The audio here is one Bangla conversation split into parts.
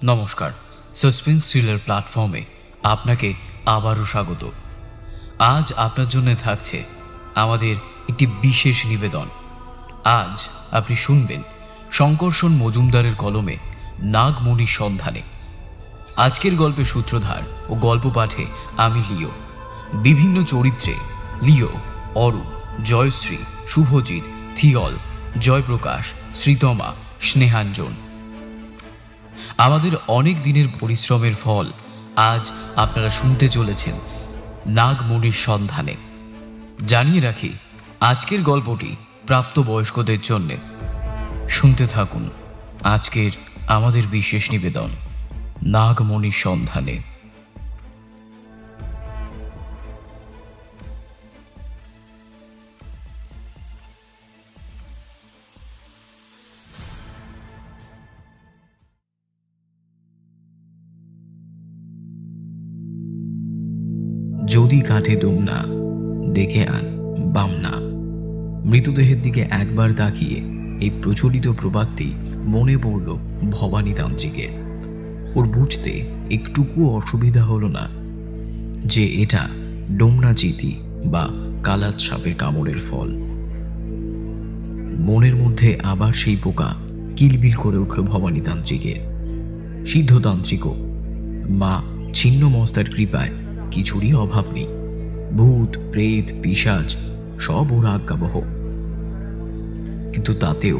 নমস্কার, সাসপেন্স থ্রিলার প্ল্যাটফর্মে আপনাকে আবারও স্বাগত। আজ আপনার জন্য থাকছে আমাদের একটি বিশেষ নিবেদন। আজ আপনি শুনবেন শঙ্কর্ষণ মজুমদারের কলমে নাগমণির সন্ধানে। আজকের গল্পের সূত্রধার ও গল্প পাঠে আমি লিও। বিভিন্ন চরিত্রে লিও, অরূপ, জয়শ্রী, শুভজিৎ, থিয়ল, জয়প্রকাশ, শ্রীতমা, স্নেহাঞ্জন। আমাদের অনেক দিনের পরিশ্রমের ফল আজ আপনারা শুনতে চলেছেন নাগমণির সন্ধানে। জানিয়ে রাখি, আজকের গল্পটি প্রাপ্তবয়স্কদের জন্য। শুনতে থাকুন আজকের আমাদের বিশেষ নিবেদন নাগমণির সন্ধানে। যদি কাঠে ডোমনা দেখে আন বামনা। মৃতদেহের দিকে একবার তাকিয়ে এই প্রচলিত প্রবাদটি মনে পড়ল ভবানী তান্ত্রিকের। ওর বুঝতে একটুকুও অসুবিধা হলো না যে এটা ডোমনা চিতি বা কালাত সাপের কামড়ের ফল। মনের মধ্যে আবার সেই পোকা কিলবিল করে উঠল ভবানী তান্ত্রিকের। সিদ্ধতান্ত্রিকও মা ছিন্নমস্তার কৃপায় কিছুরই অভাব নেই। ভূত, প্রেত, পিশাচ সব ওর আজ্ঞাবহ। কিন্তু তাতেও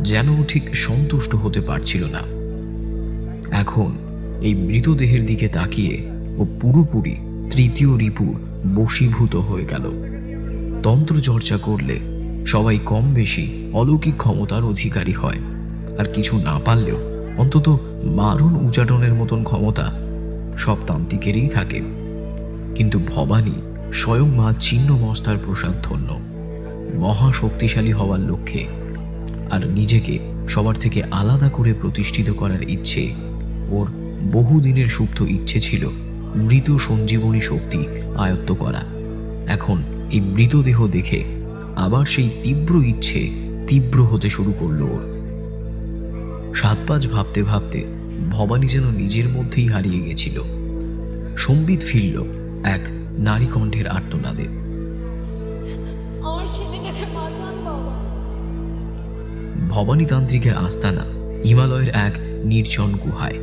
যেন ঠিক সন্তুষ্ট হতে পারছিল না। এখন এই মৃতদেহের দিকে তাকিয়ে ও পুরোপুরি তৃতীয় রিপুর বশীভূত হয়ে গেল। তন্ত্র চর্চা করলে সবাই কম বেশি অলৌকিক ক্ষমতার অধিকারী হয়, আর কিছু না পারলেও অন্তত মারণ উচাটনের মতন ক্ষমতা সব তান্ত্রিকেরই থাকে। কিন্তু ভবানী স্বয়ং মা ছিন্নমস্তার প্রসাদ ধন্য, মহাশক্তিশালী হওয়ার লক্ষ্যে আর নিজেকে সবার থেকে আলাদা করে প্রতিষ্ঠিত করার ইচ্ছে ওর বহুদিনের সুপ্ত ইচ্ছে ছিল মৃত সঞ্জীবনী শক্তি আয়ত্ত করা। এখন এই মৃতদেহ দেখে আবার সেই তীব্র ইচ্ছে তীব্র হতে শুরু করলো ওর। সাত পাঁচ ভাবতে ভাবতে ভবানী যেন নিজের মধ্যেই হারিয়ে গেছিল। সম্বিত ফিরল এক নারী কণ্ঠের আর্তনাদে। ভবানী তান্ত্রিকের আস্তানা হিমালয়ের এক নির্জন গুহায়।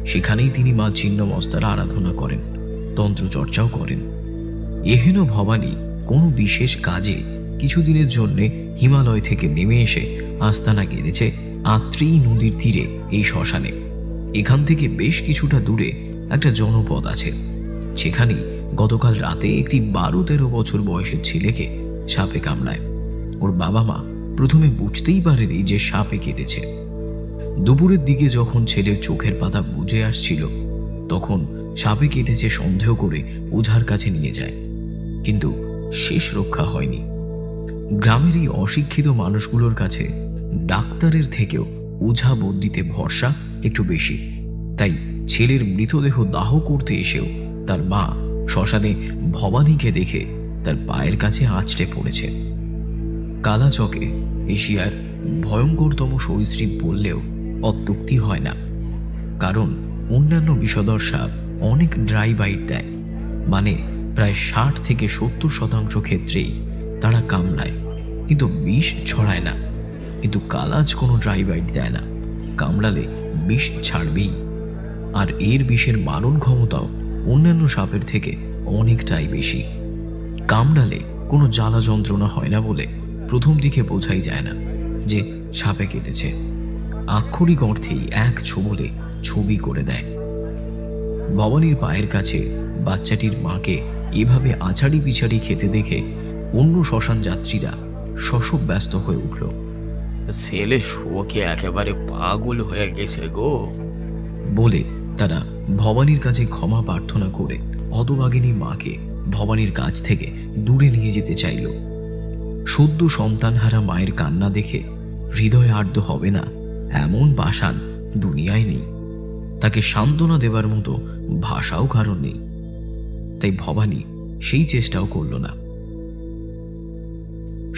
সেখানেই তিনি মা ছিন্নমস্তার আরাধনা করেন, তন্ত্রচর্চাও করেন। এহেন ভবানী কোনো বিশেষ কাজে কিছুদিনের জন্য হিমালয় থেকে নেমে এসে আস্তানা গেড়েছে আত্রেয়ী নদীর তীরে এই শ্মশানে। এখান থেকে বেশ কিছুটা দূরে একটা জনপদ আছে। সেখানেই গতকাল রাতে একটি 12-13 বছর বয়সের ছেলেকে সাপে কামড়ায়। ওর বাবা মা প্রথমে বুঝতেই পারেনি যে সাপে কেটেছে। দুপুরের দিকে যখন ছেলের চোখের পাতা বুজে আসছিল, তখন সাপে কেটেছে সন্দেহ করে ওঝার কাছে নিয়ে যায়। কিন্তু শেষ রক্ষা হয়নি। গ্রামের এই অশিক্ষিত মানুষগুলোর কাছে ডাক্তারের থেকেও ওঝা বদ্যিতে ভরসা একটু বেশি। তাই ছেলের মৃতদেহ দাহ করতে এসেও তার মা শ্মশানে ভবানীকে দেখে তার পায়ের কাছে আঁচড়ে পড়েছে। কালাচকে এশিয়ার ভয়ঙ্করতম সরীসৃপ বললেও অত্যুক্তি হয় না, কারণ অন্যান্য বিষধর সাপ অনেক ড্রাই বাইট দেয়। মানে প্রায় 60 থেকে 70% ক্ষেত্রেই তারা কামড়ায়, কিন্তু বিষ ছড়ায় না। কিন্তু কালাজ কোনো ড্রাই বাইট দেয় না, কামড়ালে বিষ ছাড়বেই। আর এর বিষের মারণ ক্ষমতাও অন্যান্য সাপের থেকে অনেকটাই বেশি। কামড়ালে কোনো জ্বালা যন্ত্রণা হয় না বলে প্রথম দিকে বোঝাই যায় না যে সাপে কেটেছে। আক্ষরিক অর্থেই এক ছোবলে ছবি করে দেয়। ভবানীর পায়ের কাছে বাচ্চাটির মাকে এভাবে আছাড়ি পিছাড়ি খেতে দেখে অন্য শ্মশান যাত্রীরা শশব ব্যস্ত হয়ে উঠল। ছেলে শোকে একেবারে পাগল হয়ে গেছে গো বলে তারা ভবানীর কাছে ক্ষমা প্রার্থনা করে হতভাগিনী মাকে ভবানীর কাছ থেকে দূরে নিয়ে যেতে চাইল। সদ্য সন্তানহারা মায়ের কান্না দেখে হৃদয় আর্দ্র হবে না এমন পাষাণ দুনিয়ায় নেই। তাকে সান্ত্বনা দেবার মতো ভাষাও কারণ নেই। তাই ভবানী সেই চেষ্টাও করল না।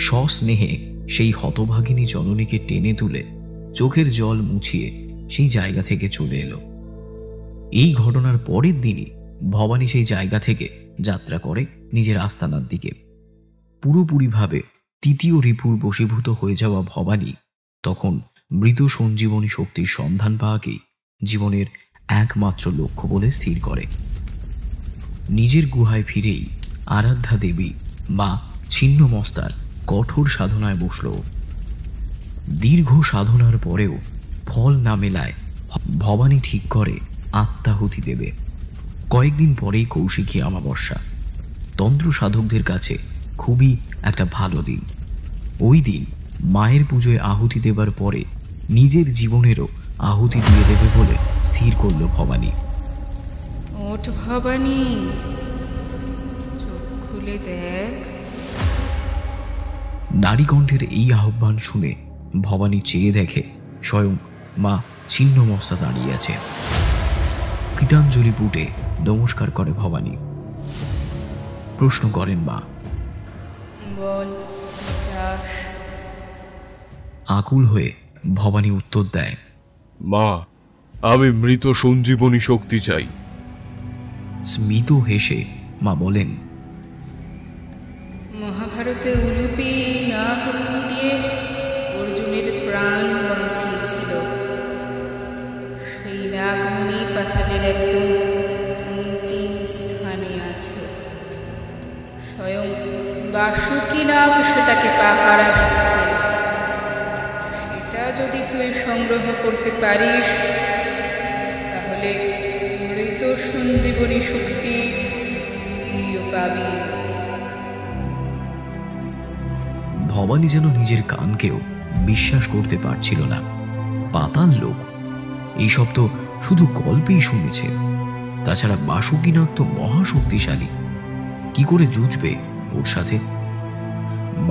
সস্নেহে সেই হতভাগিনী জননীকে টেনে তুলে চোখের জল মুছিয়ে সেই জায়গা থেকে চলে এলো। এই ঘটনার পরের দিনই ভবানী সেই জায়গা থেকে যাত্রা করে নিজের আস্তানার দিকে। পুরোপুরিভাবে তৃতীয় রিপুর বশীভূত হয়ে যাওয়া ভবানী তখন মৃত সঞ্জীবনী শক্তির সন্ধান পাওয়াকেই জীবনের একমাত্র লক্ষ্য বলে স্থির করে। নিজের গুহায় ফিরেই আরাধ্যা দেবী বা ছিন্নমস্তার কঠোর সাধনায় বসল। দীর্ঘ সাধনার পরেও ফল না মেলায় ভবানী ঠিক করে আত্মাহুতি দেবে। কয়েকদিন পরেই কৌশিকী অমাবস্যা, তন্ত্র সাধকদের কাছে খুবই একটা ভালো দিন। ওই দিন মায়ের পুজোয় আহুতি দেবার পরে নিজের জীবনেরও আহুতি দিয়ে দেবে বলে স্থির করল ভবানী। ওঠ ভবানী, চোখ খুলে দেখ। নারীকণ্ঠের এই আহ্বান শুনে ভবানী চেয়ে দেখে স্বয়ং মা ছিন্নমস্তা দাঁড়িয়ে আছে। কৃতাঞ্জলি পুটে নমস্কার করে ভবানী। প্রশ্ন করেন মা, বল কি চাস? আকুল হয়ে ভবানী উত্তর দেয়, মা, আমি মৃত সঞ্জীবনী শক্তি চাই। স্মিত হেসে মা বলেন, মহাভারতে উলুপি নাগমণি দিয়ে অর্জুনের প্রাণ বাঁচিয়েছিল। সেই নাগমণি পাতালের একদম অন্তিম স্থানে আছে। স্বয়ং বাসুকী নাগ সেটাকে পাহারা দিচ্ছে। সেটা যদি তুই সংগ্রহ করতে পারিস, তাহলে মৃত সঞ্জীবনী শক্তি তুইও পাবি। ভবানী যেন নিজের কানকেও বিশ্বাস করতে পারছিল না। পাতাল লোক, এইসব তো শুধু গল্পেই শুনেছে। তাছাড়া বাসুকীনাগ তো মহাশক্তিশালী, কি করে জুঝবে ওর সাথে?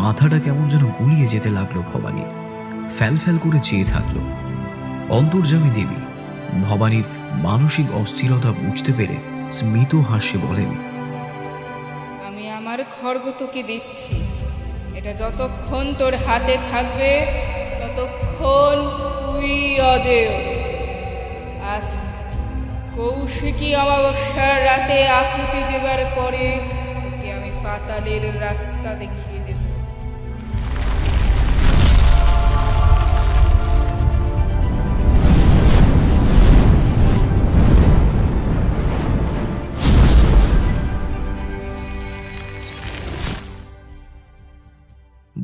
মাথাটা কেমন যেন গুলিয়ে যেতে লাগলো ভবানী। ফ্যাল ফ্যাল করে চেয়ে থাকলো। অন্তর্যামী দেবী ভবানীর মানসিক অস্থিরতা বুঝতে পেরে স্মিত হাস্যে বলেন, আমি আমার খড়গ তোকে দিচ্ছি। এটা যতক্ষণ তোর হাতে থাকবে ততক্ষণ তুই অজেয়। আজ কৌশিকী অমাবস্যার রাতে আহুতি দেবার পরে তোকে আমি পাতালের রাস্তা দেখিয়ে দেব।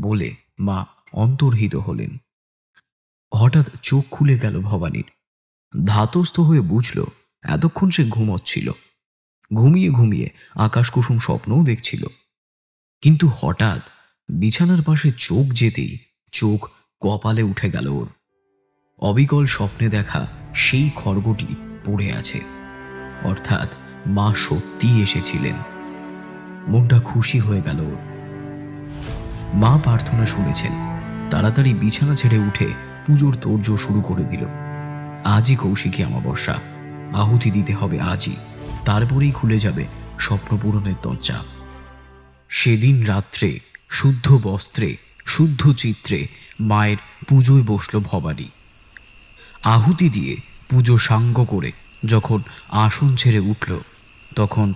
বলে মা অন্তর্হিত হলেন। হঠাৎ চোখ খুলে গেল ভবানীর। ধাতস্থ হয়ে বুঝল এতক্ষণ সে ঘুমোচ্ছিল। ঘুমিয়ে ঘুমিয়ে আকাশকুসুম স্বপ্নও দেখছিল। কিন্তু হঠাৎ বিছানার পাশে চোখ যেতেই চোখ কপালে উঠে গেল ওর। অবিকল স্বপ্নে দেখা সেই খড়গটি পড়ে আছে, অর্থাৎ মা সত্যিই এসেছিলেন। মনটা খুশি হয়ে গেল ওর। মা প্রার্থনা শুনেছেন, তাড়াতাড়ি বিছানা ছেড়ে উঠে পুজোর তোড়জোড় শুরু করে দিল। আজই কৌশিকী অমাবস্যা, আহুতি দিতে হবে আজই, তারপরেই খুলে যাবে স্বপ্ন পূরণের দরজা। সেদিন রাত্রে শুদ্ধ বস্ত্রে শুদ্ধ চিত্রে মায়ের পুজোয় বসল ভবানী। আহুতি দিয়ে পুজো সাঙ্গ করে যখন আসন ছেড়ে উঠল, তখন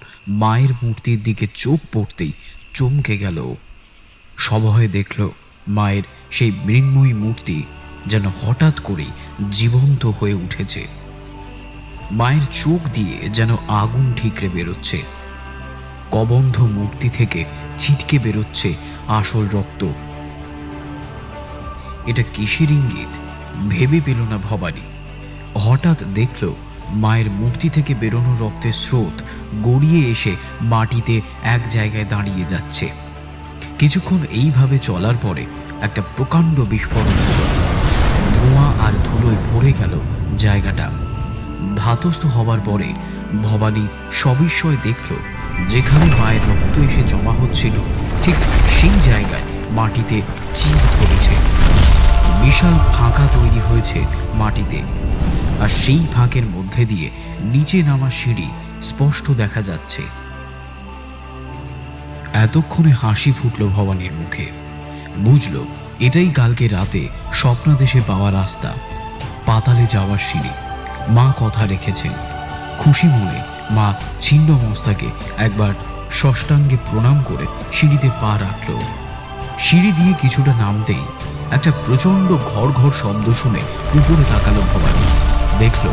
মায়ের মূর্তির দিকে চোখ পড়তেই চমকে গেল। সভয়ে দেখল মায়ের সেই মৃন্ময়ী মূর্তি যেন হঠাৎ করেই জীবন্ত হয়ে উঠেছে। মায়ের চোখ দিয়ে যেন আগুন ঠিকরে বেরোচ্ছে। কবন্ধ মূর্তি থেকে ছিটকে বেরোচ্ছে আসল রক্ত। এটা কিসের ইঙ্গিত ভেবে পেল না ভবানী। হঠাৎ দেখল মায়ের মূর্তি থেকে বেরোনো রক্তের স্রোত গড়িয়ে এসে মাটিতে এক জায়গায় দাঁড়িয়ে যাচ্ছে। কিছুক্ষণ এইভাবে চলার পরে একটা প্রকাণ্ড বিস্ফোরণ হল। ধোঁয়া আর ধুলোয় ভরে গেল জায়গাটা। ধাতস্থ হবার পরে ভবানী সবিস্ময় দেখল, যেখানে মায়ের রক্ত এসে জমা হচ্ছিল ঠিক সেই জায়গায় মাটিতে চির ধরেছে। বিশাল ফাঁকা তৈরি হয়েছে মাটিতে, আর সেই ফাঁকের মধ্যে দিয়ে নিচে নামা সিঁড়ি স্পষ্ট দেখা যাচ্ছে। এতক্ষণে হাসি ফুটল ভবানীর মুখে। বুঝল এটাই কালকে রাতে স্বপ্নাদেশে পাওয়া রাস্তা। পাতালে যাওয়ার সিঁড়ি। মা কথা রেখেছেন। খুশি মনে মা ছিন্ন মস্তাকে একবার ষষ্ঠাঙ্গে প্রণাম করে সিঁড়িতে পা রাখল। সিঁড়ি দিয়ে কিছুটা নামতেই একটা প্রচণ্ড ঘর ঘর শব্দ শুনে উপরে তাকালো ভবানী। দেখল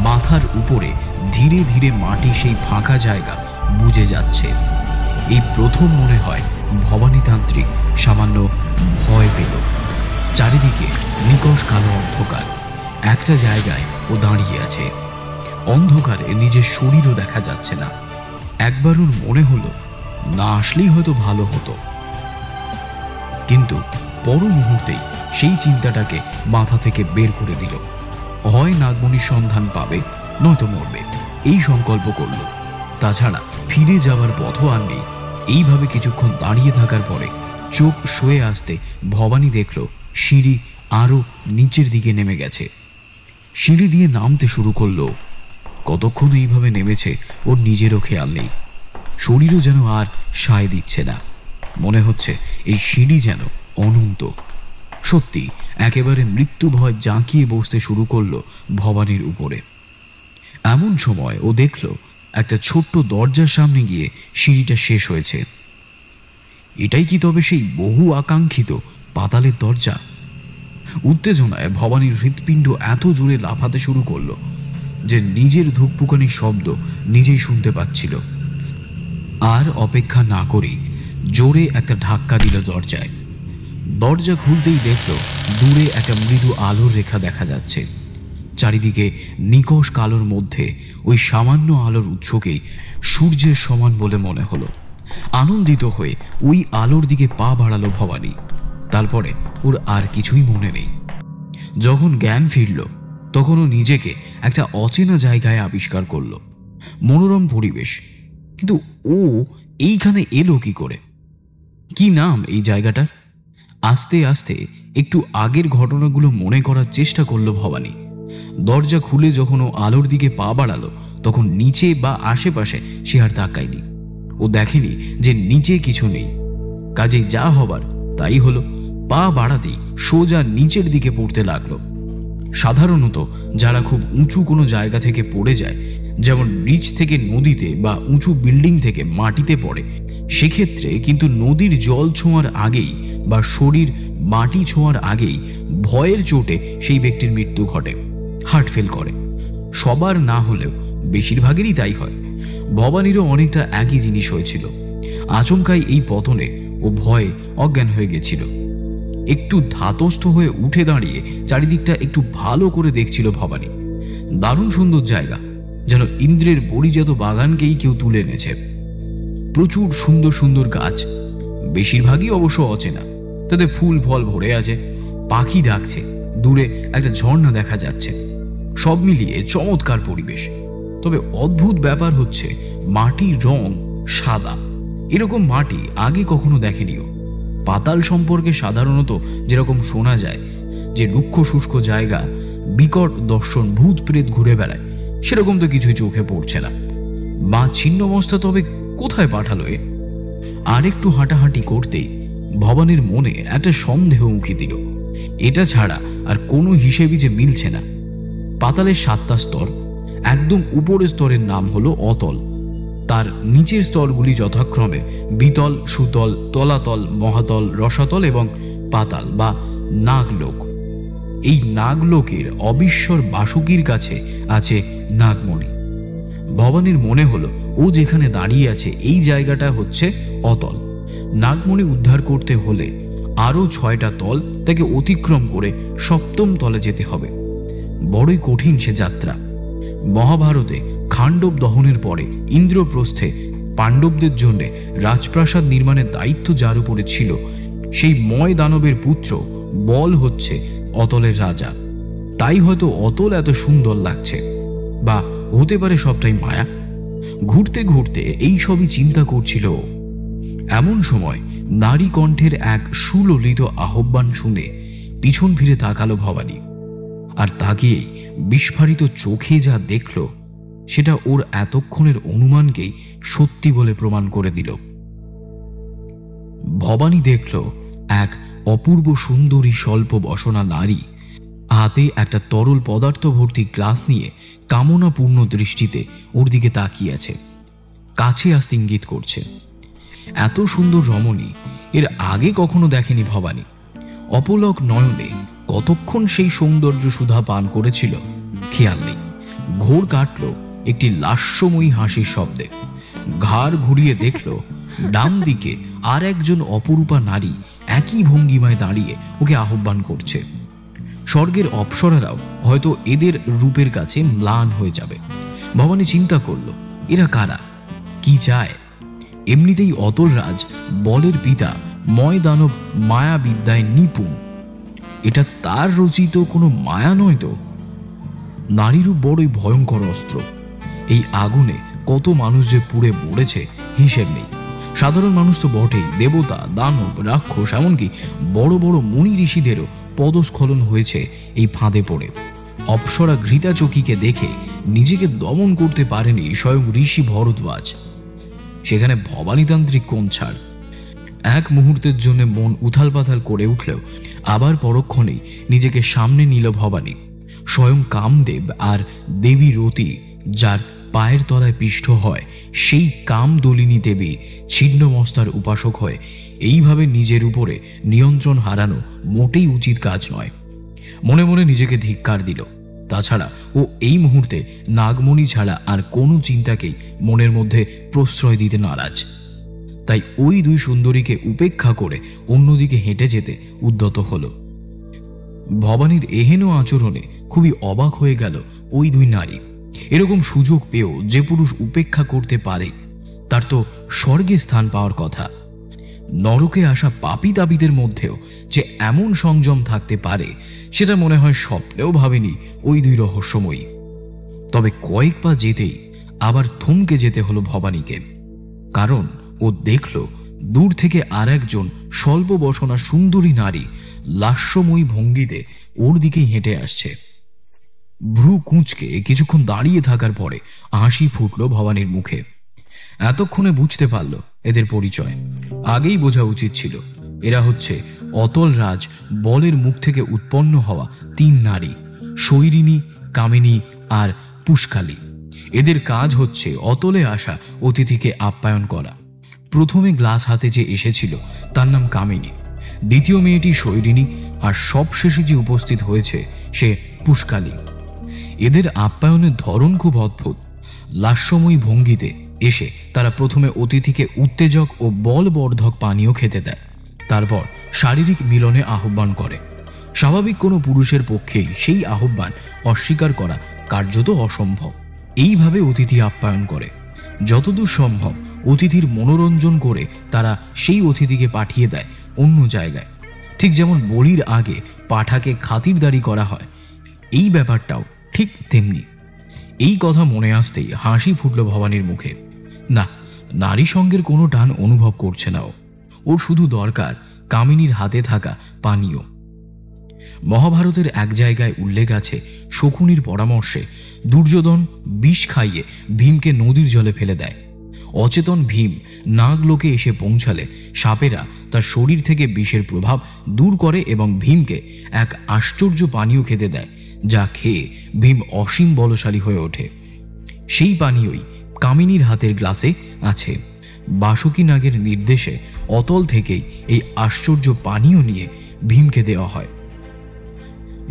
মাথার উপরে ধীরে ধীরে মাটি সেই ফাঁকা জায়গা বুঝে যাচ্ছে। এই প্রথম মনে হয় ভবানীতান্ত্রিক সামান্য ভয় পেল। চারিদিকে নিকষ কালো অন্ধকার। একটা জায়গায় ও দাঁড়িয়ে আছে। অন্ধকারে নিজের শরীরও দেখা যাচ্ছে না। একবার ওর মনে হলো না আসলেই হয়তো ভালো হতো, কিন্তু পর মুহূর্তেই সেই চিন্তাটাকে মাথা থেকে বের করে দিল। হয় নাগমণির সন্ধান পাবে, নয়তো মরবে, এই সংকল্প করল। তাছাড়া ফিরে যাওয়ার পথও আর নেই। এইভাবে কিছুক্ষণ দাঁড়িয়ে থাকার পরে চোখ শুয়ে আসতে ভবানী দেখল সিঁড়ি আরও নিচের দিকে নেমে গেছে। সিঁড়ি দিয়ে নামতে শুরু করলো। কতক্ষণ এইভাবে নেমেছে ওর নিজেরও খেয়াল নেই। শরীরও যেন আর সায় দিচ্ছে না। মনে হচ্ছে এই সিঁড়ি যেন অনন্ত। সত্যি একেবারে মৃত্যু ভয় জাঁকিয়ে বসতে শুরু করলো ভবানীর উপরে। এমন সময় ও দেখল একটা ছোট্ট দরজার সামনে গিয়ে সিঁড়িটা শেষ হয়েছে। এটাই কি তবে সেই বহু আকাঙ্ক্ষিত পাতালের দরজা? উত্তেজনায় ভবানীর হৃৎপিণ্ড এত জোরে লাফাতে শুরু করলো যে নিজের ধুকপুকানির শব্দ নিজেই শুনতে পাচ্ছিল। আর অপেক্ষা না করেই জোরে একটা ধাক্কা দিল দরজায়। দরজা খুলতেই দেখল দূরে একটা মৃদু আলোর রেখা দেখা যাচ্ছে। চারিদিকে নিকষ কালোর মধ্যে ওই সামান্য আলোর উৎসকেই সূর্যের সমান বলে মনে হলো। আনন্দিত হয়ে ওই আলোর দিকে পা বাড়ালো ভবানী। তারপরে ওর আর কিছুই মনে নেই। যখন জ্ঞান ফিরল তখন ও নিজেকে একটা অচেনা জায়গায় আবিষ্কার করল। মনোরম পরিবেশ, কিন্তু ও এইখানে এলো কি করে? কি নাম এই জায়গাটার? আস্তে আস্তে একটু আগের ঘটনাগুলো মনে করার চেষ্টা করলো ভবানী। দরজা খুলে যখন ও আলোর দিকে পা বাড়ালো তখন নিচে বা আশেপাশে সে আর তাকায়নি। ও দেখেনি যে নিচে কিছু নেই। কাজেই যা হবার তাই হলো। পা বাড়াতেই সোজা নিচের দিকে পড়তে লাগলো। সাধারণত যারা খুব উঁচু কোনো জায়গা থেকে পড়ে যায়, যেমন ব্রিজ থেকে নদীতে বা উঁচু বিল্ডিং থেকে মাটিতে পড়ে, সেক্ষেত্রে কিন্তু নদীর জল ছোঁয়ার আগেই বা শরীর মাটি ছোঁয়ার আগেই ভয়ের চোটে সেই ব্যক্তির মৃত্যু ঘটে, হার্ট ফেল করে। সবার না হলেও বেশিরভাগেরই তাই হয়। ভবানীরও অনেকটা একই জিনিস হয়েছিল। আচমকাই এই পতনে ও ভয়ে অজ্ঞান হয়ে গেছিল। একটু ধাতস্থ হয়ে উঠে দাঁড়িয়ে চারিদিকটা একটু ভালো করে দেখছিল ভবানী। দারুণ সুন্দর জায়গা, যেন ইন্দ্রের পরিজাত বাগানকেই কেউ তুলে এনেছে। প্রচুর সুন্দর সুন্দর গাছ, বেশিরভাগই অবশ্য অচেনা। তাতে ফুল ফল ভরে আছে, পাখি ডাকছে, দূরে একটা ঝর্ণা দেখা যাচ্ছে। সব মিলিয়ে চমৎকার পরিবেশ। তবে অদ্ভুত ব্যাপার হচ্ছে মাটির রং সাদা। এরকম মাটি আগে কখনো দেখেনিও। পাতাল সম্পর্কে সাধারণত যেরকম শোনা যায় যে রুক্ষ শুষ্ক জায়গা, বিকট দর্শন, ভূত প্রেত ঘুরে বেড়ায়, সেরকম তো কিছুই চোখে পড়ছে না। মা ছিন্নমস্তা তবে কোথায় পাঠালো এ? আরেকটু হাঁটাহাঁটি করতেই ভবানীর মনে একটা সন্দেহ উঁকি দিল। এটা ছাড়া আর কোনো হিসেবই যে মিলছে না। পাতালের 7টা স্তর। একদম উপরের স্তরের নাম হলো অতল। তার নিচের স্তরগুলি যথাক্রমে বিতল, সুতল, তলাতল, মহাতল, রসাতল এবং পাতাল বা নাগলোক। এই নাগলোকের অবিশ্বর বাসুকির কাছে আছে নাগমণি। ভবানীর মনে হলো ও যেখানে দাঁড়িয়ে আছে এই জায়গাটা হচ্ছে অতল। নাগমণি উদ্ধার করতে হলে আরও 6টা তল তাকে অতিক্রম করে 7ম তলে যেতে হবে। বড়ই কঠিন সে যাত্রা। মহাভারতে খাণ্ডব দহনের পরে ইন্দ্রপ্রস্থে পাণ্ডবদের জন্য রাজপ্রাসাদ নির্মাণের দায়িত্ব যার উপরে ছিল, সেই ময় দানবের পুত্র বল হচ্ছে অতলের রাজা। তাই হয়তো অতল এত সুন্দর লাগছে, বা হতে পারে সবটাই মায়া। ঘুরতে ঘুরতে এই সবই চিন্তা করছিল। এমন সময় নারী কণ্ঠের এক সুললিত আহ্বান শুনে পিছন ফিরে তাকালো ভবানী। আর তাকিয়েই বিস্ফারিত চোখে যা দেখল সেটা ওর এতক্ষণের অনুমানকেই সত্যি বলে প্রমাণ করে দিল। ভবানী দেখল এক অপূর্ব সুন্দরী স্বল্প বসনা নারী হাতে একটা তরল পদার্থ ভর্তি গ্লাস নিয়ে কামনাপূর্ণ দৃষ্টিতে ওর দিকে তাকিয়ে আছে, কাছে আসতে ইঙ্গিত করছে। এত সুন্দর রমণী এর আগে কখনো দেখেনি ভবানী। অপলক নয়নে কতক্ষণ সেই সৌন্দর্য সুধা পান করেছিল খেয়াল নেই। ঘোর কাটল একটি লাস্যময়ী হাসির শব্দে। ঘাড় ঘুরিয়ে দেখল ডান দিকে আর একজন অপরূপা নারী একই ভঙ্গিমায় দাঁড়িয়ে ওকে আহ্বান করছে। স্বর্গের অপ্সরারাও হয়তো এদের রূপের কাছে ম্লান হয়ে যাবে। ভবানী চিন্তা করল, এরা কারা, কি চায়? এমনিতেই অতল রাজ বলের পিতা, ময় দানব মায়া বিদ্যায় নিপুণ। এটা তার রচিত কোনো মায়া নয় তো? নারীরূপ বড়ই ভয়ঙ্কর অস্ত্র। এই আগুনে কত মানুষ যে পুড়ে মরেছে হিসেব নেই। সাধারণ মানুষ তো বটেই, দেবতা, দানব, রাক্ষস, এমনকি বড় বড় মুনি ঋষিদেরও পদস্খলন হয়েছে এই ফাঁদে পড়ে। অপ্সরা ঘৃতাচকিকে দেখে নিজেকে দমন করতে পারেনি স্বয়ং ঋষি ভরদ্বাজ। সেখানে ভবানীতান্ত্রিক কোন ছাড়। এক মুহূর্তের জন্য মন উথাল পাথাল করে উঠলেও আবার পরক্ষণেই নিজেকে সামনে নিল ভবানী। স্বয়ং কামদেব আর দেবী রতি, যার পায়ের তলায় পিষ্ট হয়, সেই কামদলিনী দেবী ছিন্নমস্তার উপাসক হয়ে এইভাবে নিজের উপরে নিয়ন্ত্রণ হারানো মোটেই উচিত কাজ নয়। মনে মনে নিজেকে ধিক্কার দিল। তাছাড়া ও এই মুহূর্তে নাগমণি ছাড়া আর কোনো চিন্তাকেই মনের মধ্যে প্রশ্রয় দিতে নারাজ। তাই ওই দুই সুন্দরীকে উপেক্ষা করে অন্যদিকে হেঁটে যেতে উদ্যত হল। ভবানীর এহেন আচরণে খুবই অবাক হয়ে গেল ওই দুই নারী। এরকম সুযোগ পেয়েও যে পুরুষ উপেক্ষা করতে পারে তার তো স্বর্গে স্থান পাওয়ার কথা। নরকে আসা পাপী তাপীদের মধ্যেও যে এমন সংযম থাকতে পারে সেটা মনে হয় স্বপ্নেও ভাবেনি ওই দুই রহস্যময়ী। তবে কয়েক পা যেতেই আবার থমকে যেতে হলো ভবানীকে, কারণ ও দেখল দূর থেকে আর একজন স্বল্প বসনা সুন্দরী নারী লাস্যময়ী ভঙ্গিতে ওর দিকেই হেঁটে আসছে। ভ্রু কুঁচকে কিছুক্ষণ দাঁড়িয়ে থাকার পরে হাসি ফুটল ভবানীর মুখে। এতক্ষণে বুঝতে পারল এদের পরিচয়। আগেই বোঝা উচিত ছিল এরা হচ্ছে অতল রাজ বলের মুখ থেকে উৎপন্ন হওয়া তিন নারী, শৈরিনী, কামিনী আর পুষ্কালী। এদের কাজ হচ্ছে অতলে আসা অতিথিকে আপ্যায়ন করা। প্রথমে গ্লাস হাতে যে এসেছিল তার নাম কামিনী, দ্বিতীয় মেয়েটি শৈরিনী, আর সবশেষে যে উপস্থিত হয়েছে সে পুষ্কালী। এদের আপ্যায়নের ধরন খুব অদ্ভুত। লাস্যময়ী ভঙ্গিতে এসে তারা প্রথমে অতিথিকে উত্তেজক ও বলবর্ধক পানীয় খেতে দেয়, তারপর শারীরিক মিলনে আহ্বান করে। স্বাভাবিক কোনো পুরুষের পক্ষেই সেই আহ্বান অস্বীকার করা কার্যত অসম্ভব। এইভাবে অতিথি আপ্যায়ন করে। যতদূর সম্ভব অতিথির মনোরঞ্জন করে তারা সেই অতিথিকে পাঠিয়ে দেয় অন্য জায়গায়। ঠিক যেমন বলির আগে পাঠাকে খাতিরদারি করা হয়, এই ব্যাপারটাও ঠিক তেমনি। এই কথা মনে আসতেই হাসি ফুটল ভবানীর মুখে। না, নারী সঙ্গের কোনো টান অনুভব করছে না ও। ওর শুধু দরকার কামিনীর হাতে থাকা পানীয়। মহাভারতের এক জায়গায় উল্লেখ আছে, শকুনির পরামর্শে দুর্যোধন বিষ খাইয়ে ভীমকে নদীর জলে ফেলে দেয়। অচেতন ভীম নাগলোকে এসে পৌঁছালে সাপেরা তার শরীর থেকে বিষের প্রভাব দূর করে এবং ভীমকে এক আশ্চর্য পানীয় খেতে দেয়, যা খেয়ে ভীম অসীম বলশালী হয়ে ওঠে। সেই পানীয়ই কামিনীর হাতের গ্লাসে আছে। বাসুকী নাগের নির্দেশে অতল থেকেই এই আশ্চর্য পানীয় নিয়ে ভীমকে দেওয়া হয়।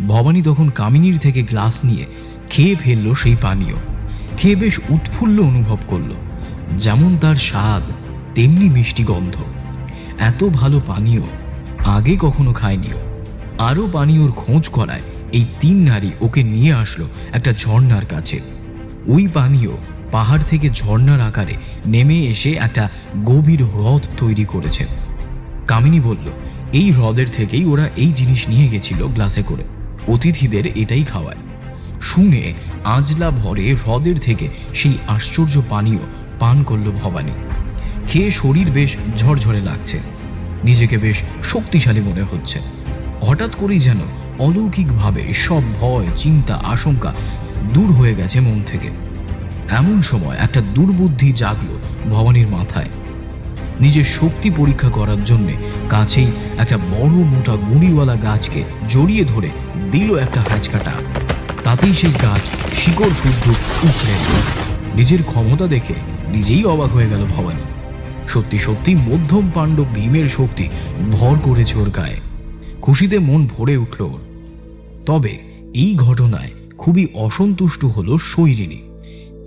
ভবানী তখন কামিনীর থেকে গ্লাস নিয়ে খেয়ে ফেলল সেই পানীয়। খেয়ে বেশ উৎফুল্ল অনুভব করল। যেমন তার স্বাদ তেমনি মিষ্টি গন্ধ। এত ভালো পানীয় আগে কখনো খায়নিও। আরও পানীয়র খোঁজ করায় এই তিন নারী ওকে নিয়ে আসলো একটা ঝর্ণার কাছে। ওই পানীয় পাহাড় থেকে ঝর্ণার আকারে নেমে এসে একটা গভীর হ্রদ তৈরি করেছে। কামিনী বলল, এই হ্রদের থেকেই ওরা এই জিনিস নিয়ে গেছিল গ্লাসে করে, অতিথিদের এটাই খাওয়ায়। শুনে আজলা ভরে হ্রদের থেকে সেই আশ্চর্য পানীয় পান করল ভবানী। খেয়ে শরীর বেশ ঝরঝরে লাগছে, নিজেকে বেশ শক্তিশালী মনে হচ্ছে। হঠাৎ করেই যেন অলৌকিকভাবে সব ভয়, চিন্তা, আশঙ্কা দূর হয়ে গেছে মন থেকে। এমন সময় একটা দুর্বুদ্ধি জাগলো ভবানীর মাথায়। নিজের শক্তি পরীক্ষা করার জন্যে কাছেই একটা বড় মোটা গুঁড়িওয়ালা গাছকে জড়িয়ে ধরে দিল একটা হ্যাঁচকাটা। তাতেই সেই গাছ শিকড় শুদ্ধ উঠলেন। নিজের ক্ষমতা দেখে নিজেই অবাক হয়ে গেল ভবানী। সত্যি সত্যি মধ্যম পাণ্ডব ভীমের শক্তি ভর করেছে ওর গায়ে। খুশিতে মন ভরে উঠল ওর। তবে এই ঘটনায় খুবই অসন্তুষ্ট হলো শৈরিনী।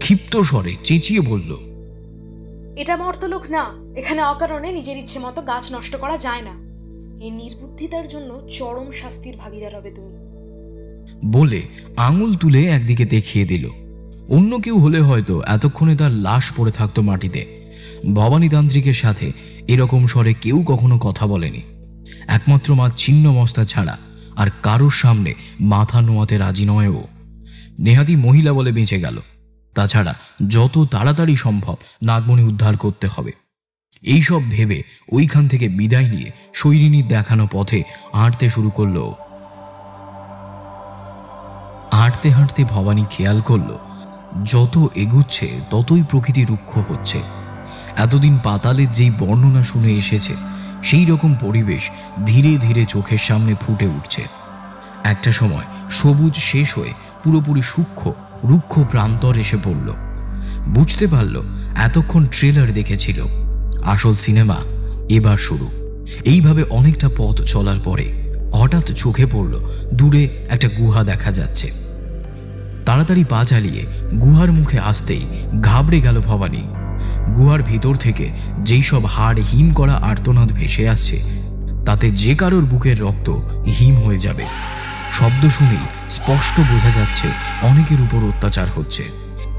ক্ষিপ্ত স্বরে চেঁচিয়ে বলল, এটা মর্তলোক না, এখানে অকারণে নিজের ইচ্ছে মতো গাছ নষ্ট করা যায় না। এই নির্বুদ্ধিতার জন্য চরম শাস্তির ভাগিদার হবে তুমি। বলে আঙুল তুলে একদিকে দেখিয়ে দিল। অন্য কেউ হলে হয়তো এতক্ষণে তার লাশ পড়ে থাকতো মাটিতে। ভবানীতান্ত্রিকের সাথে এরকম স্বরে কেউ কখনো কথা বলেনি। একমাত্র মা ছিন্নমস্তা ছাড়া আর কারোর সামনে মাথা নোয়াতে রাজি নয় ও। নেহাতি মহিলা বলে বেঁচে গেল। তাছাড়া যত তাড়াতাড়ি সম্ভব নাগমণি উদ্ধার করতে হবে। এইসব ভেবে ওইখান থেকে বিদায় নিয়ে শৈরিনীর দেখানো পথে হাঁটতে শুরু করল। হাঁটতে হাঁটতে ভবানী খেয়াল করল, যত এগুচ্ছে ততই প্রকৃতি রুক্ষ হচ্ছে। এতদিন পাতালের যেই বর্ণনা শুনে এসেছে সেই রকম পরিবেশ ধীরে ধীরে চোখের সামনে ফুটে উঠছে। একটা সময় সবুজ শেষ হয়ে পুরোপুরি সূক্ষ্ম রুক্ষ প্রান্তর এসে পড়ল। বুঝতে পারল এতক্ষণ ট্রেলার দেখেছিল, আসল সিনেমা এবার শুরু। এইভাবে অনেকটা পথ চলার পরে হঠাৎ চোখে পড়ল দূরে একটা গুহা দেখা যাচ্ছে। তাড়াতাড়ি পা চালিয়ে গুহার মুখে আসতেই ঘাবড়ে গেল ভবানী। গুহার ভিতর থেকে যেই সব হাড় হিম করা আর্তনাদ ভেসে আসছে তাতে যে কারোর বুকের রক্ত হিম হয়ে যাবে। শব্দ শুনেই স্পষ্ট বোঝা যাচ্ছে অনেকের উপর অত্যাচার হচ্ছে।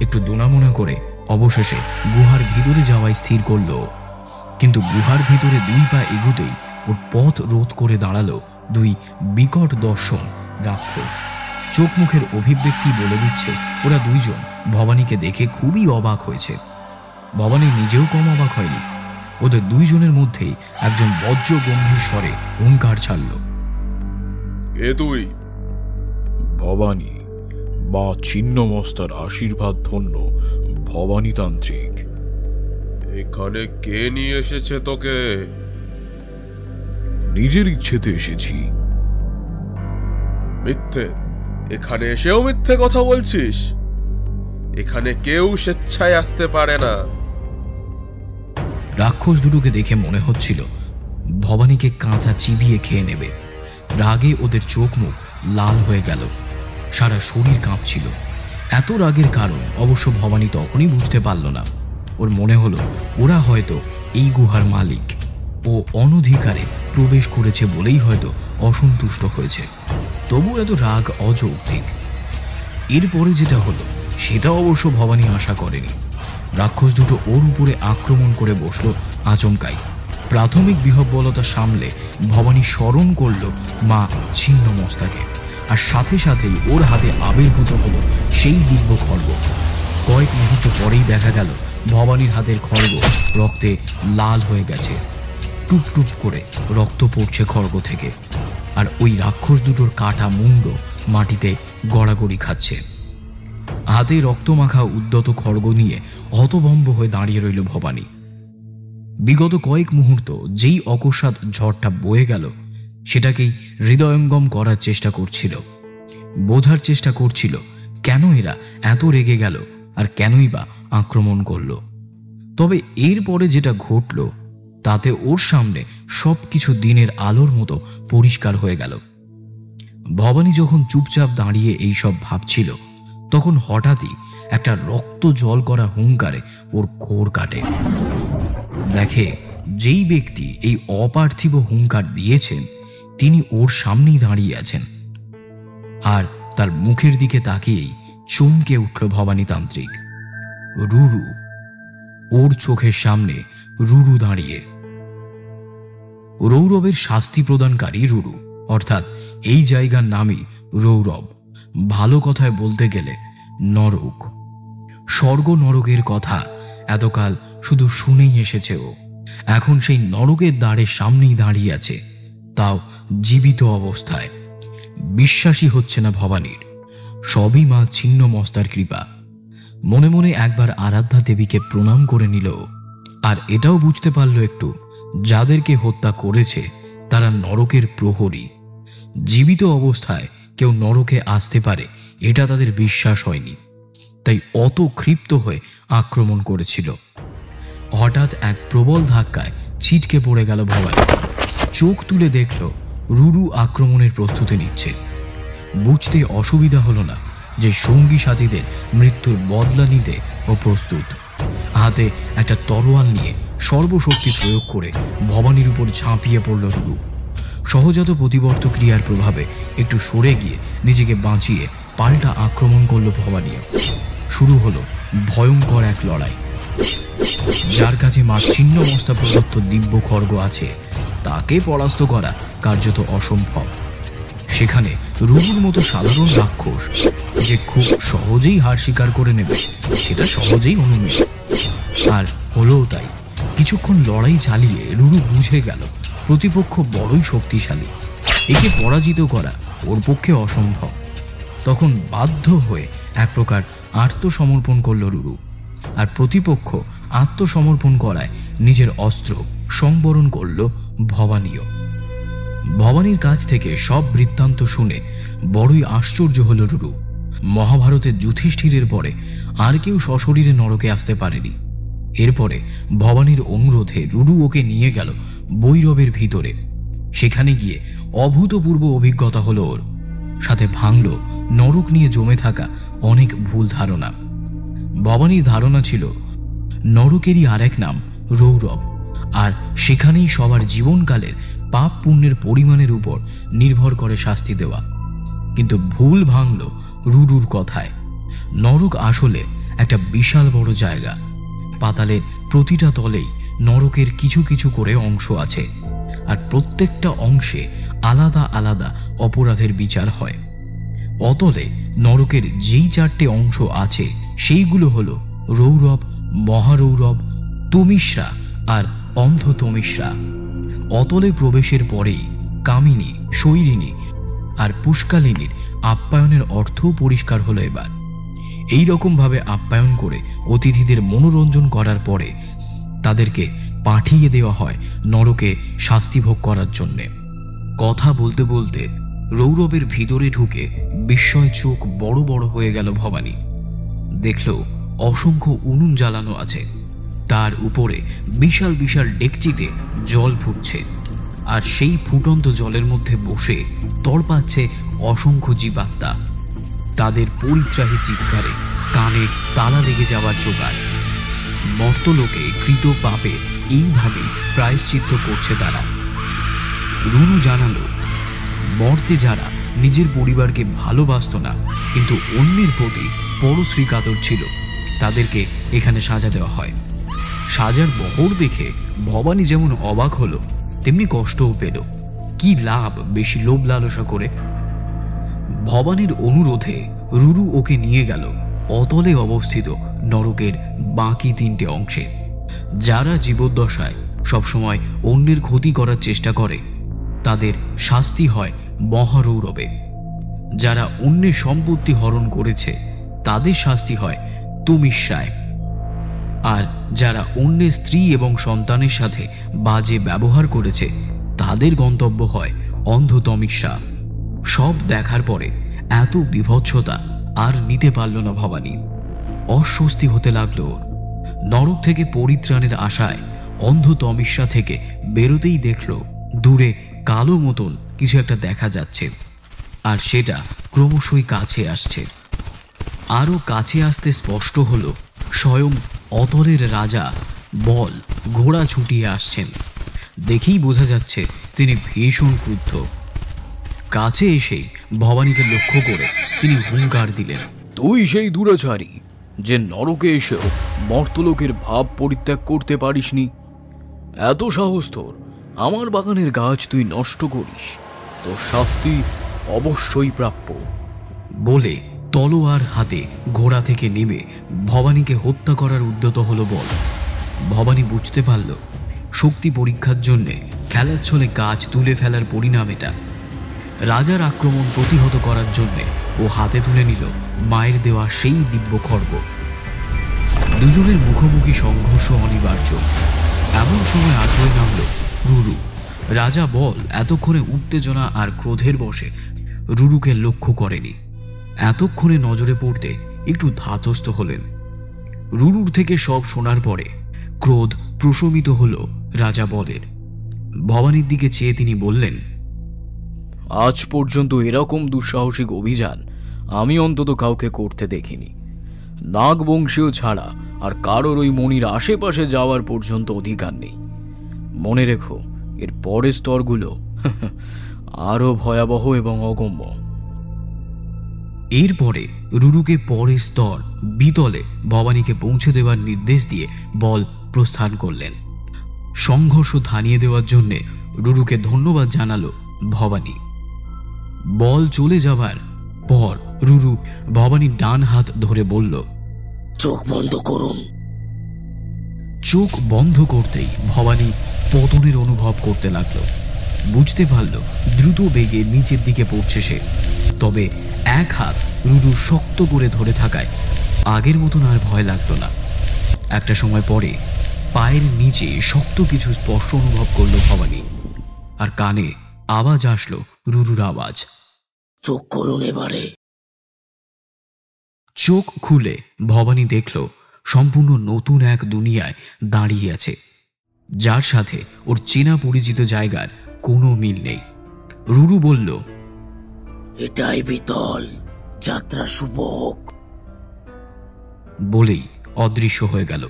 একটু দোনামোনা করে অবশেষে গুহার ভিতরে যাওয়াই স্থির করল। কিন্তু গুহার ভিতরে 2 পা এগুতেই ওর পথ রোধ করে দাঁড়ালো 2 বিকট দর্শন রাক্ষস। চোখ মুখের অভিব্যক্তি বলে দিচ্ছে ওরা 2 জন ভবানীকে দেখে খুবই অবাক হয়েছে। ভবানী নিজেও কম অবাক হয়নি। ওদের 2 জনের মধ্যেই একজন বজ্র গম্ভীর স্বরে হুঙ্কার ছাড়ল, কে তুই? ভবানী, মা ছিন্নমস্তার আশীর্বাদ ধন্য ভবানীতান্ত্রিক। এখানে কে নিয়ে এসেছে তোকে? নিজের ইচ্ছেতে এসেছি। মিথ্যে? এখানে এসেও মিথ্যে কথা বলছিস? এখানে কেউ স্বেচ্ছায় আসতে পারে না। রাক্ষস দুটোকে দেখে মনে হচ্ছিল ভবানীকে কাঁচা চিবিয়ে খেয়ে নেবে। রাগে ওদের চোখ মুখ লাল হয়ে গেল, সারা শরীর কাঁপছিল। এত রাগের কারণ অবশ্য ভবানী তখনই বুঝতে পারল না। ওর মনে হলো ওরা হয়তো এই গুহার মালিক ও অনধিকারে প্রবেশ করেছে বলেই হয়তো অসন্তুষ্ট হয়েছে। তবু এত রাগ অযৌক্তিক। এরপরে যেটা হলো সেটা অবশ্য ভবানী আশা করেনি। রাক্ষস দুটো ওর উপরে আক্রমণ করে বসলো আচমকাই। প্রাথমিক বিহব্বলতা সামলে ভবানী স্মরণ করল মা ছিন্নমস্তাকে, আর সাথে সাথেই ওর হাতে আবির্ভূত হলো সেই দিব্য খড়গ। কয়েক মুহূর্ত পরেই দেখা গেল ভবানীর হাতের খড়গ রক্তে লাল হয়ে গেছে। টুপ টুপ করে রক্ত পড়ছে খড়গ থেকে, আর ওই রাক্ষস দুটোর কাটা মুন্ড মাটিতে গড়াগড়ি খাচ্ছে। হাতে রক্তমাখা উদ্যত খড়গ নিয়ে হতভম্ব হয়ে দাঁড়িয়ে রইল ভবানী। বিগত কয়েক মুহূর্ত যেই অকস্মাৎ ঝড়টা বয়ে গেল সেটাকেই হৃদয়ঙ্গম করার চেষ্টা করছিল। বোঝার চেষ্টা করছিল কেন এরা এত রেগে গেল আর কেনই বা আক্রমণ করল। তবে এরপরে যেটা ঘটল তাতে ওর সামনে সবকিছু দিনের আলোর মতো পরিষ্কার হয়ে গেল। ভবানী যখন চুপচাপ দাঁড়িয়ে এইসব ভাবছিল তখন হঠাৎই একটা রক্ত জল করা হুঙ্কারে ওর ঘোর কাটে। দেখে যেই ব্যক্তি এই অপার্থিব হুঙ্কার দিয়েছেন তিনি ওর সামনেই দাঁড়িয়ে আছেন, আর তার মুখের দিকে তাকিয়েই চমকে উঠল ভবানীতান্ত্রিক। রুরু, ওর চোখের সামনে রুরু দাঁড়িয়ে। রৌরবের শাস্তি প্রদানকারী রুরু, অর্থাৎ এই জায়গার নামই রৌরব। ভালো কথায় বলতে গেলে নরক। স্বর্গ নরকের কথা এতকাল শুধু শুনেই এসেছে ও। এখন সেই নরকের দ্বারের সামনেই দাঁড়িয়ে আছে, তাও জীবিত অবস্থায়। বিশ্বাসই হচ্ছে না ভবানীর। সবই মা ছিন্নমস্তার কৃপা। মনে মনে একবার আরাধ্যা দেবীকে প্রণাম করে নিল, আর এটাও বুঝতে পারল একটু যাদেরকে হত্যা করেছে তারা নরকের প্রহরী। জীবিত অবস্থায় কেউ নরকে আসতে পারে এটা তাদের বিশ্বাস হয়নি, তাই অত ক্ষিপ্ত হয়ে আক্রমণ করেছিল। হঠাৎ এক প্রবল ধাক্কায় ছিটকে পড়ে গেল ভবানী। চোখ তুলে দেখল রুরু আক্রমণের প্রস্তুতি নিচ্ছে। বুঝতে অসুবিধা হলো না যে সঙ্গী সাথীদের মৃত্যুর বদলা নিতে ও প্রস্তুত। হাতে একটা তরোয়াল নিয়ে সর্বশক্তি প্রয়োগ করে ভবানীর উপর ঝাঁপিয়ে পড়ল রুরু। সহজাত প্রতিবর্ত ক্রিয়ার প্রভাবে একটু সরে গিয়ে নিজেকে বাঁচিয়ে পাল্টা আক্রমণ করল ভবানীও। শুরু হলো ভয়ঙ্কর এক লড়াই। যার কাছে মা ছিন্নমস্তা প্রদত্ত দিব্য খড়গ আছে তাকে পরাস্ত করা কার্যত অসম্ভব। সেখানে রুরুর মতো সাধারণ রাক্ষস যে খুব সহজেই হার স্বীকার করে নেবে সেটা সহজেই অনুমেয়। আর হলো তাই। কিছুক্ষণ লড়াই চালিয়ে রুরু বুঝে গেল প্রতিপক্ষ বড়ই শক্তিশালী, একে পরাজিত করা ওর পক্ষে অসম্ভব। তখন বাধ্য হয়ে এক প্রকার আত্মসমর্পণ করল রুরু, আর প্রতিপক্ষ আত্মসমর্পণ করায় নিজের অস্ত্র সংবরণ করল ভবানীও। ভবানীর কাছ থেকে সব বৃত্তান্ত শুনে বড়ই আশ্চর্য হল রুরু। মহাভারতের যুধিষ্ঠিরের পরে আর কেউ সশরীরে নরকে আসতে পারেনি। এরপরে ভবানীর অনুরোধে রুরু ওকে নিয়ে গেল বৈরবের ভিতরে। সেখানে গিয়ে অভূতপূর্ব অভিজ্ঞতা হলো ওর, সাথে ভাঙল নরক নিয়ে জমে থাকা অনেক ভুল ধারণা। ভবানীর ধারণা ছিল নরকেরই আরেক নাম রৌরব, আর সেখানেই সবার জীবনকালের পাপ পুণ্যের পরিমাণের উপর নির্ভর করে শাস্তি দেওয়া। কিন্তু ভুল ভাঙল রুরুর কথায়। নরক আসলে একটা বিশাল বড় জায়গা। পাতালের প্রতিটা তলেই নরকের কিছু কিছু করে অংশ আছে, আর প্রত্যেকটা অংশে আলাদা আলাদা অপরাধের বিচার হয়। অতলে নরকের যেই 4টে অংশ আছে সেইগুলো হলো রৌরব, মহারৌরব, তমিশ্রা আর অন্ধ তমিশ্রা। অতলে প্রবেশের পরেই কামিনী, শৈরিনী আর পুষ্কালিনীর আপ্যায়নের অর্থও পরিষ্কার হলো। এবার এই রকমভাবে আপ্যায়ন করে অতিথিদের মনোরঞ্জন করার পরে তাদেরকে পাঠিয়ে দেওয়া হয় নরকে শাস্তি ভোগ করার জন্যে। কথা বলতে বলতে রৌরবের ভিতরে ঢুকে বিস্ময় চোখ বড় বড় হয়ে গেল ভবানী। দেখল অসংখ্য উনুন জ্বালানো আছে, তার উপরে বিশাল বিশাল ডেকচিতে জল ফুটছে, আর সেই ফুটন্ত জলের মধ্যে বসে তড়পাচ্ছে অসংখ্য জীবাত্মা। তাদের পরিত্রাহী চিৎকারে কানে তালা লেগে যাওয়ার জোগাড়। মর্তলোকে কৃত পাপে এইভাবে প্রায়শ্চিত্ত করছে তারা। রুরু জানালো, মর্তে যারা নিজের পরিবারকে ভালোবাসত না কিন্তু অন্যের প্রতি পরশ্রী কাতর ছিল তাদেরকে এখানে সাজা দেওয়া হয়। সাজার বহর দেখে ভবানী যেমন অবাক হলো তেমনি কষ্টও পেল। কি লাভ বেশি লোভ লালসা করে? ভবানীর অনুরোধে রুরু ওকে নিয়ে গেল অতলে অবস্থিত নরকের বাকি 3টে অংশে। যারা জীবদ্দশায় সবসময় অন্যের ক্ষতি করার চেষ্টা করে তাদের শাস্তি হয় মহারৌরবে। যারা অন্যের সম্পত্তি হরণ করেছে তাদের শাস্তি হয় তমিশ্রায়। আর যারা অন্যের স্ত্রী এবং সন্তানের সাথে বাজে ব্যবহার করেছে তাদের গন্তব্য হয় অন্ধ তমিশ্রা। সব দেখার পরে এত বিভৎসতা আর নিতে পারল না ভবানী। অস্বস্তি হতে লাগলো। নরক থেকে পরিত্রাণের আশায় অন্ধ তমিশ্রা থেকে বেরোতেই দেখল দূরে কালো মতন কিছু একটা দেখা যাচ্ছে, আর সেটা ক্রমশই কাছে আসছে। আরও কাছে আসতে স্পষ্ট হলো স্বয়ং অতলের রাজা বল ঘোড়া ছুটিয়ে আসছেন। দেখেই বোঝা যাচ্ছে তিনি ভীষণ ক্রুদ্ধ। কাছে এসেই ভবানীকে লক্ষ্য করে তিনি হুঙ্কার দিলেন, তুই সেই দুরাচারী যে নরকে এসেও মর্তলোকের ভাব পরিত্যাগ করতে পারিসনি। এত সাহস তোর, আমার বাগানের গাছ তুই নষ্ট করিস, তোর শাস্তি অবশ্যই প্রাপ্য। বলে তলোয়ার হাতে ঘোড়া থেকে নেমে ভবানীকে হত্যা করার উদ্যত হলো বল। ভবানী বুঝতে পারল শক্তি পরীক্ষার জন্যে খেলার ছলে গাছ তুলে ফেলার পরিণাম এটা। রাজার আক্রমণ প্রতিহত করার জন্যে ও হাতে তুলে নিল মায়ের দেওয়া সেই দিব্য খড়গ। দুজনের মুখোমুখি সংঘর্ষ অনিবার্য। এমন সময় আসরে নামল রুরু। রাজা বল এতক্ষণে উত্তেজনা আর ক্রোধের বশে রুরুকে লক্ষ্য করেনি। এতক্ষণে নজরে পড়তে একটু ধাতস্থ হলেন। রুরুর থেকে সব শোনার পরে ক্রোধ প্রশমিত হল রাজা বলের। ভবানীর দিকে চেয়ে তিনি বললেন, আজ পর্যন্ত এরকম দুঃসাহসিক অভিযান আমি অন্তত কাউকে করতে দেখিনি। নাগবংশীয় ছাড়া আর কারোর ওই মণির আশেপাশে যাওয়ার পর্যন্ত অধিকার নেই। মনে রেখো, এর পরের স্তরগুলো আরো ভয়াবহ এবং অগম্য। এরপরে রুরুকে পরের স্তর বিতলে ভবানীকে পৌঁছে দেওয়ার নির্দেশ দিয়ে বল প্রস্থান করলেন। সংঘর্ষ থামিয়ে দেওয়ার জন্য রুরুকে ধন্যবাদ জানালো ভবানী। বল চলে যাবার পর রুরু ভবানীর ডান হাত ধরে বলল, চোখ বন্ধ করুন। চোখ বন্ধ করতেই ভবানী পতনের অনুভব করতে লাগলো। বুঝতে পারল দ্রুত বেগে নিচের দিকে পড়ছে সে। তবে এক হাত রুরু শক্ত করে ধরে থাকায় আগের মতন আর ভয় লাগতো না। একটা সময় পরে পায়ের নিচে শক্ত কিছু স্পর্শ অনুভব করলো ভবানী, আর কানে আওয়াজ আসলো রুরুর আওয়াজ, চোখ করুন এবারে। চোখ খুলে ভবানী দেখল সম্পূর্ণ নতুন এক দুনিয়ায় দাঁড়িয়ে আছে, যার সাথে ওর চেনা পরিচিত জায়গার কোনো মিল নেই। রুরু বলল, এটাই বিতল, যাত্রা শুভ হোক। বলেই অদৃশ্য হয়ে গেল।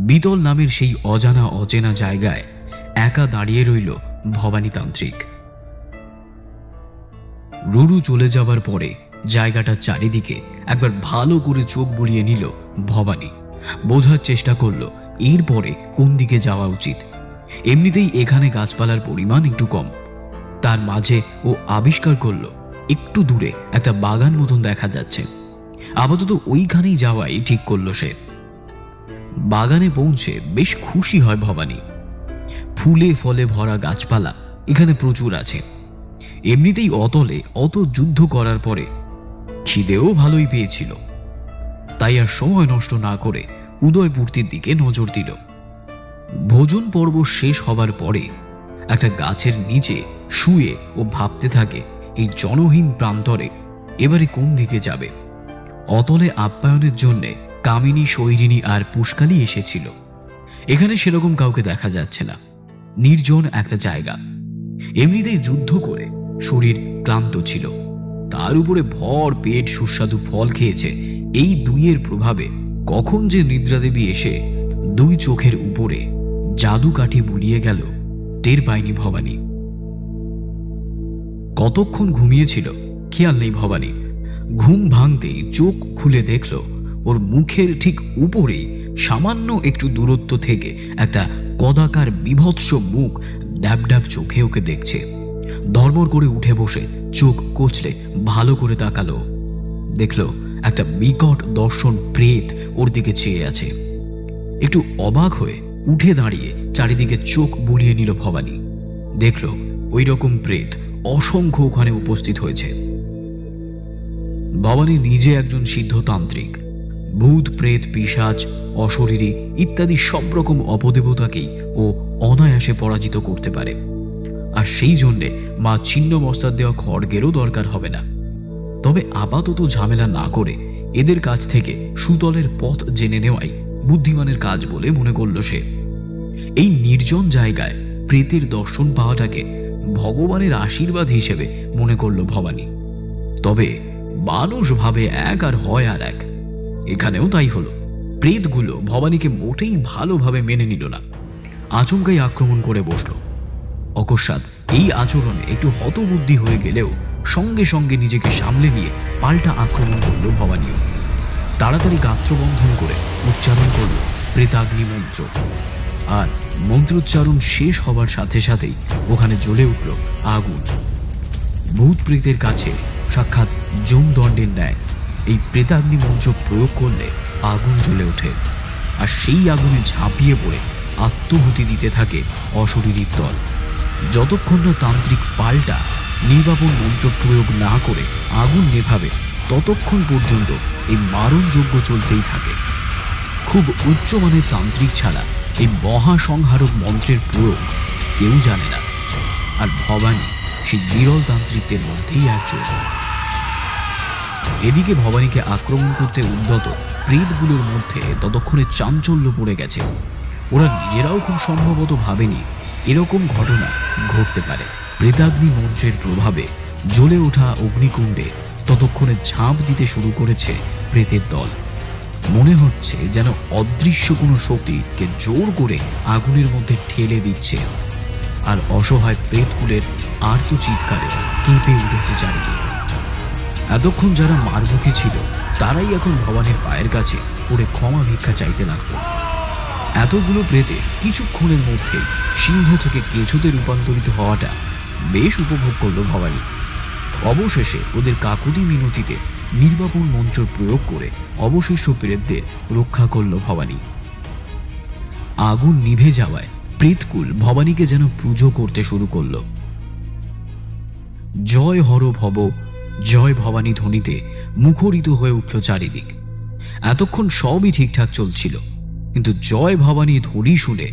বিতল নামের সেই অজানা অচেনা জায়গায় একা দাঁড়িয়ে রইল ভবানীতান্ত্রিক। রুরু চলে যাবার পরে জায়গাটার চারিদিকে একবার ভালো করে চোখ বুলিয়ে নিল ভবানী। বোঝার চেষ্টা করল এরপরে কোন দিকে যাওয়া উচিত। এমনিতেই এখানে গাছপালার পরিমাণ একটু কম। তার মাঝে ও আবিষ্কার করল একটু দূরে একটা বাগান মতন দেখা যাচ্ছে। আপাতত ওইখানেই যাওয়াই ঠিক করল সে। বাগানে পৌঁছে বেশ খুশি হয় ভবানী। ফুলে ফলে ভরা গাছপালা এখানে প্রচুর আছে। এমনিতেই অতলে অত যুদ্ধ করার পরে খিদেও ভালোই পেয়েছিল, তাই আর সময় নষ্ট না করে উদয়পূর্তির দিকে নজর দিল। ভোজন পর্ব শেষ হবার পরে একটা গাছের নিচে শুয়ে ও ভাবতে থাকে এই জনহীন প্রান্তরে এবারে কোন দিকে যাবে। অতলে আপ্যায়নের জন্য কামিনী, শৈরিনী আর পুষ্কালি এসেছিল। এখানে সেরকম কাউকে দেখা যাচ্ছে না। নির্জন একটা জায়গা। এমনিতেই যুদ্ধ করে শরীর ক্লান্ত ছিল, তার উপরে ভর পেট সুস্বাদু ফল খেয়েছে। এই দুইয়ের প্রভাবে কখন যে নিদ্রাদেবী এসে দুই চোখের উপরে জাদু কাঠি বুলিয়ে গেল টের পায়নি ভবানী। কতক্ষণ ঘুমিয়েছিল খেয়াল নেই ভবানী। ঘুম ভাঙতেই চোখ খুলে দেখল ওর মুখের ঠিক উপরেই সামান্য একটু দূরত্ব থেকে একটা কদাকার বিভৎস মুখ ড্যাব ড্যাব চোখে ওকে দেখছে। ধর্মর করে উঠে বসে চোখ কচলে ভালো করে তাকালো। দেখল একটা বিকট দর্শন প্রেত ওর দিকে চেয়ে আছে। একটু অবাক হয়ে উঠে দাঁড়িয়ে চারিদিকে চোখ বুলিয়ে নিল ভবানী। দেখল ওই রকম প্রেত অসংখ্য ওখানে উপস্থিত হয়েছে। ভবানী নিজে একজন সিদ্ধতান্ত্রিক। ভূত, প্রেত, পিশাচ, অশরীরী ইত্যাদি সব রকম অপদেবতাকেই ও অনায়াসে পরাজিত করতে পারে। আর সেই জন্যে মা ছিন্নমস্তার দেওয়া খড়গেরও দরকার হবে না। তবে আপাতত ঝামেলা না করে এদের কাছ থেকে সুতলের পথ জেনে নেওয়াই বুদ্ধিমানের কাজ বলে মনে করল সে। এই নির্জন জায়গায় প্রেতের দর্শন পাওয়াটাকে ভগবানের আশীর্বাদ হিসেবে মনে করল ভবানী। তবে মানুষ ভাবে এক আর হয় আর এক। এখানেও তাই হলো। প্রেতগুলো ভবানীকে মোটেই ভালোভাবে মেনে নিল না। আচমকাই আক্রমণ করে বসল। অকস্মাৎ এই আচরণে একটু হতবুদ্ধি হয়ে গেলেও সঙ্গে সঙ্গে নিজেকে সামলে নিয়ে পাল্টা আক্রমণ করল ভবানীও। তাড়াতাড়ি গাত্রবন্ধন করে উচ্চারণ করল প্রেতাগ্নি মন্ত্র। আর মন্ত্রোচ্চারণ শেষ হবার সাথে সাথেই ওখানে জ্বলে উঠল আগুন। ভূত প্রেতের কাছে সাক্ষাৎ যমদণ্ডের ন্যায় এই প্রেতাগ্নি মন্ত্র প্রয়োগ করলে আগুন জ্বলে ওঠে। আর সেই আগুনে ঝাঁপিয়ে পড়ে আত্মহুতি দিতে থাকে অশরীরীর দল। যতক্ষণ না তান্ত্রিক পাল্টা নির্বাপন মন্ত্র প্রয়োগ না করে আগুন নেভাবে, ততক্ষণ পর্যন্ত এই মারণযজ্ঞ চলতেই থাকে। খুব উচ্চমানের তান্ত্রিক ছাড়া এই মহাসংহারক মন্ত্রের প্রয়োগ কেউ জানে না। আর ভবানী সেই বিরল তান্ত্রিকদের মধ্যেই একজন। এদিকে ভবানীকে আক্রমণ করতে উদ্যত প্রেতগুলোর মধ্যে ততক্ষণে চাঞ্চল্য পড়ে গেছে। ওরা নিজেরাও খুব সম্ভবত ভাবেনি এরকম ঘটনা ঘটতে পারে। প্রেতাগ্নি মন্ত্রের প্রভাবে জ্বলে ওঠা অগ্নিকুণ্ডে ততক্ষণে ঝাঁপ দিতে শুরু করেছে প্রেতের দল। মনে হচ্ছে যেন অদৃশ্য কোনো শক্তিকে জোর করে আগুনের মধ্যে ঠেলে দিচ্ছে, আর অসহায় প্রেতকুলের আর্ত চিৎকারে কেঁপে উঠেছে চারিদিক। এতক্ষণ যারা মারমুখী ছিল তারাই এখন ভবানীর পায়ের কাছে পড়ে ক্ষমা ভিক্ষা চাইতে লাগলো। এতগুলো প্রেতে কিছুক্ষণের মধ্যে সিংহ থেকে কেঁচোতে রূপান্তরিত হওয়াটা বেশ উপভোগ করলো ভবানী। অবশেষে ওদের কাকুতি মিনতিতে নির্বাপন মন্ত্র প্রয়োগ করে অবশিষ্ট প্রেতদের রক্ষা করল ভবানী। আগুন নিভে যাওয়ায় প্রেতকুল ভবানীকে যেন পুজো করতে শুরু করল। জয় হর ভব, জয় ভবানী ধ্বনিতে মুখরিত হয়ে উঠল চারিদিক। এতক্ষণ সবই ঠিকঠাক চলছিল, কিন্তু জয় ভবানী ধ্বনি শুনে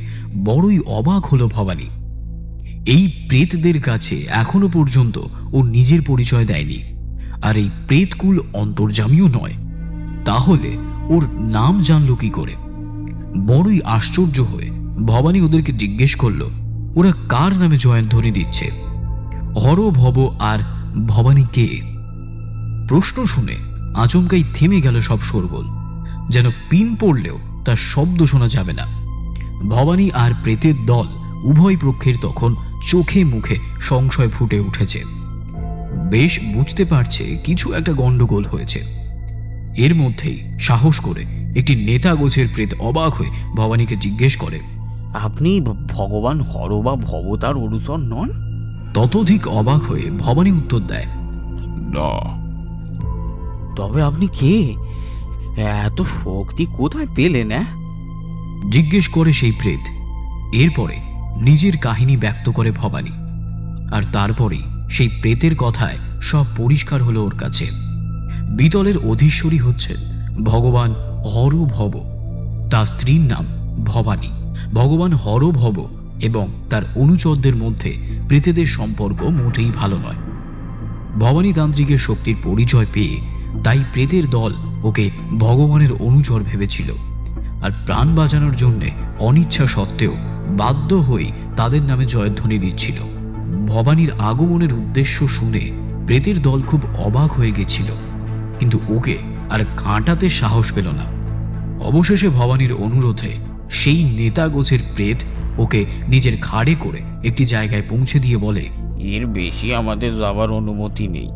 বড়ই অবাক হলো ভবানী। এই প্রেতদের কাছে এখনো পর্যন্ত ও নিজের পরিচয় দেয়নি, আর এই প্রেতকুল অন্তর্যামীও নয়, তাহলে ওর নাম জানল কি করে? বড়ই আশ্চর্য হয়ে ভবানী ওদেরকে জিজ্ঞেস করল ওরা কার নামে জয়ধ্বনি দিচ্ছে। হর ভব আর ভবানী কে? প্রশ্ন শুনে আচমকাই থেমে গেল সব শোরগোল, যেন পিন পড়লেও তার শব্দ শোনা যাবে না। ভবানী আর প্রেতের দল উভয় পক্ষের তখন চোখে মুখে সংশয় ফুটে উঠেছে। বেশ বুঝতে পারছে কিছু একটা গন্ডগোল হয়েছে। এর মধ্যেই সাহস করে একটি নেতা গোছের প্রেত অবাক হয়ে ভবানীকে জিজ্ঞেস করে, আপনি ভগবান হর বা ভবতার অনুচর নন? ততোধিক অবাক হয়ে ভবানী উত্তর দেয়, না। তবে আপনি কে? এত শক্তি কোথায় পেলেন? জিজ্ঞেস করে সেই প্রেত। এরপরে নিজের কাহিনী ব্যক্ত করে ভবানী, আর তারপরেই সেই প্রেতের কথায় সব পরিষ্কার হলো ওর কাছে। বিতলের অধীশ্বরী হচ্ছেন ভগবান হর ভব, তার স্ত্রীর নাম ভবানী। ভগবান হর ভব এবং তার অনুচরদের মধ্যে প্রেতেদের সম্পর্ক মোটেই ভালো নয়। ভবানী তান্ত্রিকের শক্তির পরিচয় পেয়ে তাই প্রেতের দল ওকে ভগবানের অনুচর ভেবেছিল, আর প্রাণ বাঁচানোর জন্য অনিচ্ছা সত্ত্বেও বাধ্য হয়ে তাদের নামে জয়ধ্বনি দিচ্ছিল। ভবানীর আগমনের উদ্দেশ্য শুনে প্রেতের দল খুব অবাক হয়ে গেছিল, কিন্তু ওকে আর কাঁটাতে সাহস পেল না। অবশেষে ভবানীর অনুরোধে সেই নেতা গোছের প্রেত ওকে নিজের ঘাড়ে করে একটি জায়গায় পৌঁছে দিয়ে বলে, এর বেশি আমাদের যাবার অনুমতি নেই,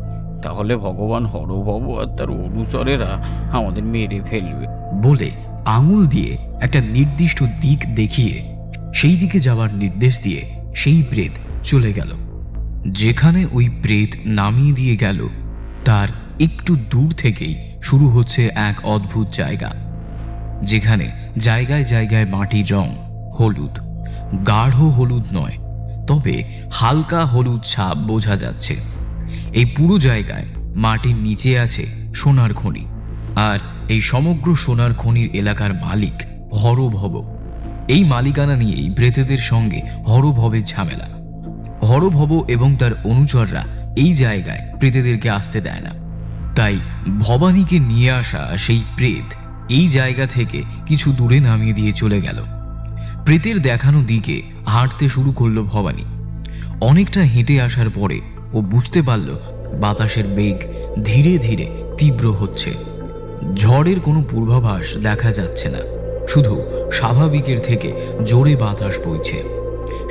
তাহলে ভগবান হরভব আর তার অনুচরেরা আমাদের মেরে ফেলবে। বলে আঙুল দিয়ে একটা নির্দিষ্ট দিক দেখিয়ে সেই দিকে যাওয়ার নির্দেশ দিয়ে সেই প্রেত চলে গেল। যেখানে ওই প্রেত নামিয়ে দিয়ে গেল তার একটু দূর থেকেই শুরু হচ্ছে এক অদ্ভুত জায়গা, যেখানে জায়গায় জায়গায় মাটির রং হলুদ। গাঢ় হলুদ নয়, তবে হালকা হলুদ ছাপ বোঝা যাচ্ছে। এই পুরো জায়গায় মাটির নিচে আছে সোনার খনি, আর এই সমগ্র সোনার খনির এলাকার মালিক হরভব। এই মালিকানা নিয়েই প্রেতদের সঙ্গে হরভবের ঝামেলা। হরভব এবং তার অনুচররা এই জায়গায় প্রেতদেরকে আসতে দেয় না, তাই ভবানীকে নিয়ে আসা সেই প্রেত এই জায়গা থেকে কিছু দূরে নামিয়ে দিয়ে চলে গেল। প্রেতের দেখানো দিকে হাঁটতে শুরু করলো ভবানী। অনেকটা হেঁটে আসার পরে ও বুঝতে পারল বাতাসের বেগ ধীরে ধীরে তীব্র হচ্ছে। ঝড়ের কোনো পূর্বাভাস দেখা যাচ্ছে না, শুধু স্বাভাবিকের থেকে জোরে বাতাস বইছে।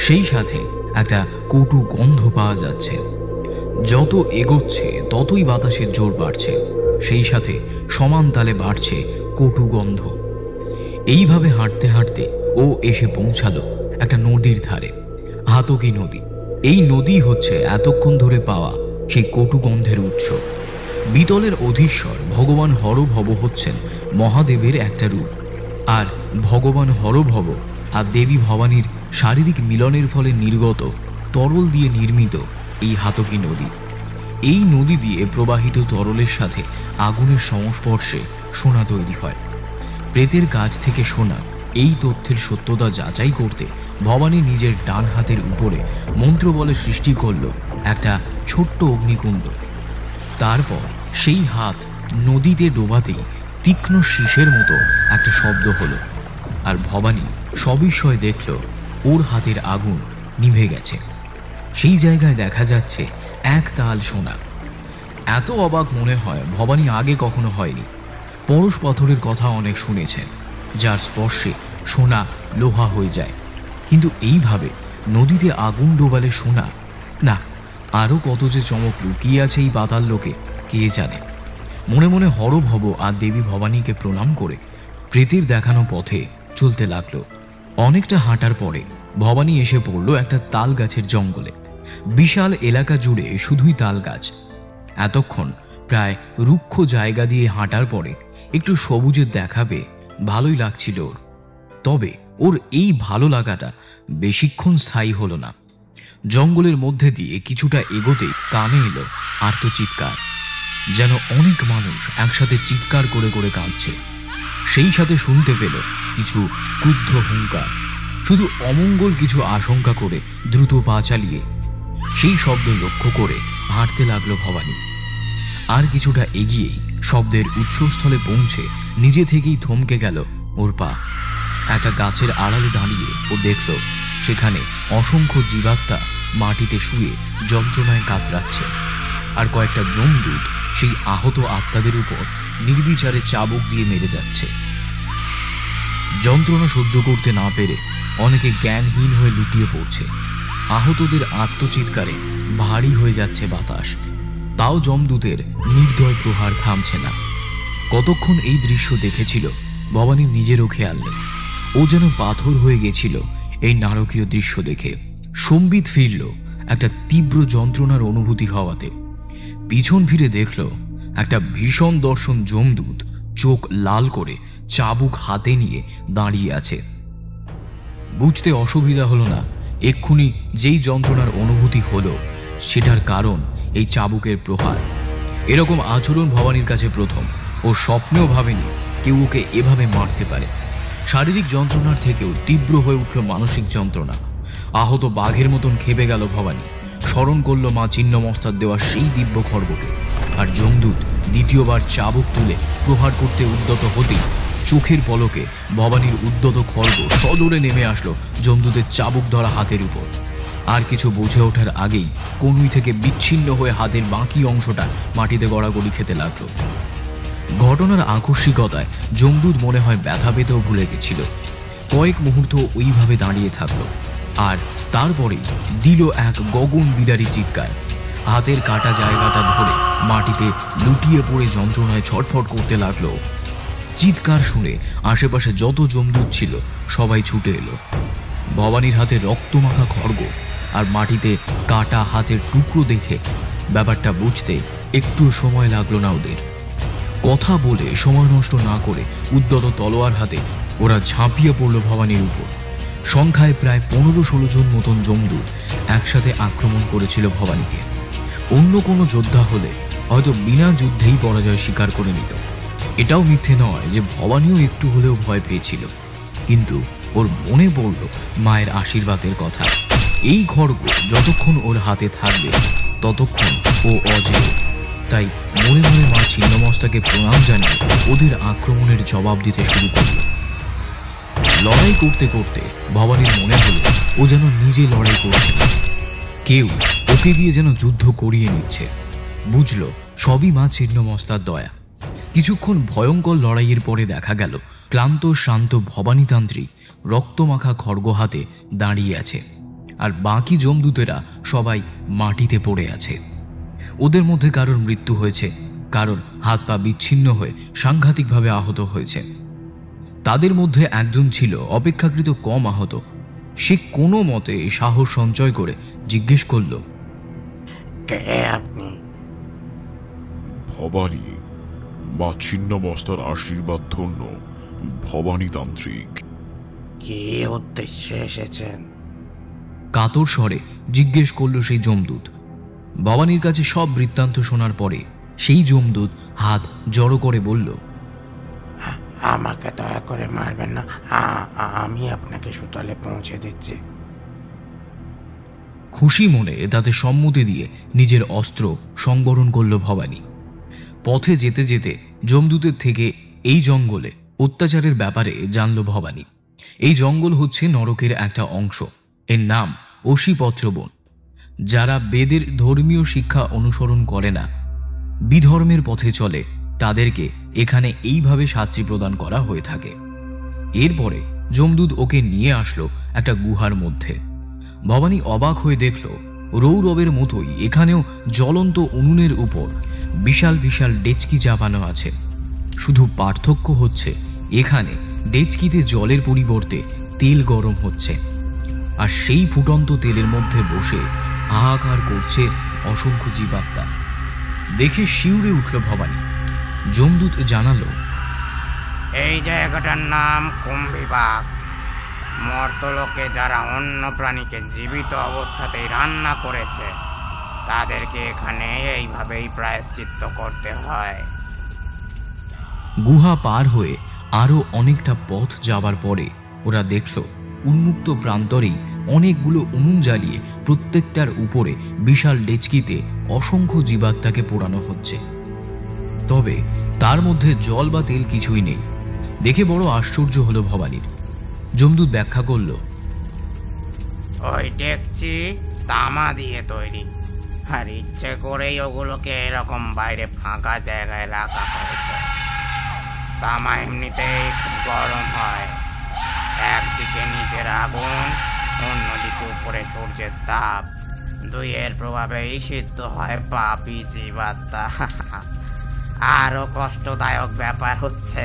সেই সাথে একটা কটু গন্ধ পাওয়া যাচ্ছে। যত এগোচ্ছে ততই বাতাসের জোর বাড়ছে, সেই সাথে সমান তালে বাড়ছে কটু গন্ধ। এইভাবে হাঁটতে হাঁটতে ও এসে পৌঁছালো একটা নদীর ধারে, হাতকি নদী। এই নদী হচ্ছে এতক্ষণ ধরে পাওয়া সেই কটু গন্ধের উৎস। বিতলের অধীশ্বর ভগবান হরভব হচ্ছেন মহাদেবের একটা রূপ, আর ভগবান হরভব আর দেবী ভবানীর শারীরিক মিলনের ফলে নির্গত তরল দিয়ে নির্মিত এই হাতকি নদী। এই নদী দিয়ে প্রবাহিত তরলের সাথে আগুনের সংস্পর্শে সোনা তৈরি হয়। প্রেতের কাছ থেকে শোনা এই তথ্যের সত্যতা যাচাই করতে ভবানী নিজের ডান হাতের উপরে মন্ত্র বলে সৃষ্টি করল একটা ছোট্ট অগ্নিকুণ্ড। তারপর সেই হাত নদীতে ডোবাতেই তীক্ষ্ণ শীষের মতো একটা শব্দ হলো, আর ভবানী সবিস্ময় দেখল ওর হাতের আগুন নিভে গেছে। সেই জায়গায় দেখা যাচ্ছে এক তাল সোনা। এত অবাক মনে হয় ভবানী আগে কখনো হয়নি। পরশ পাথরের কথা অনেক শুনেছেন, যার স্পর্শে সোনা লোহা হয়ে যায়, কিন্তু এইভাবে নদীতে আগুন ডোবালে সোনা না। আরও কত যে চমক লুকিয়ে আছে এই পাতাল লোকে কে জানে। মনে মনে হরভব আর দেবী ভবানীকে প্রণাম করে প্রেতের দেখানো পথে চলতে লাগলো। অনেকটা হাঁটার পরে ভবানী এসে পড়ল একটা তাল গাছের জঙ্গলে। বিশাল এলাকা জুড়ে শুধুই তাল গাছ। এতক্ষণ প্রায় রুক্ষ জায়গা দিয়ে হাঁটার পরে একটু সবুজের দেখা পেয়ে ভালোই লাগছিল ওর। তবে ওর এই ভালো লাগাটা বেশিক্ষণ স্থায়ী হলো না। জঙ্গলের মধ্যে দিয়ে কিছুটা এগোতেই কানে এলো আর্তচিৎকার, যেন অনেক মানুষ একসাথে চিৎকার করে করে কাঁদছে। সেই সাথে শুনতে পেল কিছু ক্রুদ্ধ হুঙ্কার। শুধু অমঙ্গল কিছু আশঙ্কা করে দ্রুত পা চালিয়ে সেই শব্দ লক্ষ্য করে হাঁটতে লাগলো ভবানী। আর কিছুটা এগিয়েই শব্দের উৎসস্থলে পৌঁছে নিজে থেকেই থমকে গেল ওর পা। একটা গাছের আড়ালে দাঁড়িয়ে ও দেখল সেখানে অসংখ্য জীবাত্মা মাটিতে শুয়ে যন্ত্রণায় কাতরাচ্ছে, আর কয়েকটা যমদূত সেই আহত আত্মাদের উপর নির্বিচারে চাবুক দিয়ে মেরে যাচ্ছে। যন্ত্রণা সহ্য করতে না পেরে অনেকে জ্ঞানহীন হয়ে লুটিয়ে পড়ছে। আহতদের আত্মচিৎকারে ভারী হয়ে যাচ্ছে বাতাস। তাও যমদূতের নির্দয় প্রহার থামছে না। কতক্ষণ এই দৃশ্য দেখেছিল ভবানীর নিজেরও খেয়াল নেই। ও যেন পাথর হয়ে গেছিল এই নারকীয় দৃশ্য দেখে। সম্বিত ফিরল একটা তীব্র যন্ত্রণার অনুভূতি হওয়াতে। পিছন ফিরে দেখল একটা ভীষণ দর্শন যমদূত চোখ লাল করে চাবুক হাতে নিয়ে দাঁড়িয়ে আছে। বুঝতে অসুবিধা হলো না এক্ষুনি যেই যন্ত্রণার অনুভূতি হলো সেটার কারণ এই চাবুকের প্রহার। এরকম আচরণ ভবানীর কাছে প্রথম। ও স্বপ্নেও ভাবেনি কেউ ওকে এভাবে মারতে পারে। শারীরিক যন্ত্রণার থেকেও তীব্র হয়ে উঠল মানসিক যন্ত্রণা। আহত বাঘের মতন খেপে গেল ভবানী। স্মরণ করল মা ছিন্নমস্তার দেওয়া সেই দিব্য খড়গকে। আর যমদূত দ্বিতীয়বার চাবুক তুলে প্রহার করতে উদ্যত হতেই চোখের পলকে ভবানীর উদ্যত খড়গ সজোরে নেমে আসলো যমদূতের চাবুক ধরা হাতের উপর। আর কিছু বুঝে ওঠার আগেই কনুই থেকে বিচ্ছিন্ন হয়ে হাতের বাকি অংশটা মাটিতে গড়াগড়ি খেতে লাগলো। ঘটনার আকস্মিকতায় যমদূত মনে হয় ব্যথা পেতেও ভুলে গেছিল। কয়েক মুহূর্ত ওইভাবে দাঁড়িয়ে থাকলো, আর তারপরেই দিল এক গগন বিদারী চিৎকার। হাতের কাটা জায়গাটা ধরে মাটিতে লুটিয়ে পড়ে যন্ত্রণায় ছটফট করতে লাগলো। চিৎকার শুনে আশেপাশে যত যমদূত ছিল সবাই ছুটে এলো। ভবানীর হাতে রক্তমাখা খড়গ আর মাটিতে কাটা হাতের টুকরো দেখে ব্যাপারটা বুঝতে একটু সময় লাগলো না ওদের। কথা বলে সময় নষ্ট না করে উদ্যত তলোয়ার হাতে ওরা ঝাঁপিয়ে পড়ল ভবানীর উপর। সংখ্যায় প্রায় 15-16 জন মতন যমদূত একসাথে আক্রমণ করেছিল ভবানীকে। অন্য কোনো যোদ্ধা হলে হয়তো বিনা যুদ্ধেই পরাজয় স্বীকার করে নিত। এটাও মিথ্যে নয় যে ভবানীও একটু হলেও ভয় পেয়েছিল, কিন্তু ওর মনে পড়ল মায়ের আশীর্বাদের কথা। এই খড়গ যতক্ষণ ওর হাতে থাকবে ততক্ষণ ও অজেয়। তাই মনে মনে মা ছিন্নমস্তাকে প্রণাম জানিয়ে ওদের আক্রমণের জবাব দিতে শুরু করল। লড়াই করতে করতে ভবানীর মনে হলো ও যেন নিজে লড়াই করছে না, কেউ ওকে দিয়ে যেন যুদ্ধ করিয়ে নিচ্ছে। বুঝল সবই মা ছিন্নমস্তার দয়া। কিছুক্ষণ ভয়ঙ্কর লড়াইয়ের পরে দেখা গেল ক্লান্ত শান্ত ভবানীতান্ত্রিক রক্তমাখা খড়গ হাতে দাঁড়িয়ে আছে, আর বাকি যমদূতেরা সবাই মাটিতে পড়ে আছে। ওদের মধ্যে কারোর মৃত্যু হয়েছে, কারোর হাত পা বিচ্ছিন্ন হয়ে সাংঘাতিকভাবে আহত হয়েছে। তাদের মধ্যে একজন ছিল অপেক্ষাকৃত কম আহত। সে কোনো মতে সাহস সঞ্চয় করে জিজ্ঞেস করল, কে আপনি? ভবানী, মা ছিন্নমস্তার আশীর্বাদ ধন্য ভবানীতান্ত্রিক। কি উদ্দেশ্যে এসেছেন? কাতর স্বরে জিজ্ঞেস করল সেই যমদূত। ভবানীর কাছে সব বৃত্তান্ত শোনার পরে সেই যমদূত হাত জড়ো করে বলল, আমাকে দয়া করে মারবেন না, আমি আপনাকে সুতলে পৌঁছে দিচ্ছি। খুশি মনে তাতে সম্মতি দিয়ে নিজের অস্ত্র সংবরণ করল ভবানী। পথে যেতে যেতে যমদূতের থেকে এই জঙ্গলে অত্যাচারের ব্যাপারে জানল ভবানী। এই জঙ্গল হচ্ছে নরকের একটা অংশ। এর নাম অশীপত্র বন। যারা বেদের ধর্মীয় শিক্ষা অনুসরণ করে না, বিধর্মের পথে চলে, তাদেরকে এখানে এইভাবে শাস্তি প্রদান করা হয়ে থাকে। এরপরে যমদূত ওকে নিয়ে আসলো একটা গুহার মধ্যে। ভবানী অবাক হয়ে দেখল রৌরবের মতোই এখানেও জ্বলন্ত উনুনের উপর বিশাল বিশাল ডেচকি চাপানো আছে। শুধু পার্থক্য হচ্ছে এখানে ডেচকিতে জলের পরিবর্তে তেল গরম হচ্ছে, আর সেই ফুটন্ত তেলের মধ্যে বসে হাহাকার করছে অসংখ্য জীবাত্মা। দেখে শিউরে উঠল ভবানী। যমদূত জানালো, এই জায়গাটার নাম কুম্ভীবাগ। মর্তলোকে যারা অন্য প্রাণীকে জীবিত অবস্থাতেই রান্না করেছে, তাদেরকে এখানে এইভাবেই প্রায়শ্চিত্ত করতে হয়। গুহা পার হয়ে আরো অনেকটা পথ যাবার পরে ওরা দেখল উন্মুক্ত প্রান্তরেই অনেকগুলো উনুন জ্বালিয়ে প্রত্যেকটার উপরে বিশাল ডেচকিতে অসংখ্য জীবাত্মাকে পোড়ানো হচ্ছে। তবে তার মধ্যে জল বা তেল কিছুই নেই। দেখে বড় আশ্চর্য হলো ভবানীর। যমদূত ব্যাখ্যা করল, ওই ডেকচি তামা দিয়ে তৈরি, আর ইচ্ছে করেই ওগুলোকে এরকম বাইরে ফাঁকা জায়গায় রাখা হয়েছে। তামা এমনিতেই খুব গরম হয়। একদিকে নিচের আগুন, অন্যদিকে উপরে সূর্যের তাপ, দুইয়ের প্রভাবেই সিদ্ধ হয় পাপী জীবাত্মা। আরো কষ্টদায়ক ব্যাপার হচ্ছে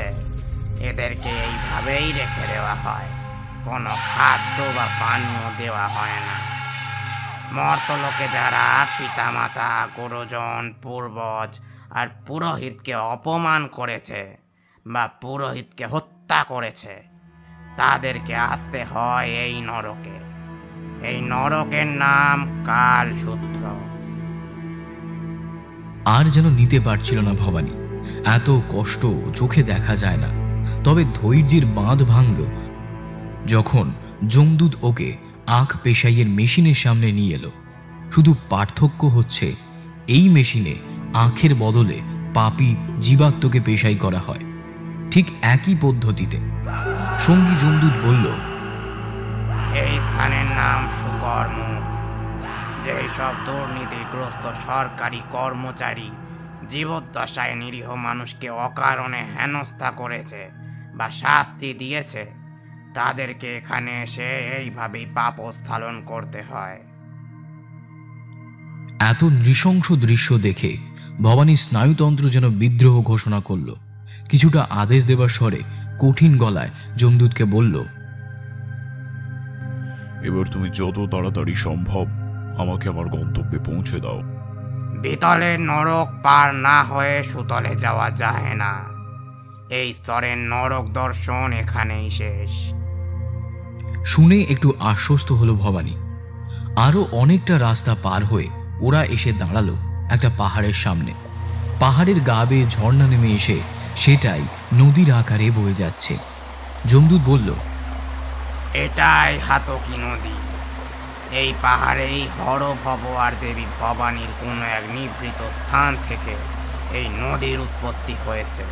এদেরকে এইভাবেই রেখে দেওয়া হয়, কোনো খাদ্য বা পানীয় দেওয়া হয় না। মর্তলোকে যারা পিতামাতা, গুরুজন, পূর্বজ আর পুরোহিতকে অপমান করেছে বা পুরোহিতকে হত্যা করেছে, তাদেরকে আসতে হয় এই নরকে। এই নরকের নাম কালসূত্র। আর যেন নিতে পারছিল না ভবানী। এত কষ্ট চোখে দেখা যায় না। তবে ধৈর্যের বাঁধ ভাঙল যখন যমদূত ওকে আখ পেশাইয়ের মেশিনের সামনে নিয়ে এলো। শুধু পার্থক্য হচ্ছে এই মেশিনে আখের বদলে পাপী জীবাত্মকে পেশাই করা হয়, ঠিক একই পদ্ধতিতে। সঙ্গী যমদূত বলল, এই স্থানের নাম সুকর্মুখ। যেই সব দুর্নীতিগ্রস্ত সরকারি কর্মচারী জীবদ্দশায় নিরীহ মানুষকে অকারণে হেনস্থা করেছে বা শাস্তি দিয়েছে, তাদেরকে এখানে এসে এইভাবেই পাপস্থালন করতে হয়। এত নৃশংস দৃশ্য দেখে ভবানীর স্নায়ুতন্ত্র যেন বিদ্রোহ ঘোষণা করল। কিছুটা আদেশ দেবার স্বরে কঠিন গলায় যমদূতকে বলল, এবার তুমি যত তাড়াতাড়ি সম্ভব আমাকে আমার গন্তব্যে পৌঁছে দাও। বিতলে নরক পার না হয়ে সুতলে যাওয়া যায় না। এই স্তরের নরক দর্শন এখানেই শেষ। শুনে একটু আশ্বস্ত হলো ভবানী। আরো অনেকটা রাস্তা পার হয়ে ওরা এসে দাঁড়ালো একটা পাহাড়ের সামনে। পাহাড়ের গা বেয়ে ঝর্ণা নেমে এসে সেটাই নদীর আকারে বয়ে যাচ্ছে। যমদূত বলল, এটাই হাতকি নদী। এই পাহাড়েই হরভব আর দেবী ভবানীর কোনো এক নিভৃত স্থান থেকে এই নদীর উৎপত্তি হয়েছে।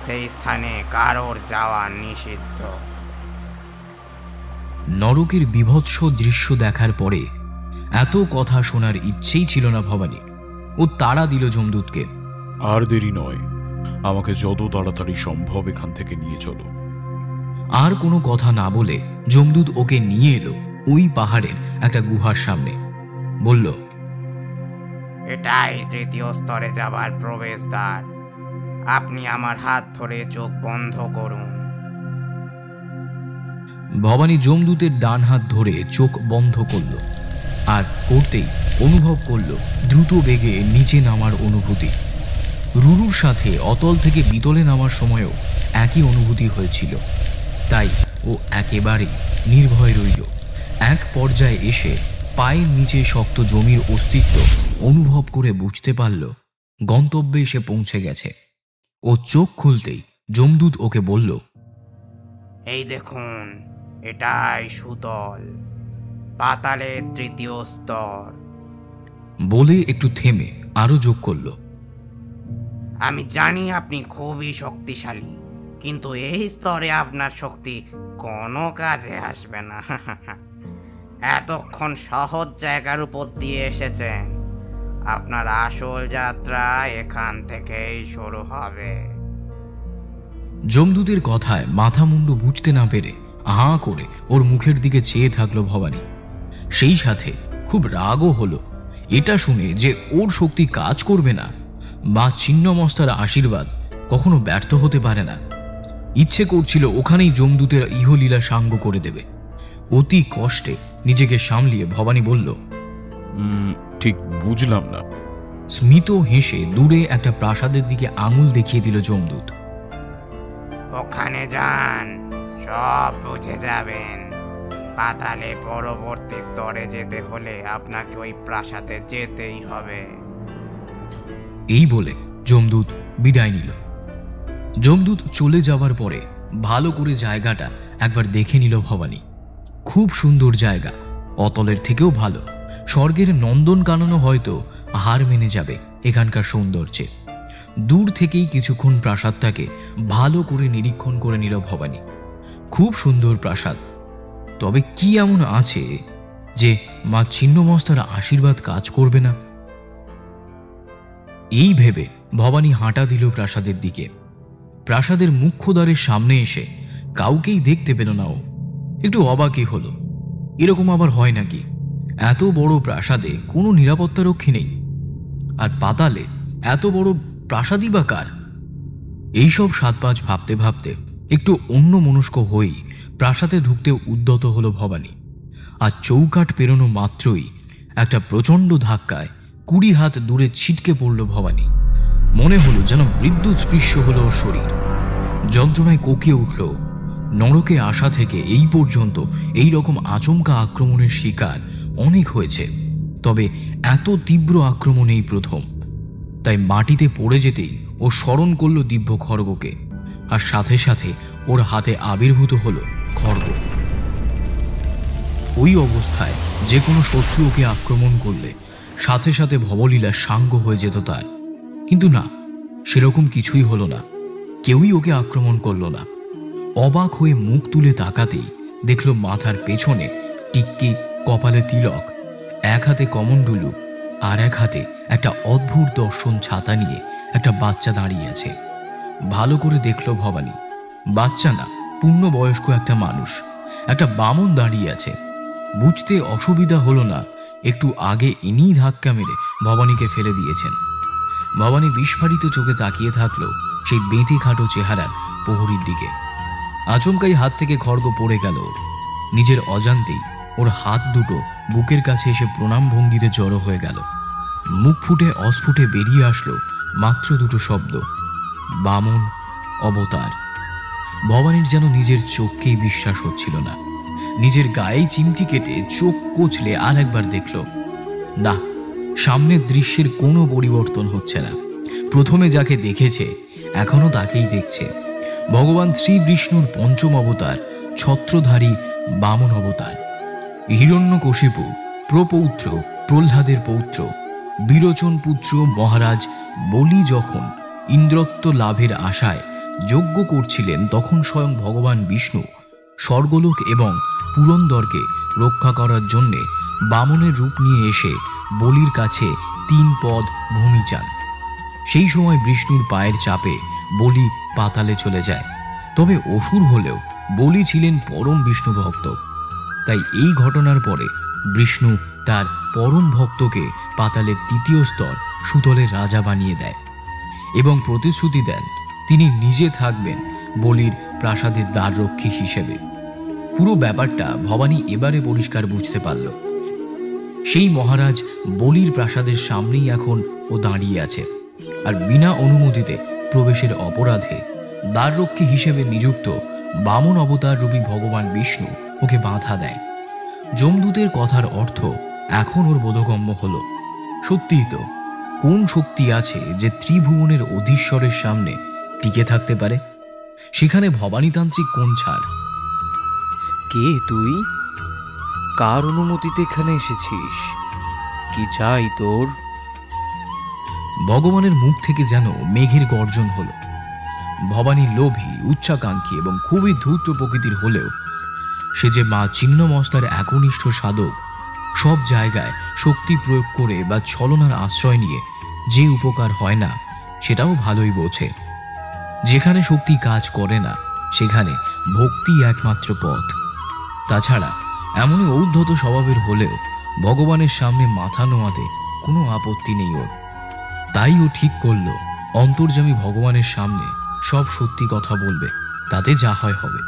সেই স্থানে কারোর যাওয়া নিষিদ্ধ। নরকের বীভৎস দৃশ্য দেখার পরে এত কথা শোনার ইচ্ছেই ছিল না ভবানী। ও তাড়া দিল যমদূতকে, আর দেরি নয়, আমাকে যত তাড়াতাড়ি সম্ভব এখান থেকে নিয়ে চলো। আর কোনো কথা না বলে যমদূত ওকে নিয়ে এলো ওই পাহাড়ের একটা গুহার সামনে। বলল, এটাই তৃতীয় স্তরে যাবার প্রবেশদ্বার। আপনি আমার হাত ধরে চোখ বন্ধ করুন। ভবানী যমদূতের ডান হাত ধরে চোখ বন্ধ করল, আর করতেই অনুভব করল দ্রুত বেগে নিচে নামার অনুভূতি। রুরুর সাথে অতল থেকে বিতলে নামার সময়ও একই অনুভূতি হয়েছিল। তাই ও একেবারেই নির্ভয় রইল। এক পর্যায়ে এসে পায়ের নিচে শক্ত জমির অস্তিত্ব অনুভব করে বুঝতে পারল গন্তব্যে এসে পৌঁছে গেছে। ও চোখ খুলতেই যমদূত ওকে বলল, এই দেখুন, এটাই সুতল। পাতালের 3য় স্তর। বলে একটু থেমে আরো যোগ করল, আমি জানি আপনি খুবই শক্তিশালী, কিন্তু এই স্তরে আপনার শক্তি কোনো কাজে আসবে না। এতক্ষণ সহজ জায়গার উপর দিয়ে এসেছেন, আপনার আসল যাত্রা এখান থেকেই শুরু হবে। যমদূতের কথায় মাথা মুন্ডু বুঝতে না পেরে হাঁ করে ওর মুখের দিকে চেয়ে থাকলো ভবানী। সেই সাথে খুব রাগও হলো এটা শুনে যে ওর শক্তি কাজ করবে না। মা ছিন্নমস্তার আশীর্বাদ কখনো ব্যর্থ হতে পারে না। ইচ্ছে করছিল ওখানেই যমদূতের ইহলীলা সাঙ্গ করে দেবে। অতি কষ্টে নিজেকে সামলিয়ে ভবানী বলল, ঠিক বুঝলাম না। স্মিত হেসে দূরে একটা প্রাসাদের দিকে আঙুল দেখিয়ে দিল যমদূত। ওখানে যান, সব বুঝে যাবেন। পাতালে পরবর্তী স্তরে যেতে হলে আপনাকে ওই প্রাসাদে যেতেই হবে। এই বলে যমদূত বিদায় নিল। যমদূত চলে যাওয়ার পরে ভালো করে জায়গাটা একবার দেখে নিল ভবানী। খুব সুন্দর জায়গা, অতলের থেকেও ভালো। স্বর্গের নন্দন কাননও হয়তো হার মেনে যাবে এখানকার সৌন্দর্যে। দূর থেকেই কিছুক্ষণ প্রাসাদটাকে ভালো করে নিরীক্ষণ করে নিল ভবানী। খুব সুন্দর প্রাসাদ, তবে কি এমন আছে যে মা ছিন্নমস্তার আশীর্বাদ কাজ করবে না? এই ভেবে ভবানী হাঁটা দিল প্রাসাদের দিকে। প্রাসাদের মুখ্য দ্বারের সামনে এসে কাউকেই দেখতে পেল না ও। একটু অবাকই হলো, এরকম আবার হয় নাকি? এত বড় প্রাসাদে কোনো নিরাপত্তারক্ষী নেই, আর পাতালে এত বড় প্রাসাদই বা কার? এইসব সাতপাঁচ ভাবতে ভাবতে একটু অন্য মনস্ক হয়েই প্রাসাদে ঢুকতে উদ্যত হলো ভবানী। আর চৌকাঠ পেরোনো মাত্রই একটা প্রচণ্ড ধাক্কায় 20 হাত দূরে ছিটকে পড়ল ভবানী। মনে হলো যেন বিদ্যুৎ স্পৃশ্য হলো ওর শরীর। যন্ত্রণায় কোকিয়ে উঠল। নরকে আসা থেকে এই পর্যন্ত এই রকম আচমকা আক্রমণের শিকার অনেক হয়েছে, তবে এত তীব্র আক্রমণ এই প্রথম। তাই মাটিতে পড়ে যেতেই ও স্মরণ করল দিব্য খড়গকে, আর সাথে সাথে ওর হাতে আবির্ভূত হলো খড়গ। ওই অবস্থায় যে কোনো শত্রু ওকে আক্রমণ করলে সাথে সাথে ভবলীলা সাঙ্গ হয়ে যেত তার। কিন্তু না, সেরকম কিছুই হলো না। কেউই ওকে আক্রমণ করলো না। অবাক হয়ে মুখ তুলে তাকাতেই দেখল মাথার পেছনে টিক্কি, কপালে তিলক, এক হাতে কমণ্ডলু আর এক হাতে একটা অদ্ভুত দর্শন ছাতা নিয়ে একটা বাচ্চা দাঁড়িয়ে আছে। ভালো করে দেখল ভবানী, বাচ্চা না, পূর্ণবয়স্ক একটা মানুষ, একটা বামন দাঁড়িয়ে আছে। বুঝতে অসুবিধা হলো না একটু আগে ইনিই ধাক্কা মেরে ভবানীকে ফেলে দিয়েছেন। ভবানী বিস্ফারিত চোখে তাকিয়ে থাকলো সেই বেঁটে খাটো চেহারার প্রহরীর দিকে। আচমকাই হাত থেকে খড়গ পড়ে গেল ওর। নিজের অজান্তেই ওর হাত দুটো বুকের কাছে এসে প্রণাম ভঙ্গিতে জড়ো হয়ে গেল। মুখ ফুটে অস্ফুটে বেরিয়ে আসলো মাত্র দুটো শব্দ, বামন অবতার। ভবানীর যেন নিজের চোখকেই বিশ্বাস হচ্ছিল না। নিজের গায়ে চিমটি কেটে চোখ কচলে আর একবার দেখল, না, সামনের দৃশ্যের কোনো পরিবর্তন হচ্ছে না। প্রথমে যাকে দেখেছে এখনো তাকেই দেখছে। ভগবান শ্রী বিষ্ণুর পঞ্চম অবতার, ছত্রধারী বামন অবতার। হিরণ্যকশিপু প্রপৌত্র, প্রহ্লাদের পৌত্র, বিরোচন পুত্র মহারাজ বলি যখন ইন্দ্রত্ব লাভের আশায় যজ্ঞ করছিলেন, তখন স্বয়ং ভগবান বিষ্ণু স্বর্গলোক এবং পুরন্দরকে রক্ষা করার জন্যে বামনের রূপ নিয়ে এসে বলির কাছে 3 পদ ভূমি চান। সেই সময় বিষ্ণুর পায়ের চাপে বলি পাতালে চলে যায়। তবে অসুর হলেও বলি ছিলেন পরম বিষ্ণু ভক্ত। তাই এই ঘটনার পরে বিষ্ণু তার পরম ভক্তকে পাতালের 3য় স্তর সুতলের রাজা বানিয়ে দেয় এবং প্রতিশ্রুতি দেন তিনি নিজে থাকবেন বলির প্রাসাদের দ্বাররক্ষী হিসেবে। পুরো ব্যাপারটা ভবানী এবারে পরিষ্কার বুঝতে পারল। সেই মহারাজ বলির প্রাসাদের সামনেই এখন ও দাঁড়িয়ে আছে, আর বিনা অনুমতিতে প্রবেশের অপরাধে দ্বাররক্ষী হিসেবে নিযুক্ত বামন অবতার রূপী ভগবান বিষ্ণু ওকে বাধা দেয়। যমদূতের কথার অর্থ এখন ওর বোধগম্য হলো। সত্যিই তো, কোন শক্তি আছে যে ত্রিভুবনের অধীশ্বরের সামনে টিকে থাকতে পারে? সেখানে ভবানীতান্ত্রিক কোন ছাড়? কে তুই? কার অনুমতিতে এখানে এসেছিস? কি চাই তোর? ভগবানের মুখ থেকে যেন মেঘের গর্জন হলো। ভবানী লোভী, উচ্চাকাঙ্ক্ষী এবং খুবই ধূর্ত প্রকৃতির হলেও সে যে মা ছিন্নমস্তার একনিষ্ঠ সাধক, সব জায়গায় শক্তি প্রয়োগ করে বা ছলনার আশ্রয় নিয়ে যে উপকার হয় না সেটাও ভালোই বোঝে। যেখানে শক্তি কাজ করে না সেখানে ভক্তি একমাত্র পথ। তাছাড়া এমনই ঔদ্ধত স্বভাবের হলেও ভগবানের সামনে মাথা নোয়াতে কোনো আপত্তি নেই ওর। তাই ও ঠিক করল অন্তর্যামী ভগবানের সামনে সব সত্যি কথা বলবে, তাতে যা হয় হবে।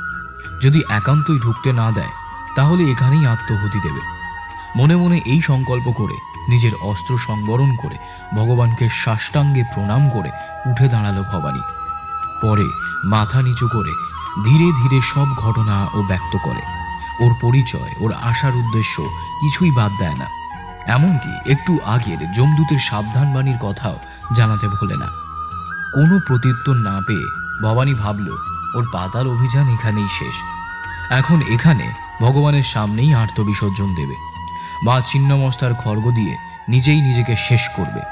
যদি একান্তই ঢুকতে না দেয় তাহলে এখানেই আত্মহুতি দেবে। মনে মনে এই সংকল্প করে নিজের অস্ত্র সংবরণ করে ভগবানকে সাষ্টাঙ্গে প্রণাম করে উঠে দাঁড়ালো ভবানী। পরে মাথা নিচু করে ধীরে ধীরে সব ঘটনা ও ব্যক্ত করে। ওর পরিচয়, ওর আসার উদ্দেশ্য কিছুই বাদ দেয় না। এমনকি একটু আগের যমদূতের সাবধানবাণীর কথাও জানাতে ভোলে না। কোনো প্রত্যুত্তর না পেয়ে ভবানী ভাবল ওর পাতাল অভিযান এখানেই শেষ। এখন এখানে ভগবানের সামনেই আত্মবিসর্জন দেবে। মা ছিন্নমস্তার খড়গ দিয়ে নিজেই নিজেকে শেষ করবে।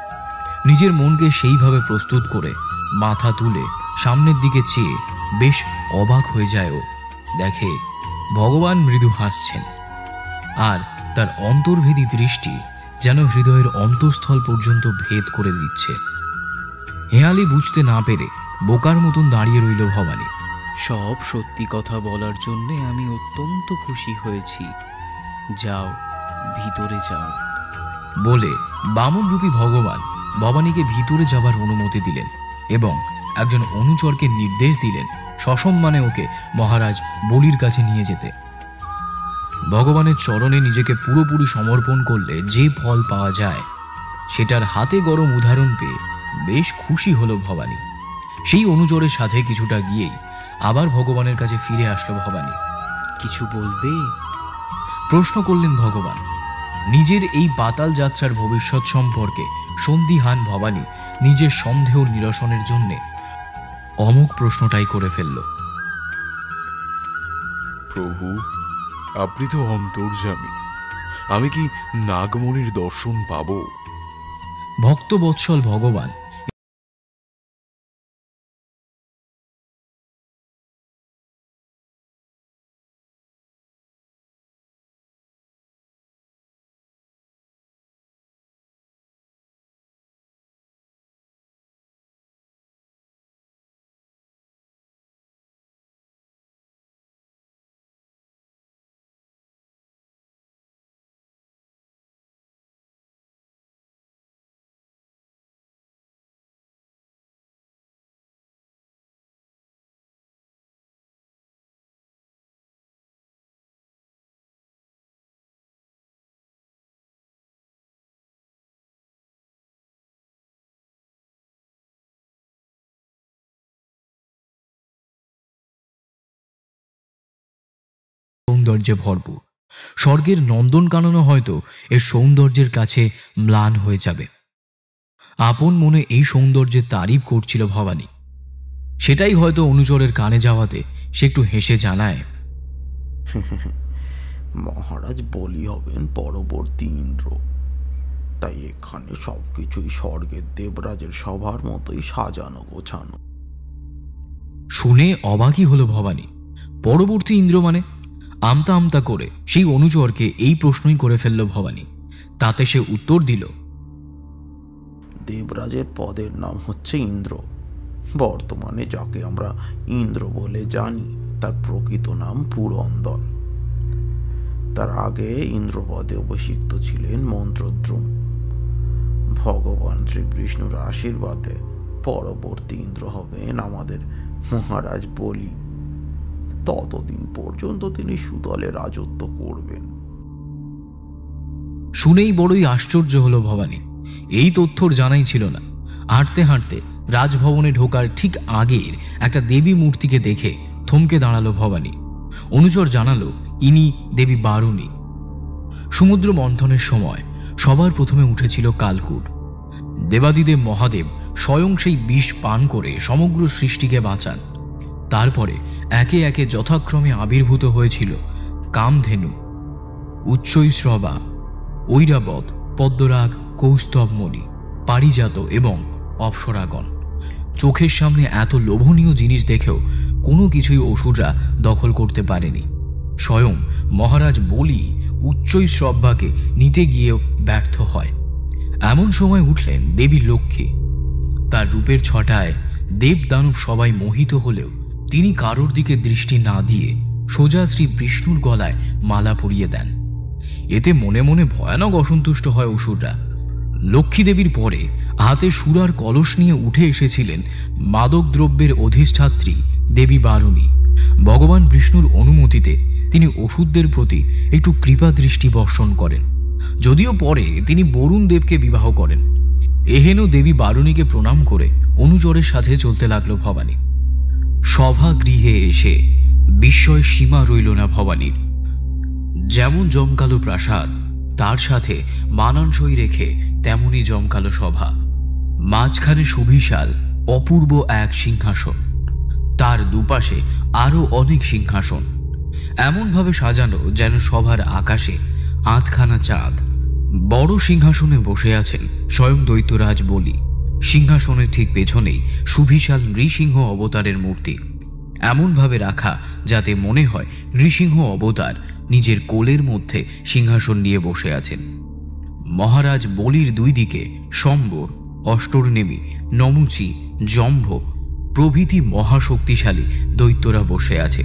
নিজের মনকে সেইভাবে প্রস্তুত করে মাথা তুলে সামনের দিকে চেয়ে বেশ অবাক হয়ে যায় ও। দেখে ভগবান মৃদু হাসছেন, আর তার অন্তর্ভেদী দৃষ্টি যেন হৃদয়ের অন্তঃস্থল পর্যন্ত ভেদ করে দিচ্ছে। হেয়ালি বুঝতে না পেরে বোকার মতন দাঁড়িয়ে রইল ভবানী। সব সত্যি কথা বলার জন্যে আমি অত্যন্ত খুশি হয়েছি। যাও, ভিতরে যাও বলে বামনরূপী ভগবান ভবানীকে ভিতরে যাবার অনুমতি দিলেন এবং একজন অনুচরকে নির্দেশ দিলেন সসম্মানে ওকে মহারাজ বলির কাছে নিয়ে যেতে। ভগবানের চরণে নিজেকে পুরোপুরি সমর্পণ করলে যে ফল পাওয়া যায় সেটার হাতে গরম উদাহরণ পেয়ে বেশ খুশি হলো ভবানী। সেই অনুচরের সাথে কিছুটা গিয়েই আবার ভগবানের কাছে ফিরে আসলো ভবানী। কিছু বলবে? প্রশ্ন করলেন ভগবান। নিজের এই পাতাল যাত্রার ভবিষ্যৎ সম্পর্কে সন্দিহান ভবানী নিজের সন্দেহ নিরসনের জন্য অমুক প্রশ্নটাই করে ফেলল। প্রভু, আপনি তো অন্তর্যামী, আমি কি নাগমণির দর্শন পাব? ভক্তবৎসল ভগবান সৌন্দর্যে ভরপুর। স্বর্গের নন্দনকাননও হয়তো এর সৌন্দর্যের কাছে ম্লান হয়ে যাবে। আপন মনে এই সৌন্দর্যের তারিফ করছিল ভবানী। সেটাই হয়তো অনুচরের কানে যাওয়াতে সে একটু হেসে জানায়, মহারাজ বলি হবেন পরবর্তী ইন্দ্র, তাই এখানে সবকিছুই স্বর্গের দেবরাজের সভার মতোই সাজানো গোছানো। শুনে অবাকই হলো ভবানী। পরবর্তী ইন্দ্র মানে? আমতা আমতা করে সেই অনুচরকে এই প্রশ্নই করে ফেলল ভবানী। তাতে সে উত্তর দিল, দেবরাজের পদের নাম হচ্ছে ইন্দ্র। বর্তমানে যাকে আমরা ইন্দ্র বলে জানি তার প্রকৃত নাম পুরন্দর। তার আগে ইন্দ্রপদে অভিষিক্ত ছিলেন মন্ত্রদ্রুম। ভগবান শ্রীবিষ্ণুর আশীর্বাদে পরবর্তী ইন্দ্র হবেন আমাদের মহারাজ বলি। ততদিন পর্যন্ত তিনি সুতলে রাজত্ব করবেন। শুনেই বড়ই আশ্চর্য হলো ভবানী। এই তথ্যর জানাই ছিল না। হাঁটতে হাঁটতে রাজভবনে ঢোকার ঠিক আগের একটা দেবী মূর্তিকে দেখে থমকে দাঁড়ালো ভবানী। অনুচর জানালো ইনি দেবী বারুণী। সমুদ্র মন্থনের সময় সবার প্রথমে উঠেছিল কালকূট। দেবাদিদেব মহাদেব স্বয়ং সেই বিষ পান করে সমগ্র সৃষ্টিকে বাঁচান। তারপরে একে একে যথাক্রমে আবির্ভূত হয়েছিল কামধেনু, উচ্চৈশ্রবা, ঐরাবত, পদ্মরাগ, কৌস্তবমণি, পারিজাত এবং অপ্সরাগণ। চোখের সামনে এত লোভনীয় জিনিস দেখেও কোনো কিছুই অসুররা দখল করতে পারেনি। স্বয়ং মহারাজ বলি উচ্চৈশ্রবাকে নিতে গিয়েও ব্যর্থ হয়। এমন সময় উঠলেন দেবী লক্ষ্মী। তার রূপের ছটায় দেব দানব সবাই মোহিত হলেও তিনি কারোর দিকে দৃষ্টি না দিয়ে সোজা শ্রী বিষ্ণুর গলায় মালা পরিয়ে দেন। এতে মনে মনে ভয়ানক অসন্তুষ্ট হয় অসুররা। লক্ষ্মী দেবীর পরে হাতে সুরার কলস নিয়ে উঠে এসেছিলেন মাদক দ্রব্যের অধিষ্ঠাত্রী দেবী বারুণী। ভগবান বিষ্ণুর অনুমতিতে তিনি অসুরদের প্রতি একটু কৃপা দৃষ্টি বর্ষণ করেন, যদিও পরে তিনি বরুণ দেবকে বিবাহ করেন। এহেন দেবী বারুণীকে প্রণাম করে অনুচরের সাথে চলতে লাগলো ভবানী। সভাগৃহে এসে বিস্ময় সীমা রইল না ভবানীর। যেমন জমকালো প্রাসাদ, তার সাথে মানানসই রেখে তেমনি জমকালো সভা। মাঝখানে সুবিশাল অপূর্ব এক সিংহাসন, তার দুপাশে আরো অনেক সিংহাসন, এমনভাবে সাজানো যেন সভার আকাশে আধখানা চাঁদ। বড় সিংহাসনে বসে আছেন স্বয়ং দৈত্যরাজ বলি। সিংহাসনের ঠিক পেছনেই সুবিশাল নৃসিংহ অবতারের মূর্তি, এমনভাবে রাখা যাতে মনে হয় নৃসিংহ অবতার নিজের কোলের মধ্যে সিংহাসন নিয়ে বসে আছেন। মহারাজ বলির দুই দিকে সম্বর, অষ্টর্নেমী, নমুচি, জম্ভ প্রভৃতি মহাশক্তিশালী দৈত্যরা বসে আছে।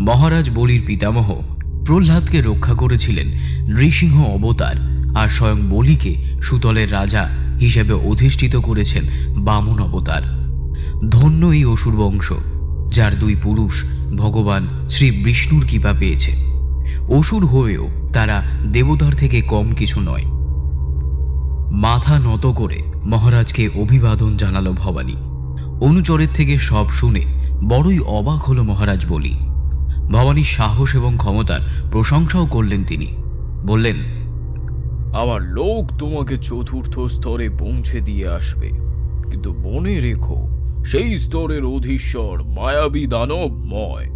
মহারাজ বলির পিতামহ প্রহ্লাদকে রক্ষা করেছিলেন নৃসিংহ অবতার, আর স্বয়ং বলিকে সুতলের রাজা হিসেবে অধিষ্ঠিত করেছেন বামন অবতার। ধন্য এই অসুর বংশ, যার দুই পুরুষ ভগবান শ্রী বিষ্ণুর কৃপা পেয়েছে। অসুর হয়েও তারা দেবতার থেকে কম কিছু নয়। মাথা নত করে মহারাজকে অভিবাদন জানালো ভবানী। অনুচরের থেকে সব শুনে বড়ই অবাক হলো মহারাজ বলি। ভবানীর সাহস এবং ক্ষমতার প্রশংসাও করলেন তিনি। বললেন, আমার লোক তোমাকে চতুর্থ স্তরে পৌঁছে দিয়ে আসবে, কিন্তু মনে রেখো সেই স্তরের অধীশ্বর মায়াবী দানবময়,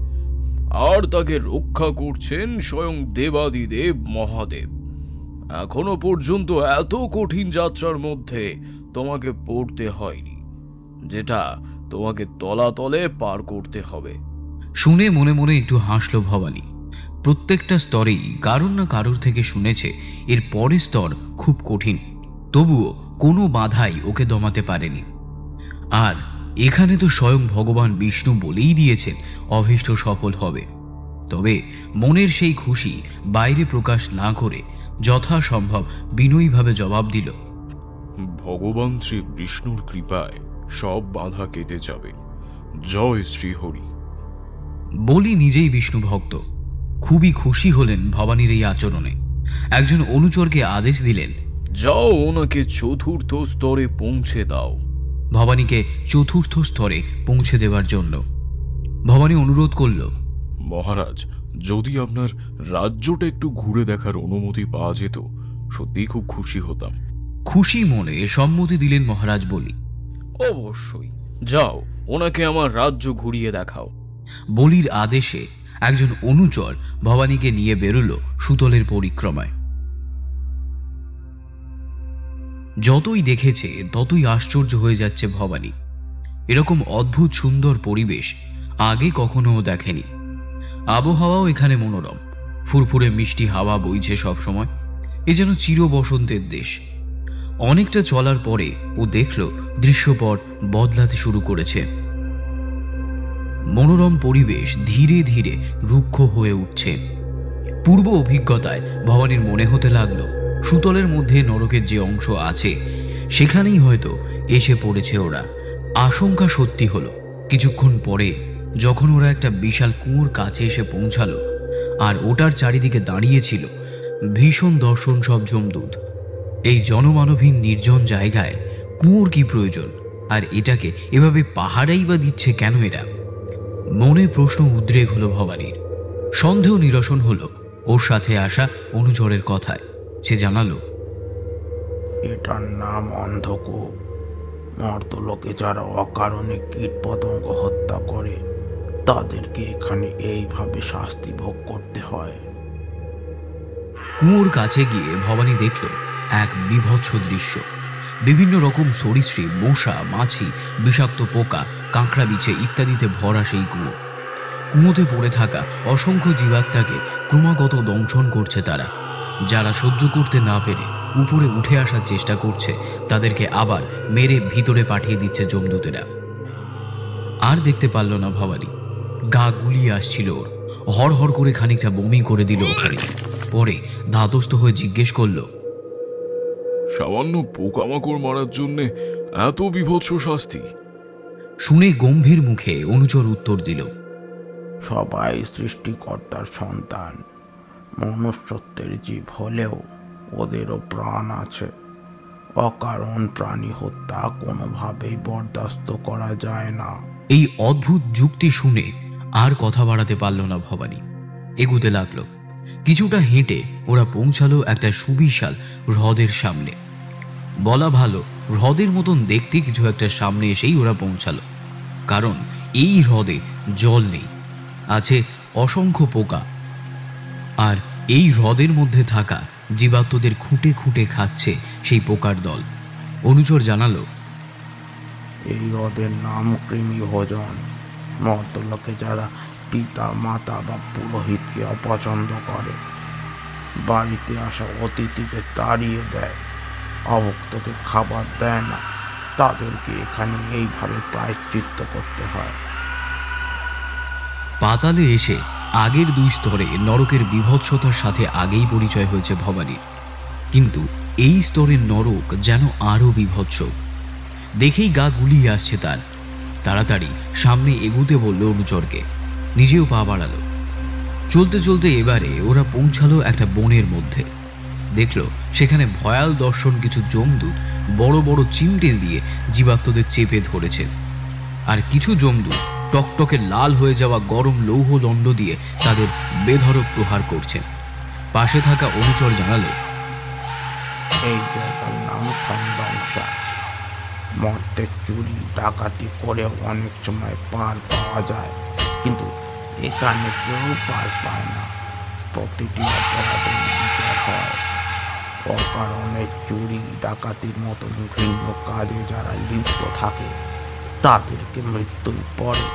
আর তাকে রক্ষা করছেন স্বয়ং দেবাদিদেব মহাদেব। এখনো পর্যন্ত এত কঠিন যাত্রার মধ্যে তোমাকে পড়তে হয়নি, যেটা তোমাকে তলাতলে পার করতে হবে। শুনে মনে মনে একটু হাসল ভবানী। প্রত্যেকটা স্তরেই কারোর না কারোর থেকে শুনেছে এর পরের স্তর খুব কঠিন, তবুও কোনো বাধাই ওকে দমাতে পারেনি। আর এখানে তো স্বয়ং ভগবান বিষ্ণু বলেই দিয়েছেন অভীষ্ট সফল হবে। তবে মনের সেই খুশি বাইরে প্রকাশ না করে যথাসম্ভব বিনয়ীভাবে জবাব দিল, ভগবান শ্রী বিষ্ণুর কৃপায় সব বাধা কেটে যাবে। জয় শ্রীহরি। বলি নিজেই বিষ্ণু ভক্ত, খুবই খুশি হলেন ভবানীর এই আচরণে। একজন অনুচরকে আদেশ দিলেন, যাও ওনাকে চতুর্থ স্তরে পৌঁছে দাও। ভবানীকে চতুর্থ স্তরে পৌঁছে দেওয়ার জন্য। ভবানী অনুরোধ করল, মহারাজ, যদি আপনার রাজ্যটা একটু ঘুরে দেখার অনুমতি পাওয়া যেত, সত্যিই খুব খুশি হতাম। খুশি মনে সম্মতি দিলেন মহারাজ বলি। অবশ্যই, যাও ওনাকে আমার রাজ্য ঘুরিয়ে দেখাও। বলির আদেশে একজন অনুচর ভবানীকে নিয়ে বেরোল সুতলের পরিক্রমায়। যতই দেখেছে ততই আশ্চর্য হয়ে যাচ্ছে ভবানী। এরকম অদ্ভুত সুন্দর পরিবেশ আগে কখনো দেখেনি। আবহাওয়াও এখানে মনোরম, ফুরফুরে মিষ্টি হাওয়া বইছে সবসময়। এ যেন চির বসন্তের দেশ। অনেকটা চলার পরে ও দেখল দৃশ্যপট বদলাতে শুরু করেছে। মনোরম পরিবেশ ধীরে ধীরে রুক্ষ হয়ে উঠছে। পূর্ব অভিজ্ঞতায় ভবানীর মনে হতে লাগলো সুতলের মধ্যে নরকের যে অংশ আছে সেখানেই হয়তো এসে পড়েছে ওরা। আশঙ্কা সত্যি হলো। কিছুক্ষণ পরে যখন ওরা একটা বিশাল কুয়োর কাছে এসে পৌঁছালো, আর ওটার চারিদিকে দাঁড়িয়েছিল ভীষণ দর্শন সব যমদূত। এই জনমানবহীন নির্জন জায়গায় কুয়োর কি প্রয়োজন, আর এটাকে এভাবে পাহারাই বা দিচ্ছে কেন এরা? মনে প্রশ্ন উদ্রেক হলো ভবানীর। সন্দেহ নিরসন হলো ওর সাথে আসা অনুচরের কথায়। সে জানালো, এটার নাম অন্ধকূপ। মর্তলোকে যারা অকারণে কীট পতঙ্গ হত্যা করে তাদেরকে এখানে এইভাবে শাস্তি ভোগ করতে হয়। কুয়োর কাছে গিয়ে ভবানী দেখল এক বীভৎস দৃশ্য। বিভিন্ন রকম সরীসৃপ, মশা, মাছি, বিষাক্ত পোকা, কাঁকড়া বিছে ইত্যাদিতে ভরা সেই কুয়ো। কুয়োতে পড়ে থাকা অসংখ্য জীবাত্মাকে ক্রমাগত দংশন করছে তারা। যারা সহ্য করতে না পেরে উপরে উঠে আসার চেষ্টা করছে তাদেরকে আবার মেরে ভিতরে পাঠিয়ে দিচ্ছে যমদূতেরা। আর দেখতে পারল না ভবানী, গা গুলিয়ে আসছিল ওর। হড় করে খানিকটা বমি করে দিল ওখানে। পরে ধাতস্থ হয়ে জিজ্ঞেস করল, সামান্য পোকামাকড় মারার জন্য এত বিভৎস শাস্তি? শুনে গম্ভীর মুখে অনুচর উত্তর দিল, সবাই সৃষ্টিকর্তার সন্তান, মনুষ্যত্বের জীব হলেও ওদেরও প্রাণ আছে। অকারণ প্রাণী হত্যা কোনোভাবেই বরদাস্ত করা যায় না। এই অদ্ভুত যুক্তি শুনে আর কথা বাড়াতে পারল না ভবানী। এগুতে লাগলো। কিছুটা হেঁটে ওরা পৌঁছালো একটা সুবিশাল হ্রদের সামনে। বলা ভালো, হ্রদের মতন দেখতে কিছু একটা সামনে এসেই ওরা পৌঁছালো। কারণ এই হ্রদে জল নেই, আছে অসংখ্য পোকা। আর এই হ্রদের মধ্যে থাকা জীবাত্মদের খুঁটে খুঁটে খাচ্ছে সেই পোকার দল। অনুচর জানালো, এই হ্রদের নাম কৃমি ভোজন। মর্তলোকে যারা পিতা, মাতা বা পুরোহিতকে অপছন্দ করে, বাড়িতে আসা অতিথিকে তাড়িয়ে দেয়, অভুক্তকে খাবার দেয় না, তাদেরকে এখানে এইভাবে প্রায়শ্চিত্ত করতে হয়। পাতালে এসে আগের 2 স্তরে নরকের বিভৎসতার সাথে আগেই পরিচয় হয়েছে ভবানীর, কিন্তু এই স্তরের নরক যেন আরো বিভৎস। দেখেই গা গুলিয়ে আসছে তার। তাড়াতাড়ি সামনে এগুতে বলল অনুচরকে, নিজেও পা বাড়ালো। চলতে চলতে এবারে ওরা পৌঁছালো একটা বনের মধ্যে। দেখলো সেখানে ভয়াল দর্শন কিছু যমদূত বড় বড় চিমটে দিয়ে জীবাত্মদের চেপে ধরেছে, আর কিছু যমদূত টকটকে লাল হয়ে যাওয়া গরম লৌহ দণ্ড দিয়ে তাদের বেধড়ক প্রহার করছে। পাশে থাকা অনুচর জানালো, এই জায়গার নাম সন্দংসা। মর্তে চুরি ডাকাতি করে অনেক সময় পার পাওয়া যায়, কিন্তু এখানে কেউ পার পায় না। প্রতিটি অপরাধের বিচার হয়। অকারণে চুরি ডাকাতির মতন ঘৃণ্য কাজে যারা লিপ্ত থাকে তাদেরকে মৃত্যুর পরে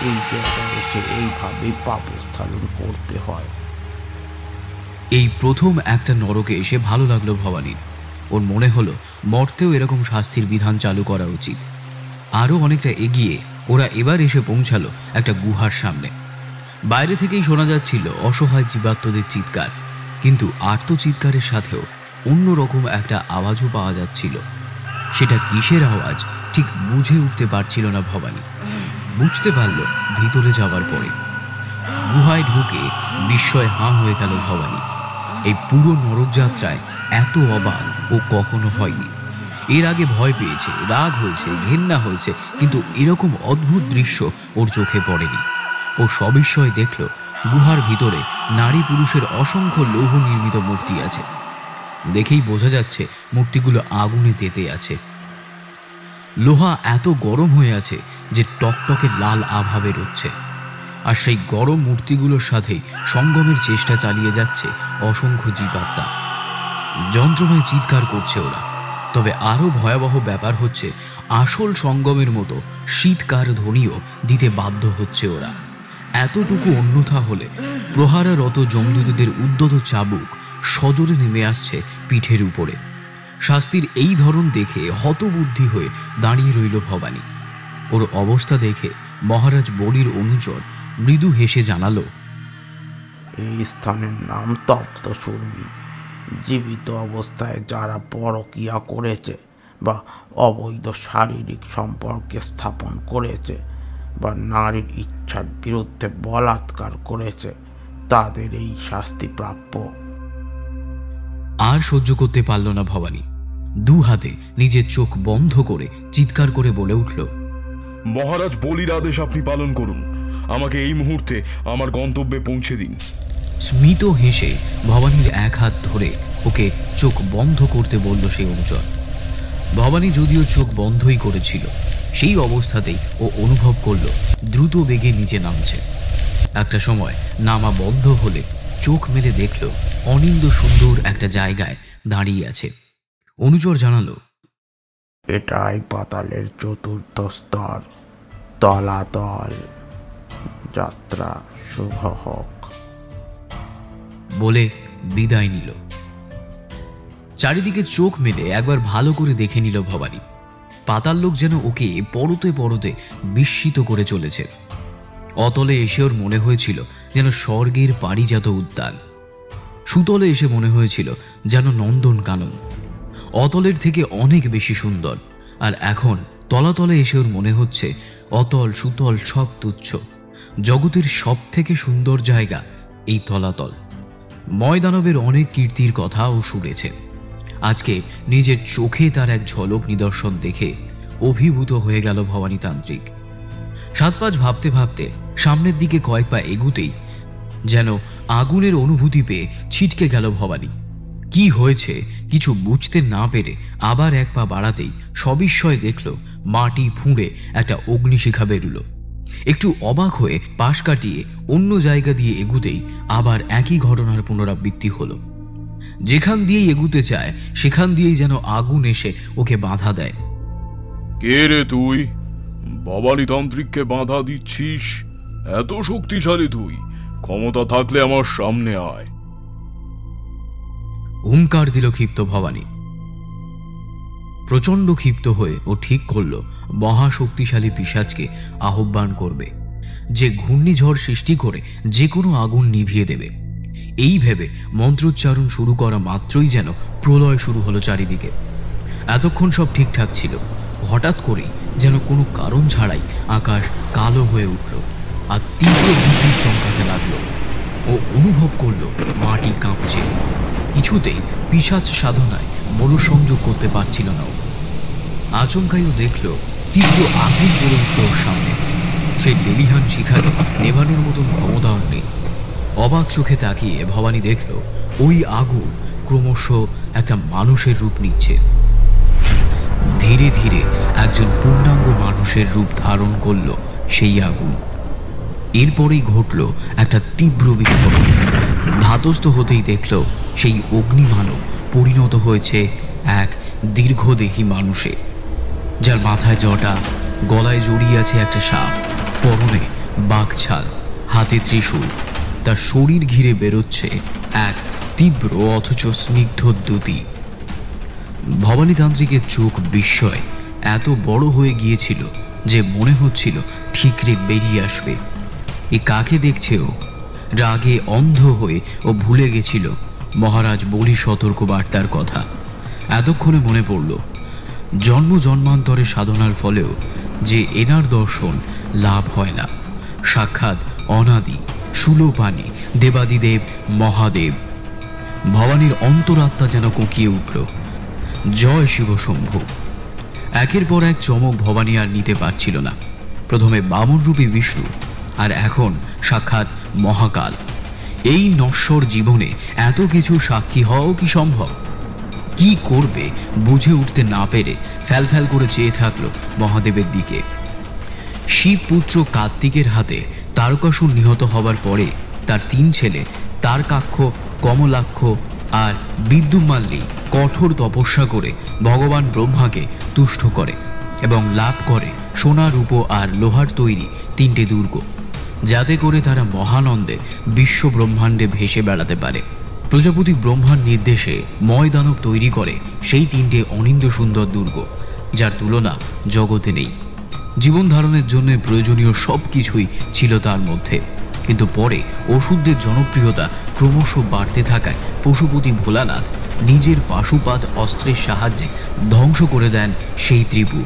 এই জায়গায় এসে এইভাবেই পাপস্থালন করতে হয়। এই প্রথম একটা নরকে এসে ভালো লাগলো ভবানীর। ওর মনে হলো মর্তেও এরকম শাস্তির বিধান চালু করা উচিত। আরও অনেকটা এগিয়ে ওরা এবার এসে পৌঁছালো একটা গুহার সামনে। বাইরে থেকেই শোনা যাচ্ছিল অসহায় জীবাত্মদের চিৎকার, কিন্তু আর্তচিৎকারের সাথেও অন্যরকম একটা আওয়াজও পাওয়া যাচ্ছিল। সেটা কিসের আওয়াজ ঠিক বুঝে উঠতে পারছিল না ভবানী। বুঝতে পারল ভিতরে যাওয়ার পরে। গুহায় ঢুকে বিস্ময়ে হাঁ হয়ে গেল ভবানী। এই পুরো নরকযাত্রায় এত অবাক ও কখনো হয়নি। এর আগে ভয় পেয়েছে, রাগ হয়েছে, ঘেন্না হয়েছে, কিন্তু এরকম অদ্ভুত দৃশ্য ওর চোখে পড়েনি। ও সবিস্ময়ে দেখল গুহার ভিতরে নারী পুরুষের অসংখ্য লৌহ নির্মিত মূর্তি আছে। দেখেই বোঝা যাচ্ছে মূর্তিগুলো আগুনে তেতে আছে। লোহা এত গরম হয়ে আছে যে টকটকে লাল আভা বেরোচ্ছে। আর সেই গরম মূর্তিগুলোর সাথেই সঙ্গমের চেষ্টা চালিয়ে যাচ্ছে অসংখ্য জীবাত্মা। যন্ত্রণায় চিৎকার করছে ওরা। তবে আরও ভয়াবহ ব্যাপার হচ্ছে, আসল সঙ্গমের মতো শীতকার ধ্বনিও দিতে বাধ্য হচ্ছে ওরা। এতটুকু অন্যথা হলে প্রহাররত যমদূতদের উদ্যত চাবুক সজোরে নেমে আসছে পিঠের উপরে। শাস্তির এই ধরন দেখে হতবুদ্ধি হয়ে দাঁড়িয়ে রইল ভবানী। ওর অবস্থা দেখে মহারাজ বলির অনুচর মৃদু হেসে জানালো, এই স্থানের নাম তপ্তসূর্মি। জীবিত অবস্থায় যারা পরকীয়া করেছে বা অবৈধ শারীরিক সম্পর্কে স্থাপন করেছে বা নারীর ইচ্ছার বিরুদ্ধে বলাৎকার করেছে তাদের এই শাস্তি প্রাপ্য। আর সহ্য করতে পারল না ভবানী। 2 হাতে নিজের চোখ বন্ধ করে চিৎকার করে বলে উঠল, মহারাজ বলির আদেশ আপনি পালন করুন। আমাকে এই মুহূর্তে আমার গন্তব্যে পৌঁছে দিন। স্মিত হেসে ভবানীর এক হাত ধরে ওকে চোখ বন্ধ করতে বলল সেই অনুচর। ভবানী যদিও চোখ বন্ধই করেছিল, সেই অবস্থাতেই ও অনুভব করল দ্রুত বেগে নিচে নামছে। একটা সময় নামা বন্ধ হলে চোখ মেলে দেখল অনিন্দ সুন্দর একটা জায়গায় দাঁড়িয়ে আছে। অনুচর জানালো, এটাই পাতালের চতুর্থ স্তর, তলাতল। যাত্রা শুভ হোক। বলে বিদায় নিল। চারিদিকে চোখ মেলে একবার ভালো করে দেখে নিল ভবানী। পাতাল লোক যেন ওকে পরতে পরতে বিস্মিত করে চলেছে। অতলে এসে ওর মনে হয়েছিল যেন স্বর্গের পারিজাত উদ্যান। সুতলে এসে মনে হয়েছিল যেন নন্দন কানন। অতলের থেকে অনেক বেশি সুন্দর। আর এখন তলাতলে এসে ওর মনে হচ্ছে অতল সুতল সব তুচ্ছ। জগতের সব থেকে সুন্দর জায়গা এই তলাতল। ময়দানবের অনেক কীর্তির কথা ও শুনেছে। আজকে নিজের চোখে তার এক ঝলক নিদর্শন দেখে অভিভূত হয়ে গেল ভবানীতান্ত্রিক। 7-5 ভাবতে ভাবতে সামনের দিকে কয়েক পা এগুতেই যেন আগুনের অনুভূতি পেয়ে ছিটকে গেল ভবানী। কি হয়েছে কিছু বুঝতে না পেরে আবার এক পা বাড়াতেই সবিস্ময়ে দেখল মাটি ফুঁড়ে একটা অগ্নিশিখা বেরুল। একটু অবাক হয়ে পাশ কাটিয়ে অন্য জায়গা দিয়ে এগুতেই আবার একই ঘটনার পুনরাবৃত্তি হলো। যেখান দিয়েই এগুতে চায় সেখান দিয়েই যেন আগুন এসে ওকে বাধা দেয়। কে রে তুই? ভবানীতান্ত্রিককে বাধা দিচ্ছিস? এত শক্তিশালী তুই? ক্ষমতা থাকলে আমার সামনে আয়। হুঙ্কার দিল ক্ষিপ্ত ভবানী। প্রচন্ড ক্ষিপ্ত হয়ে ও ঠিক করল মহাশক্তিশালী পিশাচকে আহ্বান করবে, যে ঘূর্ণিঝড় সৃষ্টি করে যে কোনো আগুন নিভিয়ে দেবে। এই ভেবে মন্ত্রোচ্চারণ শুরু করা মাত্রই যেন প্রলয় শুরু হলো চারিদিকে। এতক্ষণ সব ঠিকঠাক ছিল, হঠাৎ করেই যেন কোনো কারণ ছাড়াই আকাশ কালো হয়ে উঠল আর তীব্র বিদ্যুৎ চমকাতে লাগলো। ও অনুভব করল মাটি কাঁপছে। কিছুতেই পিশাচ সাধনায় মনোসংযোগ করতে পারছিল না ও। আচমকাইও দেখল তীব্র আগুন জ্বলে উঠল ওর সামনে। সেই লেলিহান শিখারে নেভানোর মতন ক্ষমতা ওর নেই। অবাক চোখে তাকিয়ে ভবানী দেখল ওই আগুন ক্রমশ একটা মানুষের রূপ নিচ্ছে। ধীরে ধীরে একজন পূর্ণাঙ্গ মানুষের রূপ ধারণ করল সেই আগুন। এরপরেই ঘটল একটা তীব্র বিস্ফোরণ। ধাতস্থ হতেই দেখল সেই অগ্নিমানব পরিণত হয়েছে এক দীর্ঘদেহী মানুষে, যার মাথায় জটা, গলায় জড়িয়ে আছে একটা সাপ, পরনে বাঘছাল, হাতে ত্রিশূল। তার শরীর ঘিরে বেরোচ্ছে এক তীব্র অথচ স্নিগ্ধ দ্যুতি। ভবানীতান্ত্রিকের চোখ বিস্ময়ে এত বড় হয়ে গিয়েছিল যে মনে হচ্ছিল ঠিকরে বেরিয়ে আসবে। এ কাকে দেখছে ও? রাগে অন্ধ হয়ে ও ভুলে গেছিল মহারাজ বলি সতর্ক বার্তার কথা। এতক্ষণে মনে পড়ল জন্ম জন্মান্তরে সাধনার ফলেও যে এনার দর্শন লাভ হয় না, সাক্ষাৎ অনাদি শূলপাণি দেবাদিদেব মহাদেব। ভবানীর অন্তরাত্মা যেন কোঁকিয়ে উঠল, জয় শিব শম্ভু। একের পর এক চমক ভবানী আর নিতে পারছিল না। প্রথমে বামনরূপী বিষ্ণু, আর এখন সাক্ষাৎ মহাকাল। এই নশ্বর জীবনে এত কিছু সাক্ষী হওয়াও কি সম্ভব? কি করবে বুঝে উঠতে না পেরে ফ্যালফ্যাল করে চেয়ে থাকলো মহাদেবের দিকে। শিবপুত্র কার্তিকের হাতে তারকাসুর নিহত হবার পরে তার 3 ছেলে তারকাক্ষ, কমলাক্ষ আর বিদ্যুমাল্লী কঠোর তপস্যা করে ভগবান ব্রহ্মাকে তুষ্ট করে এবং লাভ করে সোনা, রূপো আর লোহার তৈরি 3টে দুর্গ, যাতে করে তারা মহানন্দে বিশ্ব ব্রহ্মাণ্ডে ভেসে বেড়াতে পারে। প্রজাপতি ব্রহ্মার নির্দেশে ময়দানব তৈরি করে সেই 3টে অনিন্দ সুন্দর দুর্গ, যার তুলনা জগতে নেই। জীবন ধারণের জন্য প্রয়োজনীয় সব কিছুই ছিল তার মধ্যে। কিন্তু পরে ওষুধদের জনপ্রিয়তা ক্রমশ বাড়তে থাকায় পশুপতি ভোলানাথ নিজের পাশুপাত অস্ত্রের সাহায্যে ধ্বংস করে দেন সেই ত্রিপুর।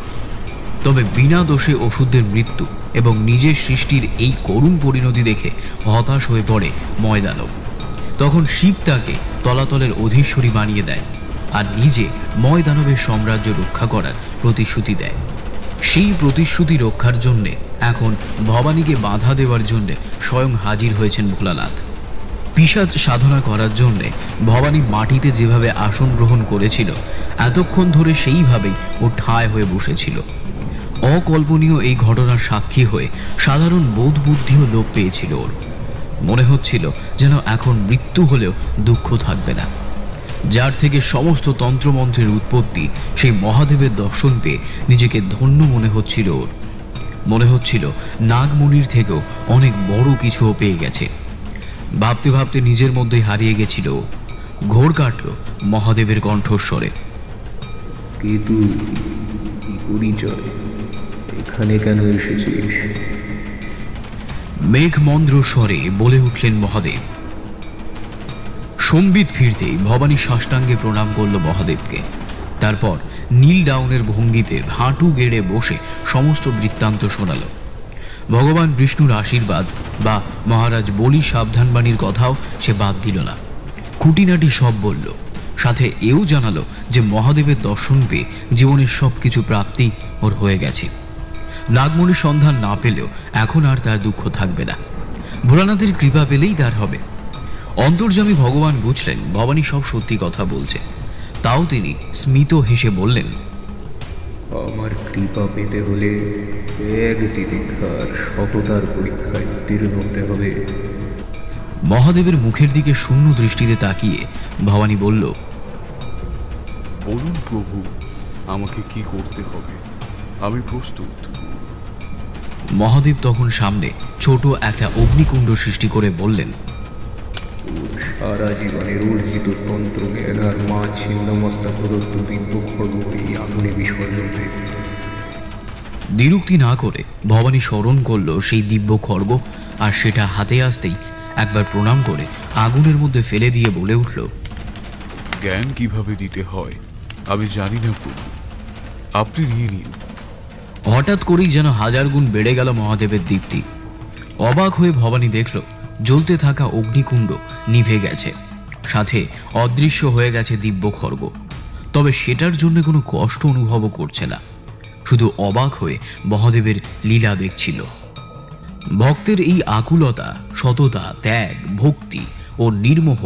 তবে বিনা দোষে ওষুধদের মৃত্যু এবং নিজের সৃষ্টির এই করুণ পরিণতি দেখে হতাশ হয়ে পড়ে ময়দানব। তখন শিব তাকে তলাতলের অধীশ্বরী বানিয়ে দেয় আর নিজে ময়দানবের সাম্রাজ্য রক্ষা করার প্রতিশ্রুতি দেয়। সেই প্রতিশ্রুতি রক্ষার জন্যে এখন ভবানীকে বাধা দেওয়ার জন্যে স্বয়ং হাজির হয়েছেন ভোলানাথ। পিশাচ সাধনা করার জন্যে ভবানী মাটিতে যেভাবে আসন গ্রহণ করেছিল, এতক্ষণ ধরে সেইভাবেই ও ঠায় হয়ে বসেছিল। অকল্পনীয় এই ঘটনার সাক্ষী হয়ে সাধারণ বোধ বুদ্ধিও লোপ পেয়েছিল ওর। মনে হচ্ছিল যেন এখন মৃত্যু হলেও দুঃখ থাকবে না। যার থেকে সমস্ত তন্ত্রমন্ত্রের উৎপত্তি, সেই মহাদেবের দর্শন পেয়ে নিজেকে ধন্য মনে হচ্ছিল ওর। মনে হচ্ছিল নাগমণির থেকেও অনেক বড় কিছুও পেয়ে গেছে। ভাবতে ভাবতে নিজের মধ্যে হারিয়ে গেছিল ও। ঘোর কাটল মহাদেবের কণ্ঠস্বরে। কিন্তু কি পরিচয়, এখানে কেন এসেছিস? মেঘমন্দ্র স্বরে বলে উঠলেন মহাদেব। সম্বিত ফিরতেই ভবানী সাষ্টাঙ্গে প্রণাম করল মহাদেবকে। তারপর নীল ডাউনের ভঙ্গিতে হাঁটু গেড়ে বসে সমস্ত বৃত্তান্ত শোনাল। ভগবান বিষ্ণুর আশীর্বাদ বা মহারাজ বলি সাবধানবাণীর কথাও সে বাদ দিল না, খুঁটিনাটি সব বলল। সাথে এও জানালো যে মহাদেবের দর্শন পেয়ে জীবনের সব কিছু প্রাপ্তি ওর হয়ে গেছে। নাগমণির সন্ধান না পেলেও এখন আর তার দুঃখ থাকবে না, ভোলানাথের কৃপা পেলেই তার হবে। অন্তর্যামী ভগবান বুঝলেন ভবানী সব সত্যি কথা বলছে, তাও তিনি স্মিত হেসে বললেন, আমার কৃপা পেতে হলে ত্যাগ তিতিক্ষার সততার পরীক্ষায় উত্তীর্ণ হতে হবে। মহাদেবের মুখের দিকে শূন্য দৃষ্টিতে তাকিয়ে ভবানী বলল, বলুন প্রভু, আমাকে কি করতে হবে? আমি প্রস্তুত। মহাদেব তখন সামনে ছোট একটা অগ্নিকুণ্ড সৃষ্টি করে বললেন, সারা জীবনের অর্জিত তন্ত্র জ্ঞান আর মা ছিন্নমস্তা প্রদত্ত দিব্য খড়গ এই আগুনে বিসর্জন দেবে। দ্বিরুক্তি না করে ভবানী স্মরণ করল সেই দিব্য খড়গ, আর সেটা হাতে আসতেই একবার প্রণাম করে আগুনের মধ্যে ফেলে দিয়ে বলে উঠল, জ্ঞান কিভাবে দিতে হয় আমি জানি না প্রভু, আপনি নিয়ে নিন। হঠাৎ করেই যেন হাজার গুণ বেড়ে গেল মহাদেবের দীপ্তি। অবাক হয়ে ভবানী দেখল জ্বলতে থাকা অগ্নিকুণ্ড নিভে গেছে, সাথে অদৃশ্য হয়ে গেছে দিব্য খড়গ। তবে সেটার জন্য কোনো কষ্ট অনুভবও করছে না, শুধু অবাক হয়ে মহাদেবের লীলা দেখছিল। ভক্তের এই আকুলতা, সততা, ত্যাগ, ভক্তি ও নির্মোহ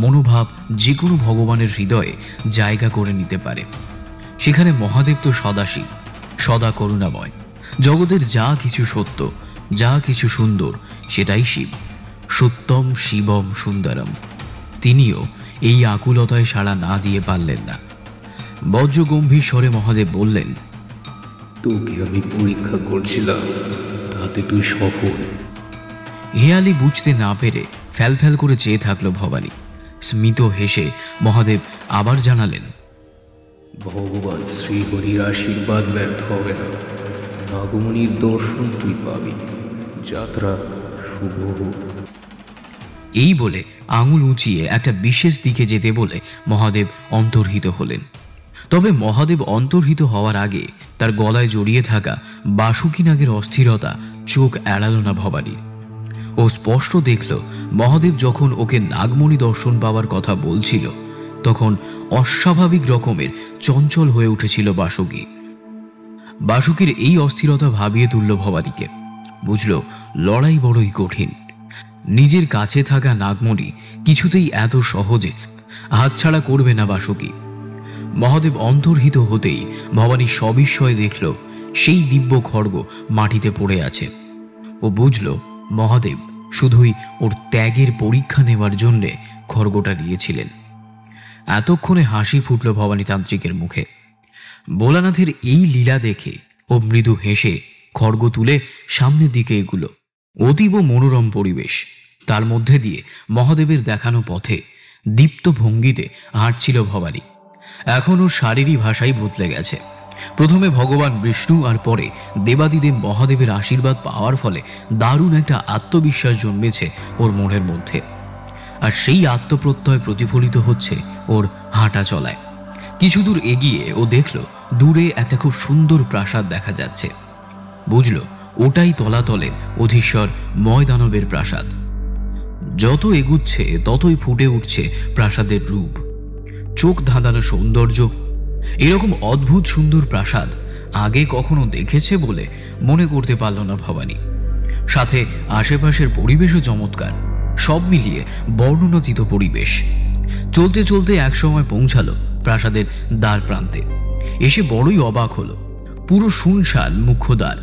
মনোভাব যে কোনো ভগবানের হৃদয়ে জায়গা করে নিতে পারে। সেখানে মহাদেব তো সদাশিব, সদা করুণাময়। জগতের যা কিছু সত্য, যা কিছু সুন্দর, সেটাই শিব। সত্যম শিবম সুন্দরম। তিনিও এই আকুলতায় সাড়া না দিয়ে পারলেন না। বজ্রগম্ভীর স্বরে মহাদেব বললেন, তোকে আমি পরীক্ষা করছিলাম, তাতে তুই সফল। হেয়ালি বুঝতে না পেরে ফ্যাল ফ্যাল করে চেয়ে থাকলো ভবানী। স্মিত হেসে মহাদেব আবার জানালেন, ভগবান শ্রীহরির আশীর্বাদ ব্যর্থ হবে না, নাগমণির দর্শন তুই পাবি। যাত্রা শুভ হোক। এই বলে আঙুল উঁচিয়ে একটা বিশেষ দিকে যেতে বলে মহাদেব অন্তর্হিত হলেন। তবে মহাদেব অন্তর্হিত হওয়ার আগে তার গলায় জড়িয়ে থাকা বাসুকী নাগের অস্থিরতা চোখ এড়াল না ভবানীর। ও স্পষ্ট দেখল মহাদেব যখন ওকে নাগমণি দর্শন পাওয়ার কথা বলছিল, তখন অস্বাভাবিক রকমের চঞ্চল হয়ে উঠেছিল বাসুকী। বাসুকীর এই অস্থিরতা ভাবিয়ে তুলল ভবানীকে। বুঝল লড়াই বড়ই কঠিন। নিজের কাছে থাকা নাগমণি কিছুতেই এত সহজে হাতছাড়া করবে না বাসুকী। মহাদেব অন্তর্হিত হতেই ভবানী সবিস্ময়ে দেখল সেই দিব্য খড়গ মাটিতে পড়ে আছে। ও বুঝল মহাদেব শুধুই ওর ত্যাগের পরীক্ষা নেওয়ার জন্যে খড়গটা নিয়েছিলেন। এতক্ষণে হাসি ফুটল ভবানীতান্ত্রিকের মুখে। ভোলানাথের এই লীলা দেখে ও মৃদু হেসে খড়গ তুলে সামনের দিকে এগুলো। অতীব মনোরম পরিবেশ, তার মধ্যে দিয়ে মহাদেবের দেখানো পথে দীপ্ত ভঙ্গিতে হাঁটছিল ভবানী। এখন ওর শারীরী ভাষাই বদলে গেছে। প্রথমে ভগবান বিষ্ণু আর পরে দেবাদিদেব মহাদেবের আশীর্বাদ পাওয়ার ফলে দারুণ একটা আত্মবিশ্বাস জন্মেছে ওর মনের মধ্যে। আর সেই আত্মপ্রত্যয় প্রতিফলিত হচ্ছে ওর হাঁটা চলায়। কিছু দূর এগিয়ে ও দেখল দূরে একটা খুব সুন্দর প্রাসাদ দেখা যাচ্ছে। বুঝল ওটাই তলাতলের অধীশ্বর ময়দানবের প্রাসাদ। যত এগুচ্ছে ততই ফুটে উঠছে প্রাসাদের রূপ, চোখ ধাঁধানো সৌন্দর্য। এরকম অদ্ভুত সুন্দর প্রাসাদ আগে কখনো দেখেছে বলে মনে করতে পারল না ভবানী। সাথে আশেপাশের পরিবেশও চমৎকার, সব মিলিয়ে বর্ণনাতীত পরিবেশ। চলতে চলতে একসময় পৌঁছালো প্রাসাদের দ্বার প্রান্তে। এসে বড়ই অবাক হলো, পুরো শুনশান মুখ্য দ্বার।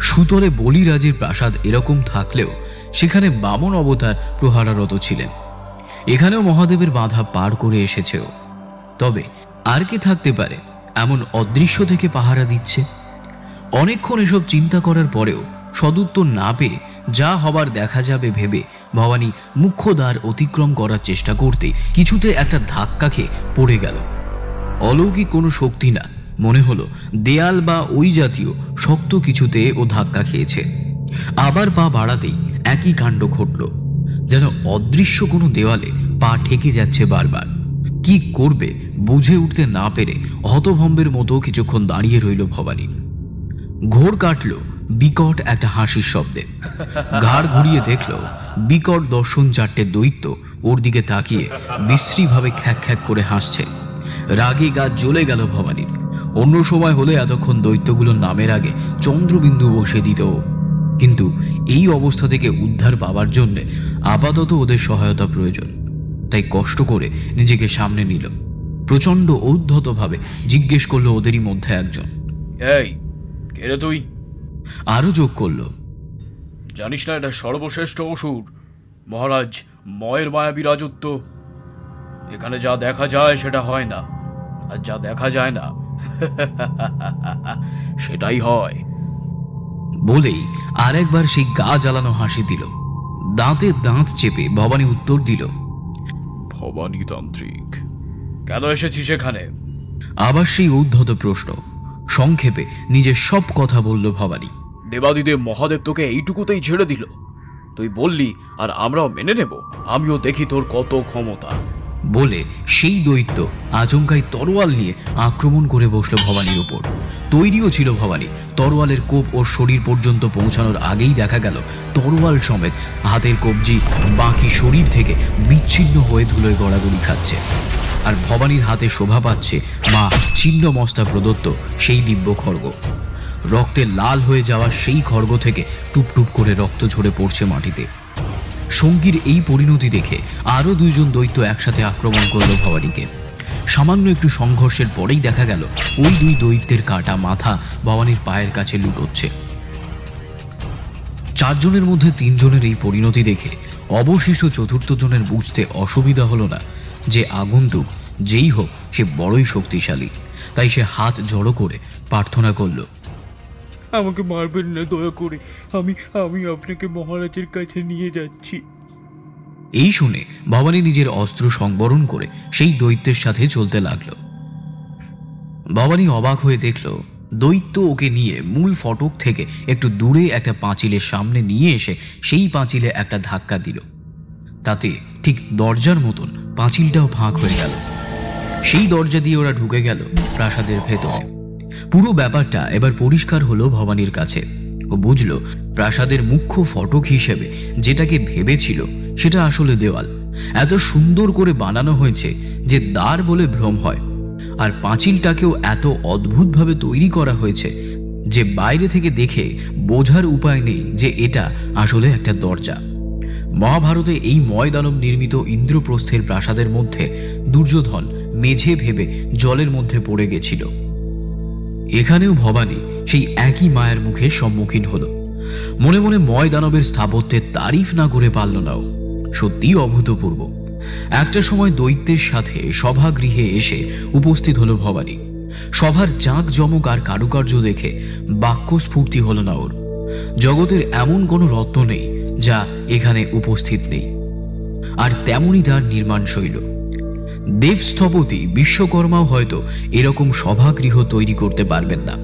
সুতলে বলিরাজের প্রাসাদ এরকম থাকলেও সেখানে বামন অবতার প্রহারারত ছিলেন। এখানেও মহাদেবের বাধা পার করে এসেছেও। তবে আর কে থাকতে পারে এমন অদৃশ্য থেকে পাহারা দিচ্ছে? অনেকক্ষণ এসব চিন্তা করার পরেও সদুত্তর না পেয়ে যা হবার দেখা যাবে ভেবে ভবানী মুখ্য দ্বার অতিক্রম করার চেষ্টা করতে কিছুতে একটা ধাক্কা খেয়ে পড়ে গেল। অলৌকিক কোনো শক্তি না, মনে হলো দেয়াল বা ওই জাতীয় শক্ত কিছুতে ও ধাক্কা খেয়েছে। আবার পা বাড়াতেই একই কাণ্ড ঘটল, যেন অদৃশ্য কোনো দেওয়ালে পা ঠেকে যাচ্ছে বারবার। কি করবে বুঝে উঠতে না পেরে হতভম্বের মতো কিছুক্ষণ দাঁড়িয়ে রইল ভবানী। ঘোর কাটল বিকট একটা হাসির শব্দে। ঘাড় ঘুরিয়ে দেখল বিকট দর্শন চারটে দৈত্য ওর দিকে তাকিয়ে বিশ্রীভাবে খ্যাক খ্যাক করে হাসছে। রাগে গা জ্বলে গেল ভবানীর। অন্য সময় হলে এতক্ষণ দৈত্যগুলোর নামের আগে চন্দ্রবিন্দু বসে দিত, কিন্তু এই অবস্থা থেকে উদ্ধার পাওয়ার জন্য আপাতত ওদের সহায়তা প্রয়োজন। তাই কষ্ট করে নিজেকে সামনে নিল। প্রচন্ড ঔদ্ধতভাবে জিজ্ঞেস করলো ওদেরই মধ্যে একজন, এই কে রে তুই? আরো যোগ করলো, জানিস না এটা সর্বশ্রেষ্ঠ অসুর মহারাজ ময়ের মায়াবী রাজত্ব। এখানে যা দেখা যায় সেটা হয় না, আর যা দেখা যায় না সেটাই হয়। বলেই আরেকবার সেই গা জ্বালানো হাসি দিল। দাঁতে দাঁত চেপে ভবানী উত্তর দিল, ভবানী তান্ত্রিক। কেন এসেছিস এখানে? আবার সেই উদ্ধত প্রশ্ন। সংক্ষেপে নিজের সব কথা বলল ভবানী। দেবাদিদেব মহাদেব তোকে এইটুকুতেই ছেড়ে দিল, তুই বললি আর আমরাও মেনে নেব? আমিও দেখি তোর কত ক্ষমতা। বলে সেই দৈত্য আচমকাই তরোয়াল নিয়ে আক্রমণ করে বসল ভবানীর উপর। তৈরিও ছিল ভবানী। তরোয়ালের কোপ ওর শরীর পর্যন্ত পৌঁছানোর আগেই দেখা গেল তরোয়াল সমেত হাতের কবজি বাকি শরীর থেকে বিচ্ছিন্ন হয়ে ধুলোয় গড়াগড়ি খাচ্ছে। আর ভবানীর হাতে শোভা পাচ্ছে মা ছিন্ন মস্তা প্রদত্ত সেই দিব্য খড়গ। রক্তে লাল হয়ে যাওয়া সেই খড়গ থেকে টুপটুপ করে রক্ত ঝরে পড়ছে মাটিতে। সঙ্গীর এই পরিণতি দেখে আরো দুইজন দৈত্য একসাথে আক্রমণ করল ভবানীকে। সামান্য একটু সংঘর্ষের পরেই দেখা গেল ওই দুই দৈত্যের কাটা মাথা ভবানীর পায়ের কাছে লুটোচ্ছে। চারজনের মধ্যে তিনজনের এই পরিণতি দেখে অবশিষ্ট চতুর্থ জনের বুঝতে অসুবিধা হলো না যে আগন্তুক যেই হোক সে বড়ই শক্তিশালী। তাই সে হাত জড়ো করে প্রার্থনা করল, আমাকে মারবেন না দয়া করে, আমি আপনাকে মহারাজের কাছে নিয়ে যাচ্ছি। এই শুনে ভবানী নিজের অস্ত্র সংবরণ করে সেই দৈত্যের সাথে চলতে লাগল। ভবানী অবাক হয়ে দেখল দৈত্য ওকে নিয়ে মূল ফটক থেকে একটু দূরে একটা পাঁচিলের সামনে নিয়ে এসে সেই পাঁচিলে একটা ধাক্কা দিল। তাতে ঠিক দরজার মতন পাঁচিলটাও ফাঁক হয়ে গেল। সেই দরজা দিয়ে ওরা ঢুকে গেল প্রাসাদের ভেতরে। পুরো ব্যাপারটা এবার পরিষ্কার হলো ভবানীর কাছে। ও বুঝল প্রাসাদের মুখ্য ফটক হিসেবে যেটাকে ভেবেছিল সেটা আসলে দেওয়াল। এত সুন্দর করে বানানো হয়েছে যে দ্বার বলে ভ্রম হয়। আর পাঁচিলটাকেও এত অদ্ভুতভাবে তৈরি করা হয়েছে যে বাইরে থেকে দেখে বোঝার উপায় নেই যে এটা আসলে একটা দরজা। মহাভারতে এই ময়দানব নির্মিত ইন্দ্রপ্রস্থের প্রাসাদের মধ্যে দুর্যোধন মেঝে ভেবে জলের মধ্যে পড়ে গেছিল। এখানেও ভবানী সেই একই মায়ের মুখে সম্মুখীন হলো। মনে মনে ময়দানবের স্থাপত্যের তারিফ না করে পারল না। সত্যিই অভূতপূর্ব। একটা সময় দৈত্যের সাথে সভাগৃহে এসে উপস্থিত হলো ভবানী। সভার জাঁকজমক আর কারুকার্য দেখে বাক্যস্ফূর্তি হলো না ওর। জগতের এমন কোনো রত্ন নেই যা এখানে উপস্থিত নেই। আর তেমনই তার নির্মাণ শৈল। দেবস্থপতি বিশ্বকর্মাও হয়তো এরকম সভাগৃহ তৈরি করতে পারবেন না।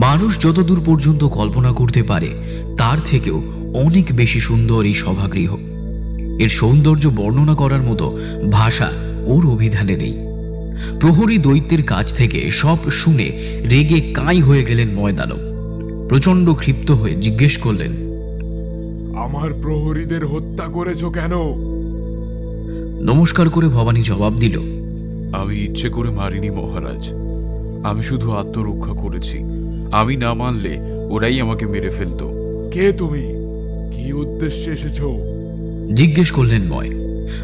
মানুষ যতদূর পর্যন্ত কল্পনা করতে পারে তার থেকেও অনেক বেশি সুন্দর এই সভাগৃহ। এর সৌন্দর্য বর্ণনা করার মতো ভাষা ওর অভিধানে নেই। প্রহরী দৈত্যের কাছ থেকে সব শুনে রেগে কাঁই হয়ে গেলেন ময়দানব। প্রচন্ড ক্ষিপ্ত হয়ে জিজ্ঞেস করলেন, আমার প্রহরীদের হত্যা করেছো কেন? নমস্কার করে ভবানী জবাব দিল, আমি ইচ্ছে করে মারিনি মহারাজ, আমি শুধু আত্মরক্ষা করেছি। আমি না মানলে ওরাই আমাকে মেরে ফেলতো। কে তুমি? কি উদ্দেশ্যে এসেছো? জিজ্ঞেস করলেন ময়।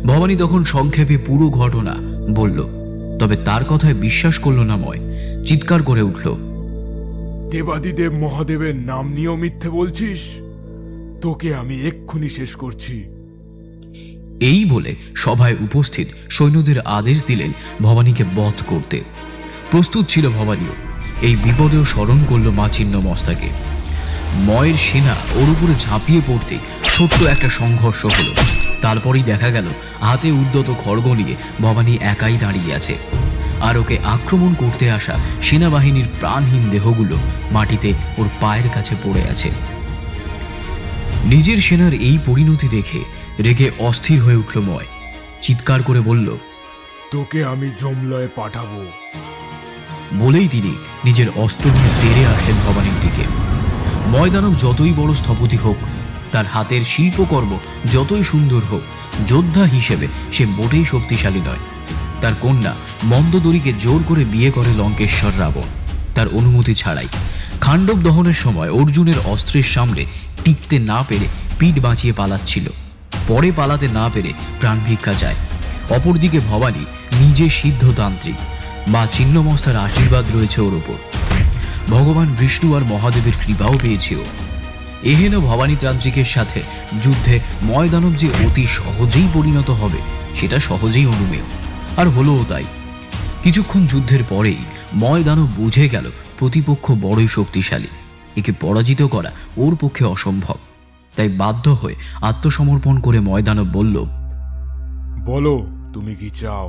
ভবানী তখন সংক্ষেপে পুরো ঘটনা বলল। তবে তার কথায় বিশ্বাস করল না ময়। চিৎকার করে উঠল, দেবাদিদেব মহাদেবের নাম নিয়েও মিথ্যে বলছিস? তোকে আমি এক্ষুনি শেষ করছি। এই বলে সভায় উপস্থিত সৈন্যদের আদেশ দিলেন ভবানীকে বধ করতে। প্রস্তুত ছিল ভবানীও। এই বিপদেও স্মরণ করল মা ছিন্নমস্তাকে। ময়ের সেনা ওর উপরে ঝাঁপিয়ে পড়তে ছোট্ট একটা সংঘর্ষ হলো। তারপরেই দেখা গেল হাতে উদ্যত খড়গ নিয়ে ভবানী একাই দাঁড়িয়ে আছে, আর ওকে আক্রমণ করতে আসা সেনাবাহিনীর প্রাণহীন দেহগুলো মাটিতে ওর পায়ের কাছে পড়ে আছে। নিজের সেনার এই পরিণতি দেখে রেগে অস্থির হয়ে উঠল ময়। চিৎকার করে বলল, তোকে আমি যমলয়ে পাঠাবো। বলেই তিনি নিজের অস্ত্র নিয়ে তেড়ে আসলেন ভবানীর দিকে। ময়দানব যতই বড় স্থপতি হোক, তার হাতের শিল্পকর্ম যতই সুন্দর হোক, যোদ্ধা হিসেবে সে মোটেই শক্তিশালী নয়। তার কন্যা মন্দোদরীকে জোর করে বিয়ে করে লঙ্কেশ্বর রাবণ, তার অনুমতি ছাড়াই। খাণ্ডব দহনের সময় অর্জুনের অস্ত্রের সামনে টিকতে না পেরে পিঠ বাঁচিয়ে পালাচ্ছিল। পরে পালাতে না পেরে প্রাণ ভিক্ষা চায়। অপরদিকে ভবানী নিজে সিদ্ধতান্ত্রিক, মা ছিন্নমস্তার আশীর্বাদ রয়েছে ওর ওপর। ভগবান বিষ্ণু আর মহাদেবের কৃপাও পেয়েছে ও। এহেন ভবানী তান্ত্রিকের সাথে যুদ্ধে ময়দানব যে অতি সহজেই পরিণত হবে সেটা সহজেই অনুমেয়, আর হলোও তাই। কিছুক্ষণ যুদ্ধের পরেই ময়দানব বুঝে গেল প্রতিপক্ষ বড়ই শক্তিশালী, একে পরাজিত করা ওর পক্ষে অসম্ভব। তাই বাধ্য হয়ে আত্মসমর্পণ করে ময়দানব বলল, বলো তুমি কি চাও?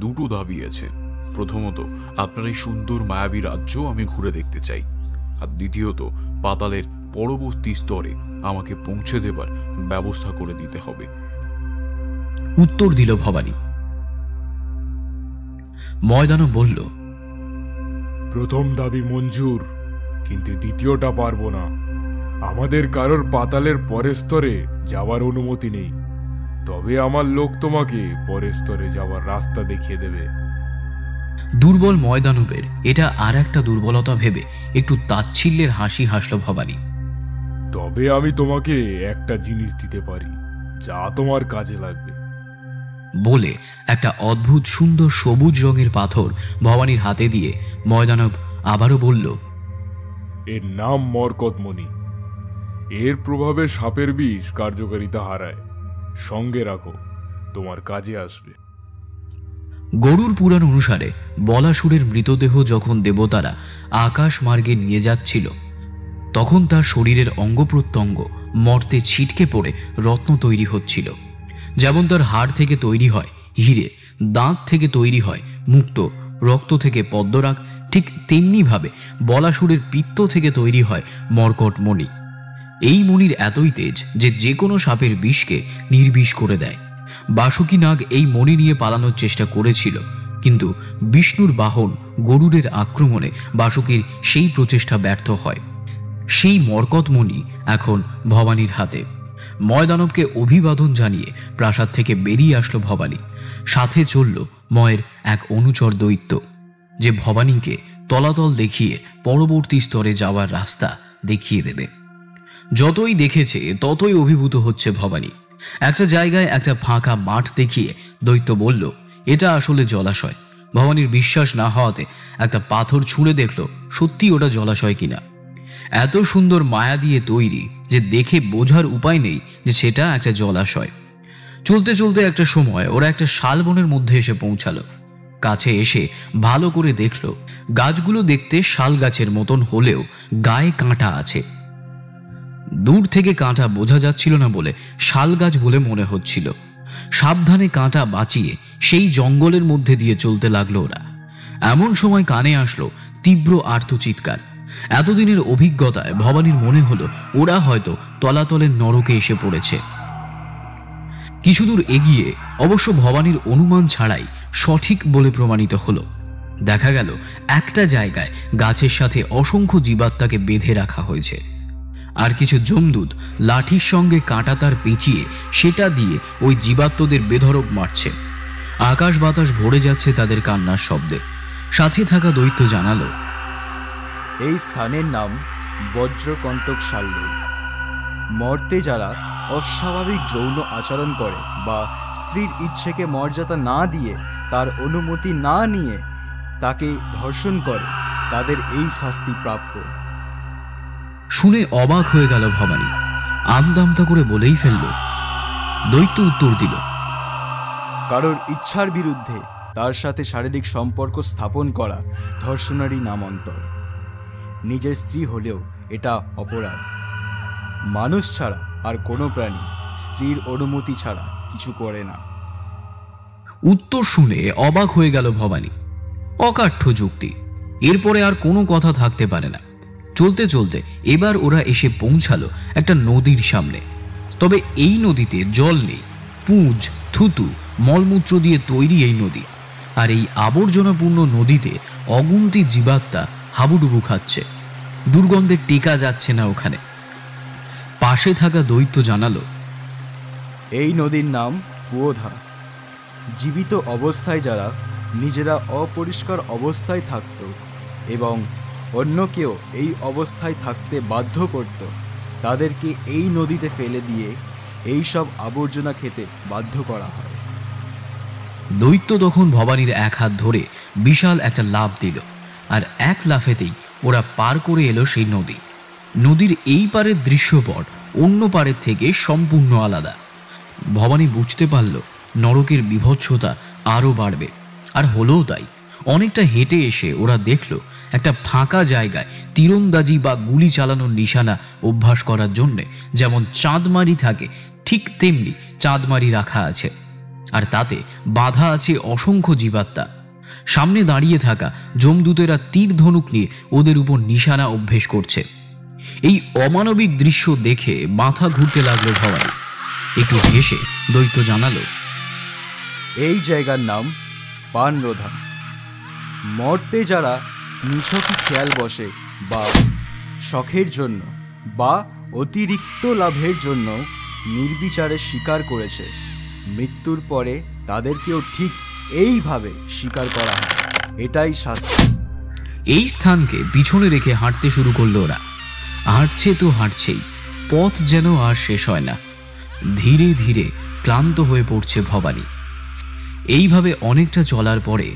দুটো দাবি আছে। প্রথমত, আপনার এই সুন্দর মায়াবী রাজ্য আমি ঘুরে দেখতে চাই, আর দ্বিতীয়ত, পাতালের পরবর্তী স্তরে আমাকে পৌঁছে দেবার ব্যবস্থা করে দিতে হবে। উত্তর দিল ভবানী। ময়দানব বলল, প্রথম দাবি মঞ্জুর, কিন্তু দ্বিতীয়টা পারবো না। আমাদের কারোর পাতালের পরের স্তরে যাওয়ার অনুমতি নেই। তবে আমার লোক তোমাকে পরের স্তরে যাওয়ার রাস্তা দেখিয়ে দেবে। দুর্বল ময়দানবের এটা আর একটা দুর্বলতা ভেবে একটু তাচ্ছিল্যের হাসি হাসল ভবানী। তবে আমি তোমাকে একটা জিনিস দিতে পারি, যা তোমার কাজে লাগবে। বলে একটা অদ্ভুত সুন্দর সবুজ রঙের পাথর ভবানীর হাতে দিয়ে ময়দানব আবারও বলল, এর নাম মরকতমণি। এর প্রভাবে সাপের বিষ কার্যকারিতা হারায়। সঙ্গে রাখো, তোমার কাজে আসবে। গরুর পুরাণ অনুসারে বলাসুরের মৃতদেহ যখন দেবতারা আকাশ মার্গে নিয়ে যাচ্ছিল, তখন তার শরীরের অঙ্গ প্রত্যঙ্গ মর্তে ছিটকে পড়ে রত্ন তৈরি হচ্ছিল। যেমন তার হাড় থেকে তৈরি হয় হিরে, দাঁত থেকে তৈরি হয় মুক্ত, রক্ত থেকে পদ্মরাগ, ঠিক তেমনিভাবে বলাসুরের পিত্ত থেকে তৈরি হয় মর্কটমণি। এই মণির এতই তেজ যে কোনো সাপের বিষকে নির্বিষ করে দেয়। বাসুকী নাগ এই মণি নিয়ে পালানোর চেষ্টা করেছিল, কিন্তু বিষ্ণুর বাহন গরুড়ের আক্রমণে বাসুকীর সেই প্রচেষ্টা ব্যর্থ হয়। সেই মরকতমণি এখন ভবানীর হাতে। ময়দানবকে অভিবাদন জানিয়ে প্রাসাদ থেকে বেরিয়ে আসলো ভবানী। সাথে চলল ময়ের এক অনুচর দৈত্য, যে ভবানীকে তলাতল দেখিয়ে পরবর্তী স্তরে যাওয়ার রাস্তা দেখিয়ে দেবে। যতই দেখেছে ততই অভিভূত হচ্ছে ভবানী। একটা জায়গায় একটা ফাঁকা মাঠ দেখিয়ে দৈত্য বলল, এটা আসলে জলাশয়। ভবানীর বিশ্বাস না হওয়াতে একটা পাথর ছুঁড়ে দেখল সত্যি ওটা জলাশয় কিনা। এত সুন্দর মায়া দিয়ে তৈরি যে দেখে বোঝার উপায় নেই যে সেটা একটা জলাশয়। চলতে চলতে একটা সময় ওরা একটা শালবনের মধ্যে এসে পৌঁছালো। কাছে এসে ভালো করে দেখল গাছগুলো দেখতে শাল গাছের মতন হলেও গায়ে কাঁটা আছে। দূর থেকে কাঁটা বোঝা যাচ্ছিল না বলে শাল গাছ বলে মনে হচ্ছিল। সাবধানে কাঁটা বাঁচিয়ে সেই জঙ্গলের মধ্যে দিয়ে চলতে লাগলো ওরা। এমন সময় কানে আসলো তীব্র আর্তচিৎকার। এতদিনের অভিজ্ঞতায় ভবানীর মনে হলো ওরা হয়তো তলাতলের নরকে এসে পড়েছে। কিছুদূর এগিয়ে অবশ্য ভবানীর অনুমান ছাড়াই সঠিক বলে প্রমাণিত হলো। দেখা গেল একটা জায়গায় গাছের সাথে অসংখ্য জীবাত্মাকে বেঁধে রাখা হয়েছে, আর কিছু যমদূত লাঠির সঙ্গে কাঁটা তার পেঁচিয়ে সেটা দিয়ে ওই জীবাত্মদের বেধড়ক মারছে। আকাশ বাতাস ভরে যাচ্ছে তাদের কান্নার শব্দে। সাথে থাকা দৈত্য জানালো, এই স্থানের নাম বজ্রকণ্টক শাল্য। মর্তে যারা অস্বাভাবিক যৌন আচরণ করে বা স্ত্রীর ইচ্ছেকে মর্যাদা না দিয়ে তার অনুমতি না নিয়ে তাকে ধর্ষণ করে, তাদের এই শাস্তি প্রাপ্য। শুনে অবাক হয়ে গেল ভবানী। আমদামতা করে বলেই ফেলল। দৈত্য উত্তর দিল, কারোর ইচ্ছার বিরুদ্ধে তার সাথে শারীরিক সম্পর্ক স্থাপন করা ধর্ষণেরই নামান্তর। নিজের স্ত্রী হলেও এটা অপরাধ। মানুষ ছাড়া আর কোনো প্রাণী স্ত্রীর অনুমতি ছাড়া কিছু করে না। উত্তর শুনে অবাক হয়ে গেল ভবানী। অকাঠ্য যুক্তি, এরপরে আর কোনো কথা থাকতে পারে না। চলতে চলতে এবার ওরা এসে পৌঁছালো একটা নদীর সামনে। তবে এই নদীতে জল নেই, পুঁজ থুতু মলমূত্র দিয়ে তৈরি এই নদী। আর এই আবর্জনাপূর্ণ নদীতে অগুন্তি জীবাত্মা হাবুডুবু খাচ্ছে। দুর্গন্ধে টেকা যাচ্ছে না ওখানে। পাশে থাকা দৈত্য জানালো, এই নদীর নাম কুয়োধা। জীবিত অবস্থায় যারা নিজেরা অপরিষ্কার অবস্থায় থাকত এবং অন্যকেও এই অবস্থায় থাকতে বাধ্য করত, তাদেরকে এই নদীতে ফেলে দিয়ে এই সব আবর্জনা খেতে বাধ্য করা হয়। দৈত্য তখন ভবানীর এক হাত ধরে বিশাল একটা লাফ দিল, আর এক লাফেতেই ওরা পার করে এলো সেই নদী। নদীর এই পারের দৃশ্যপট অন্য পারের থেকে সম্পূর্ণ আলাদা। ভবানী বুঝতে পারল নরকের বিভৎসতা আরও বাড়বে, আর হলোও তাই। অনেকটা হেঁটে এসে ওরা দেখল একটা ফাঁকা জায়গায় তীরন্দাজি বা গুলি চালানোর নিশানা অভ্যাস করার জন্যে যেমন চাঁদমারি থাকে, ঠিক তেমনি চাঁদমারি রাখা আছে, আর তাতে বাধা আছে অসংখ্য জীবাত্মা। সামনে দাঁড়িয়ে থাকা যমদূতেরা তীর ধনুক নিয়ে ওদের উপর নিশানা অভ্যেস করছে। এই অমানবিক দৃশ্য দেখে মাথা ঘুরতে লাগলো ভবানী। একটু হেসে দৈত্য জানালো, এই জায়গার নাম পানরোধা। মর্তে যারা নিছকই খেয়াল বসে বা শখের জন্য বা অতিরিক্ত লাভের জন্য নির্বিচারে শিকার করেছে, মৃত্যুর পরে তাদেরকেও ঠিক এইভাবে শিকার করা হয়। এটাই শাস্তি। এই স্থানকে পিছনে রেখে হাঁটতে শুরু করলো ওরা। হাঁটছে তো হাঁটছেই, পথ যেন আর শেষ হয় না। ধীরে ধীরে ক্লান্ত হয়ে পড়ছে ভবানী। এইভাবে অনেকটা চলার পরে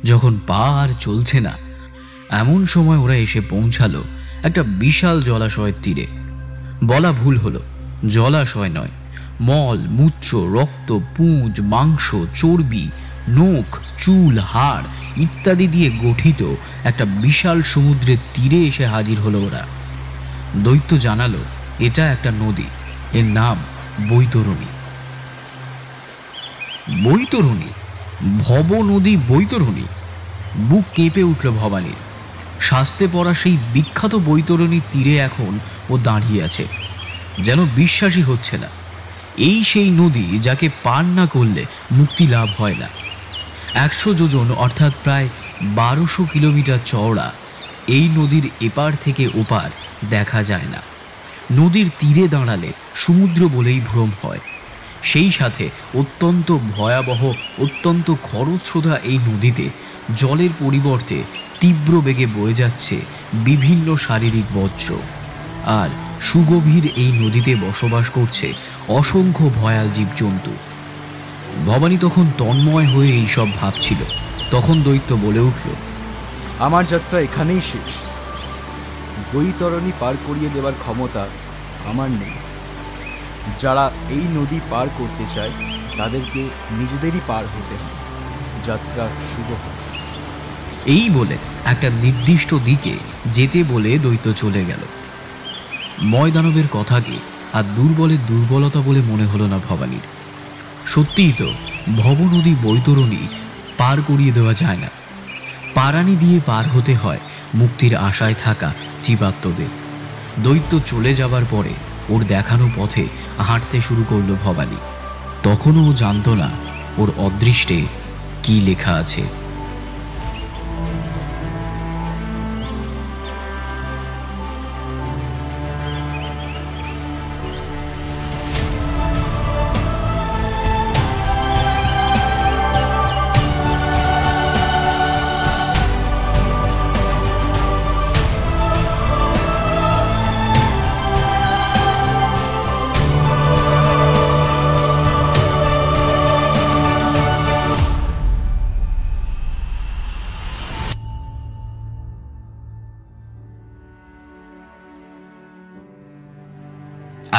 যখন পা আর চলছে না, এমন সময় ওরা এসে পৌঁছালো একটা বিশাল জলাশয়ের তীরে। বলা ভুল হলো, জলাশয় নয়, মল মূত্র রক্ত পুঁজ মাংস চর্বি নখ চুল হাড় ইত্যাদি দিয়ে গঠিত একটা বিশাল সমুদ্রের তীরে এসে হাজির হলো ওরা। দৈত্য জানালো এটা একটা নদী, এর নাম বৈতরণী। বৈতরণী, ভব নদী বৈতরণী। বুক কেঁপে উঠল ভবানীর। শাস্তে পড়া সেই বিখ্যাত বৈতরণীর তীরে এখন ও দাঁড়িয়ে আছে, যেন বিশ্বাসই হচ্ছে না। এই সেই নদী যাকে পার না করলে মুক্তি লাভ হয় না। 100 যোজন অর্থাৎ প্রায় 1200 কিলোমিটার চওড়া এই নদীর এপার থেকে ওপার দেখা যায় না। নদীর তীরে দাঁড়ালে সমুদ্র বলেই ভ্রম হয়। সেই সাথে অত্যন্ত ভয়াবহ অত্যন্ত খরস্রোতা এই নদীতে জলের পরিবর্তে তীব্র বেগে বয়ে যাচ্ছে বিভিন্ন শারীরিক বজ্র। আর সুগভীর এই নদীতে বসবাস করছে অসংখ্য ভয়াল জীবজন্তু। ভবানী তখন তন্ময় হয়ে এইসব ভাবছিল। তখন দৈত্য বলে উঠল, আমার যাত্রা এখানেই শেষ। বৈতরণী পার করিয়ে দেওয়ার ক্ষমতা আমার নেই। যারা এই নদী পার করতে চায় তাদেরকে নিজেদেরই পার হতে হবে। যাত্রা শুভ হোক। এই বলে একটা নির্দিষ্ট দিকে যেতে বলে দৈত্য চলে গেল। ময়দানবের কথাকে আর দুর্বলের দুর্বলতা বলে মনে হলো না ভবানীর। সত্যিই তো ভবনদী বৈতরণী পার করিয়ে দেওয়া যায় না। পারানি দিয়ে পার হতে হয় মুক্তির আশায় থাকা জীবাত্মদের। দৈত্য চলে যাবার পরে ওর দেখানো পথে হাঁটতে শুরু করলো ভবানী। তখনও ও জানত না ওর অদৃষ্টে কি লেখা আছে।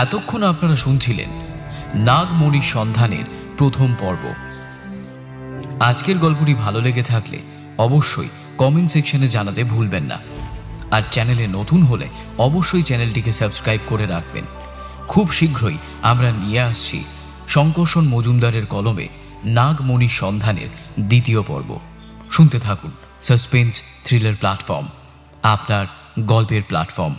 এতক্ষণ আপনারা শুনছিলেন নাগমণির সন্ধানের প্রথম পর্ব। আজকের গল্পটি ভালো লেগে থাকলে অবশ্যই কমেন্ট সেকশনে জানাতে ভুলবেন না। আর চ্যানেলে নতুন হলে অবশ্যই চ্যানেলটিকে সাবস্ক্রাইব করে রাখবেন। খুব শীঘ্রই আমরা নিয়ে আসছি শঙ্কর্ষণ মজুমদারের কলমে নাগমণির সন্ধানের দ্বিতীয় পর্ব। শুনতে থাকুন সাসপেন্স থ্রিলার প্ল্যাটফর্ম, আপনার গল্পের প্ল্যাটফর্ম।